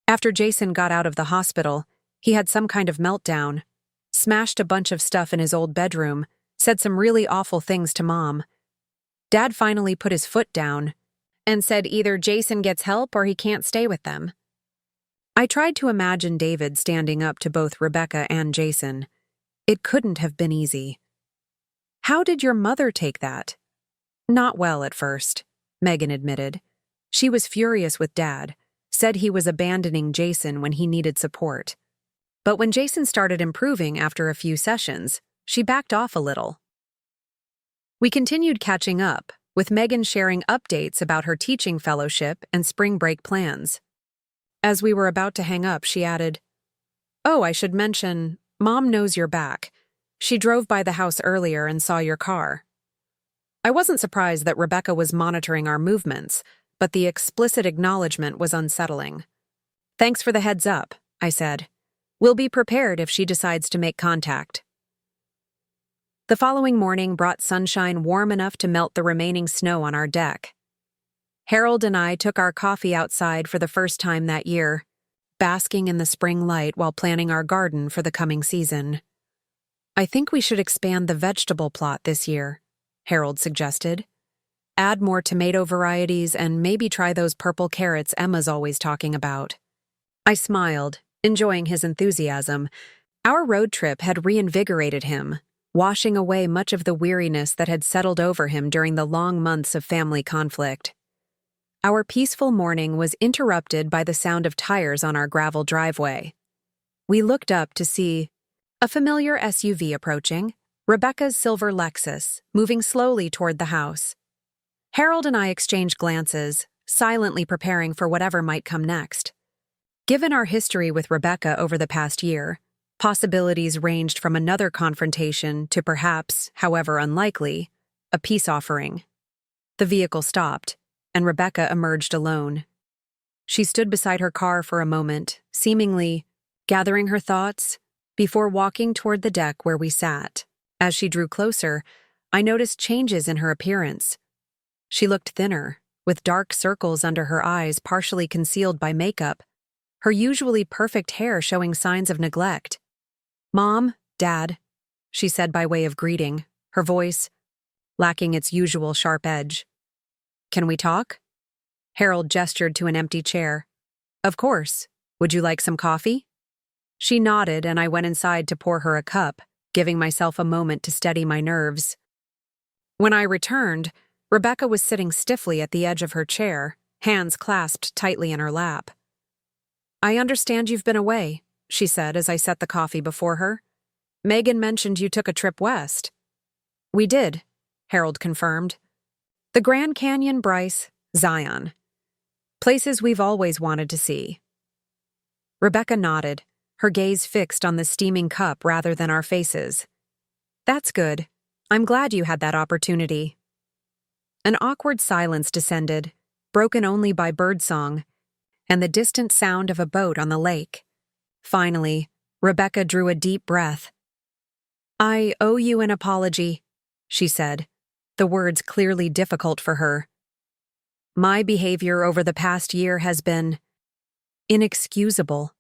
"After Jason got out of the hospital, he had some kind of meltdown, smashed a bunch of stuff in his old bedroom, said some really awful things to Mom. Dad finally put his foot down and said either Jason gets help or he can't stay with them." I tried to imagine David standing up to both Rebecca and Jason. It couldn't have been easy. "How did your mother take that?" "Not well at first," Megan admitted. "She was furious with Dad, said he was abandoning Jason when he needed support. But when Jason started improving after a few sessions, she backed off a little." We continued catching up, with Megan sharing updates about her teaching fellowship and spring break plans. As we were about to hang up, she added, "Oh, I should mention, Mom knows you're back. She drove by the house earlier and saw your car." I wasn't surprised that Rebecca was monitoring our movements, but the explicit acknowledgement was unsettling. "Thanks for the heads up," I said. "We'll be prepared if she decides to make contact." The following morning brought sunshine warm enough to melt the remaining snow on our deck. Harold and I took our coffee outside for the first time that year, basking in the spring light while planning our garden for the coming season. "I think we should expand the vegetable plot this year," Harold suggested. "Add more tomato varieties and maybe try those purple carrots Emma's always talking about." I smiled, enjoying his enthusiasm. Our road trip had reinvigorated him, washing away much of the weariness that had settled over him during the long months of family conflict. Our peaceful morning was interrupted by the sound of tires on our gravel driveway. We looked up to see a familiar SUV approaching, Rebecca's silver Lexus, moving slowly toward the house. Harold and I exchanged glances, silently preparing for whatever might come next. Given our history with Rebecca over the past year, possibilities ranged from another confrontation to perhaps, however unlikely, a peace offering. The vehicle stopped, and Rebecca emerged alone. She stood beside her car for a moment, seemingly gathering her thoughts, before walking toward the deck where we sat. As she drew closer, I noticed changes in her appearance. She looked thinner, with dark circles under her eyes partially concealed by makeup, her usually perfect hair showing signs of neglect. "Mom, Dad," she said by way of greeting, her voice lacking its usual sharp edge. "Can we talk?" Harold gestured to an empty chair. "Of course. Would you like some coffee?" She nodded, and I went inside to pour her a cup, giving myself a moment to steady my nerves. When I returned, Rebecca was sitting stiffly at the edge of her chair, hands clasped tightly in her lap. "I understand you've been away," she said as I set the coffee before her. "Megan mentioned you took a trip west." "We did," Harold confirmed. "The Grand Canyon, Bryce, Zion. Places we've always wanted to see." Rebecca nodded, her gaze fixed on the steaming cup rather than our faces. "That's good. I'm glad you had that opportunity." An awkward silence descended, broken only by birdsong and the distant sound of a boat on the lake. Finally, Rebecca drew a deep breath, I owe you an apology, she said, the words clearly difficult for her. My behavior over the past year has been inexcusable.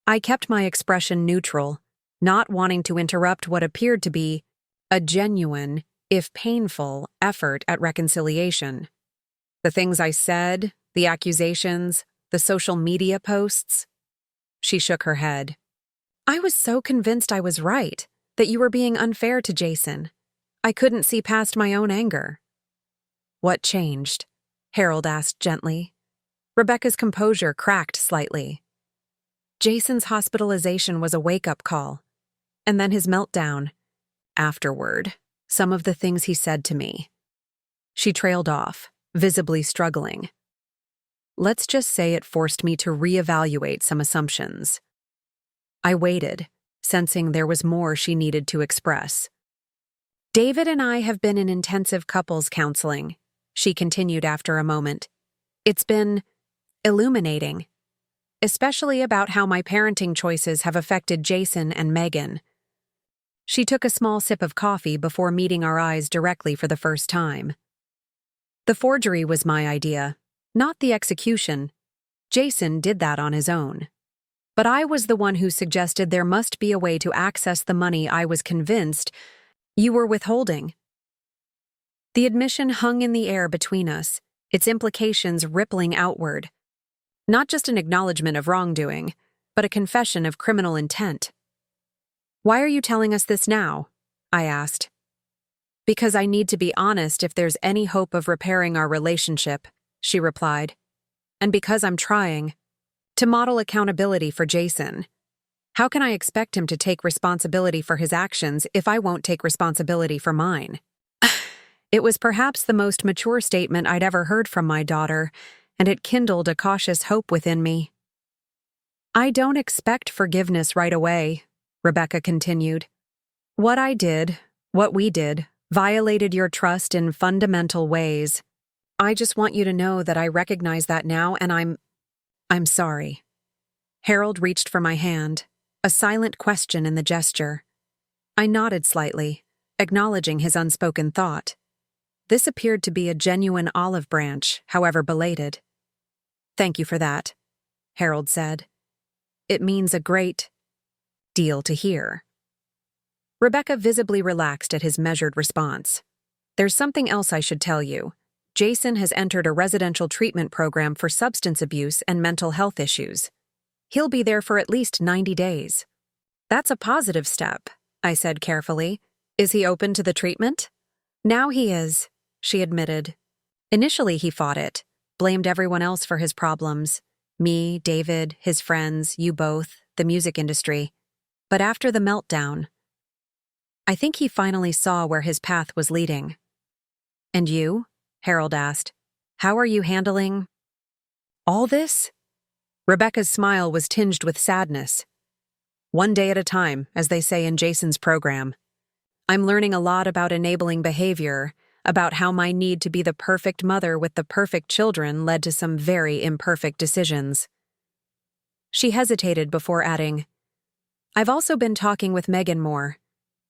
I kept my expression neutral, not wanting to interrupt what appeared to be a genuine, if painful, effort at reconciliation. The things I said, the accusations, the social media posts. She shook her head. I was so convinced I was right, that you were being unfair to Jason. I couldn't see past my own anger. What changed? Harold asked gently. Rebecca's composure cracked slightly. Jason's hospitalization was a wake-up call, and then his meltdown. Afterward, some of the things he said to me. She trailed off, visibly struggling. Let's just say it forced me to reevaluate some assumptions. I waited, sensing there was more she needed to express. David and I have been in intensive couples counseling, she continued after a moment. It's been illuminating, especially about how my parenting choices have affected Jason and Megan. She took a small sip of coffee before meeting our eyes directly for the first time. The forgery was my idea, not the execution. Jason did that on his own. But I was the one who suggested there must be a way to access the money I was convinced you were withholding. The admission hung in the air between us, its implications rippling outward. Not just an acknowledgement of wrongdoing, but a confession of criminal intent. Why are you telling us this now? I asked. Because I need to be honest if there's any hope of repairing our relationship, she replied. And because I'm trying to model accountability for Jason. How can I expect him to take responsibility for his actions if I won't take responsibility for mine? It was perhaps the most mature statement I'd ever heard from my daughter, and it kindled a cautious hope within me. I don't expect forgiveness right away, Rebecca continued. What we did, violated your trust in fundamental ways. I just want you to know that I recognize that now, and I'm sorry. Harold reached for my hand, a silent question in the gesture. I nodded slightly, acknowledging his unspoken thought. This appeared to be a genuine olive branch, however belated. Thank you for that, Harold said. It means a great deal to hear. Rebecca visibly relaxed at his measured response. There's something else I should tell you. Jason has entered a residential treatment program for substance abuse and mental health issues. He'll be there for at least 90 days. That's a positive step, I said carefully. Is he open to the treatment? Now he is, she admitted. Initially he fought it, blamed everyone else for his problems. Me, David, his friends, you both, the music industry. But after the meltdown, I think he finally saw where his path was leading. And you? Harold asked. How are you handling all this? Rebecca's smile was tinged with sadness. One day at a time, as they say in Jason's program. I'm learning a lot about enabling behavior, about how my need to be the perfect mother with the perfect children led to some very imperfect decisions. She hesitated before adding, I've also been talking with Megan more,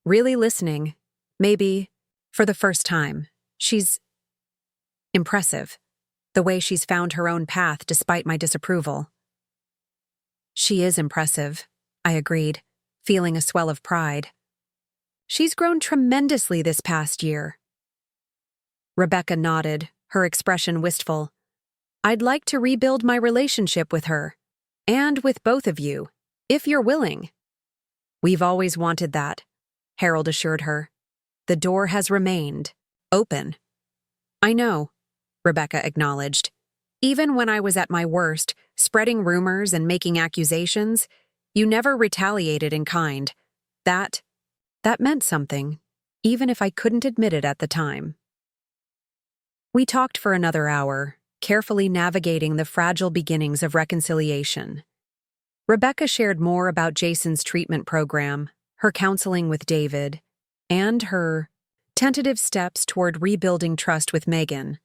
really listening, maybe for the first time. She's impressive, the way she's found her own path despite my disapproval. She is impressive, I agreed, feeling a swell of pride. She's grown tremendously this past year. Rebecca nodded, her expression wistful. I'd like to rebuild my relationship with her, and with both of you, if you're willing. We've always wanted that, Harold assured her. The door has remained open. I know, Rebecca acknowledged. Even when I was at my worst, spreading rumors and making accusations, you never retaliated in kind. That meant something, even if I couldn't admit it at the time. We talked for another hour, carefully navigating the fragile beginnings of reconciliation. Rebecca shared more about Jason's treatment program, her counseling with David, and her tentative steps toward rebuilding trust with Megan.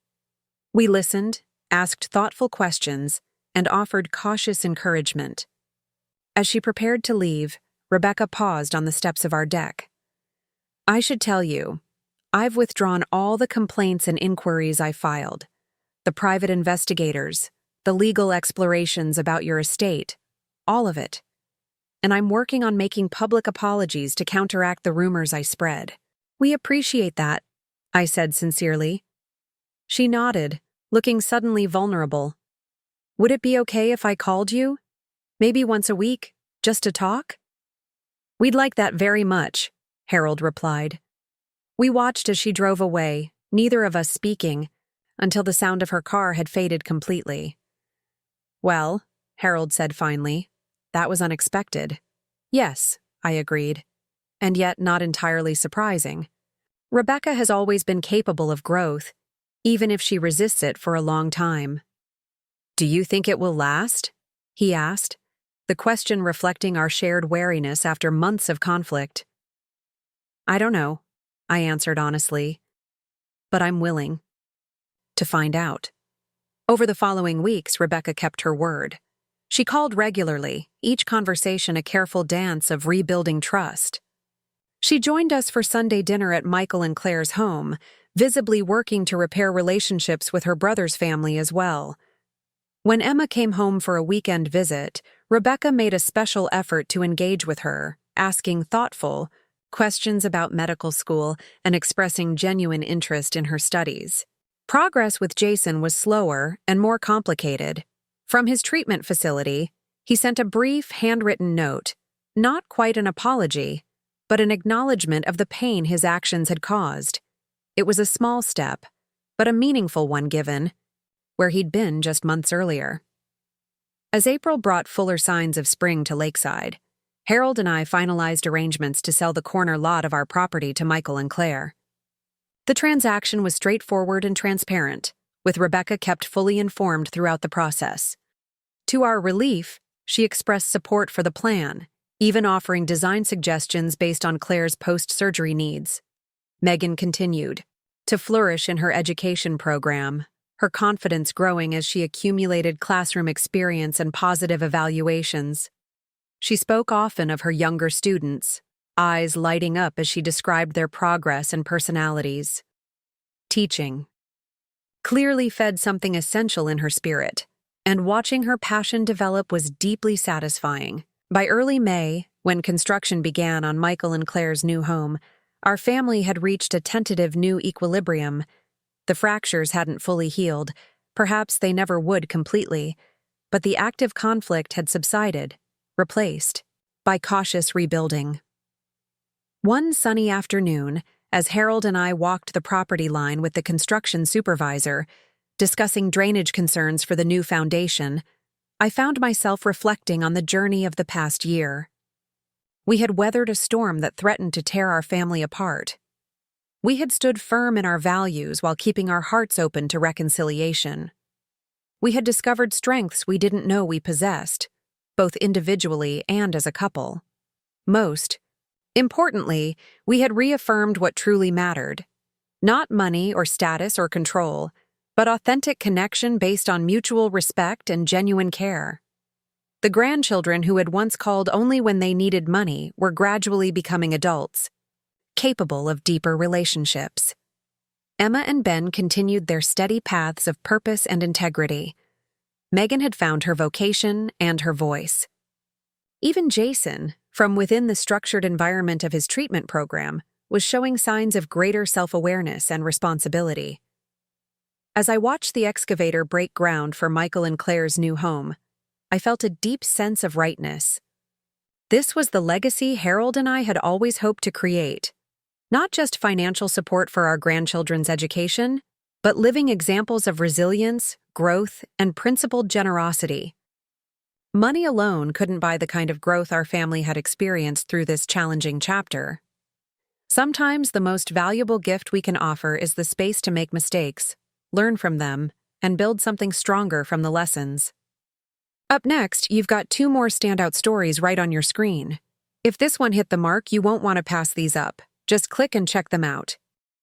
We listened, asked thoughtful questions, and offered cautious encouragement. As she prepared to leave, Rebecca paused on the steps of our deck, I should tell you, I've withdrawn all the complaints and inquiries I filed, the private investigators, the legal explorations about your estate, all of it. And I'm working on making public apologies to counteract the rumors I spread. We appreciate that, I said sincerely. She nodded, looking suddenly vulnerable. Would it be okay if I called you? Maybe once a week, just to talk? We'd like that very much, Harold replied. We watched as she drove away, neither of us speaking, until the sound of her car had faded completely. Well, Harold said finally, that was unexpected. Yes, I agreed, and yet not entirely surprising. Rebecca has always been capable of growth, even if she resists it for a long time. Do you think it will last? He asked, the question reflecting our shared wariness after months of conflict. I don't know, I answered honestly, but I'm willing to find out. Over the following weeks, Rebecca kept her word. She called regularly, each conversation a careful dance of rebuilding trust. She joined us for Sunday dinner at Michael and Claire's home, visibly working to repair relationships with her brother's family as well. When Emma came home for a weekend visit, Rebecca made a special effort to engage with her, asking thoughtful questions about medical school and expressing genuine interest in her studies. Progress with Jason was slower and more complicated. From his treatment facility, he sent a brief, handwritten note, not quite an apology, but an acknowledgement of the pain his actions had caused. It was a small step, but a meaningful one given where he'd been just months earlier. As April brought fuller signs of spring to Lakeside, Harold and I finalized arrangements to sell the corner lot of our property to Michael and Claire. The transaction was straightforward and transparent, with Rebecca kept fully informed throughout the process. To our relief, she expressed support for the plan, even offering design suggestions based on Claire's post-surgery needs. Megan continued to flourish in her education program, her confidence growing as she accumulated classroom experience and positive evaluations. She spoke often of her younger students, eyes lighting up as she described their progress and personalities. Teaching clearly fed something essential in her spirit, and watching her passion develop was deeply satisfying. By early May, when construction began on Michael and Claire's new home, our family had reached a tentative new equilibrium. The fractures hadn't fully healed, perhaps they never would completely, but the active conflict had subsided, replaced by cautious rebuilding. One sunny afternoon, as Harold and I walked the property line with the construction supervisor, discussing drainage concerns for the new foundation, I found myself reflecting on the journey of the past year. We had weathered a storm that threatened to tear our family apart. We had stood firm in our values while keeping our hearts open to reconciliation. We had discovered strengths we didn't know we possessed, both individually and as a couple. Most importantly, we had reaffirmed what truly mattered. Not money or status or control, but authentic connection based on mutual respect and genuine care. The grandchildren who had once called only when they needed money were gradually becoming adults, capable of deeper relationships. Emma and Ben continued their steady paths of purpose and integrity. Megan had found her vocation and her voice. Even Jason, from within the structured environment of his treatment program, was showing signs of greater self-awareness and responsibility. As I watched the excavator break ground for Michael and Claire's new home, I felt a deep sense of rightness. This was the legacy Harold and I had always hoped to create. Not just financial support for our grandchildren's education, but living examples of resilience, growth, and principled generosity. Money alone couldn't buy the kind of growth our family had experienced through this challenging chapter. Sometimes the most valuable gift we can offer is the space to make mistakes, learn from them, and build something stronger from the lessons. Up next, you've got 2 more standout stories right on your screen. If this one hit the mark, you won't want to pass these up. Just click and check them out.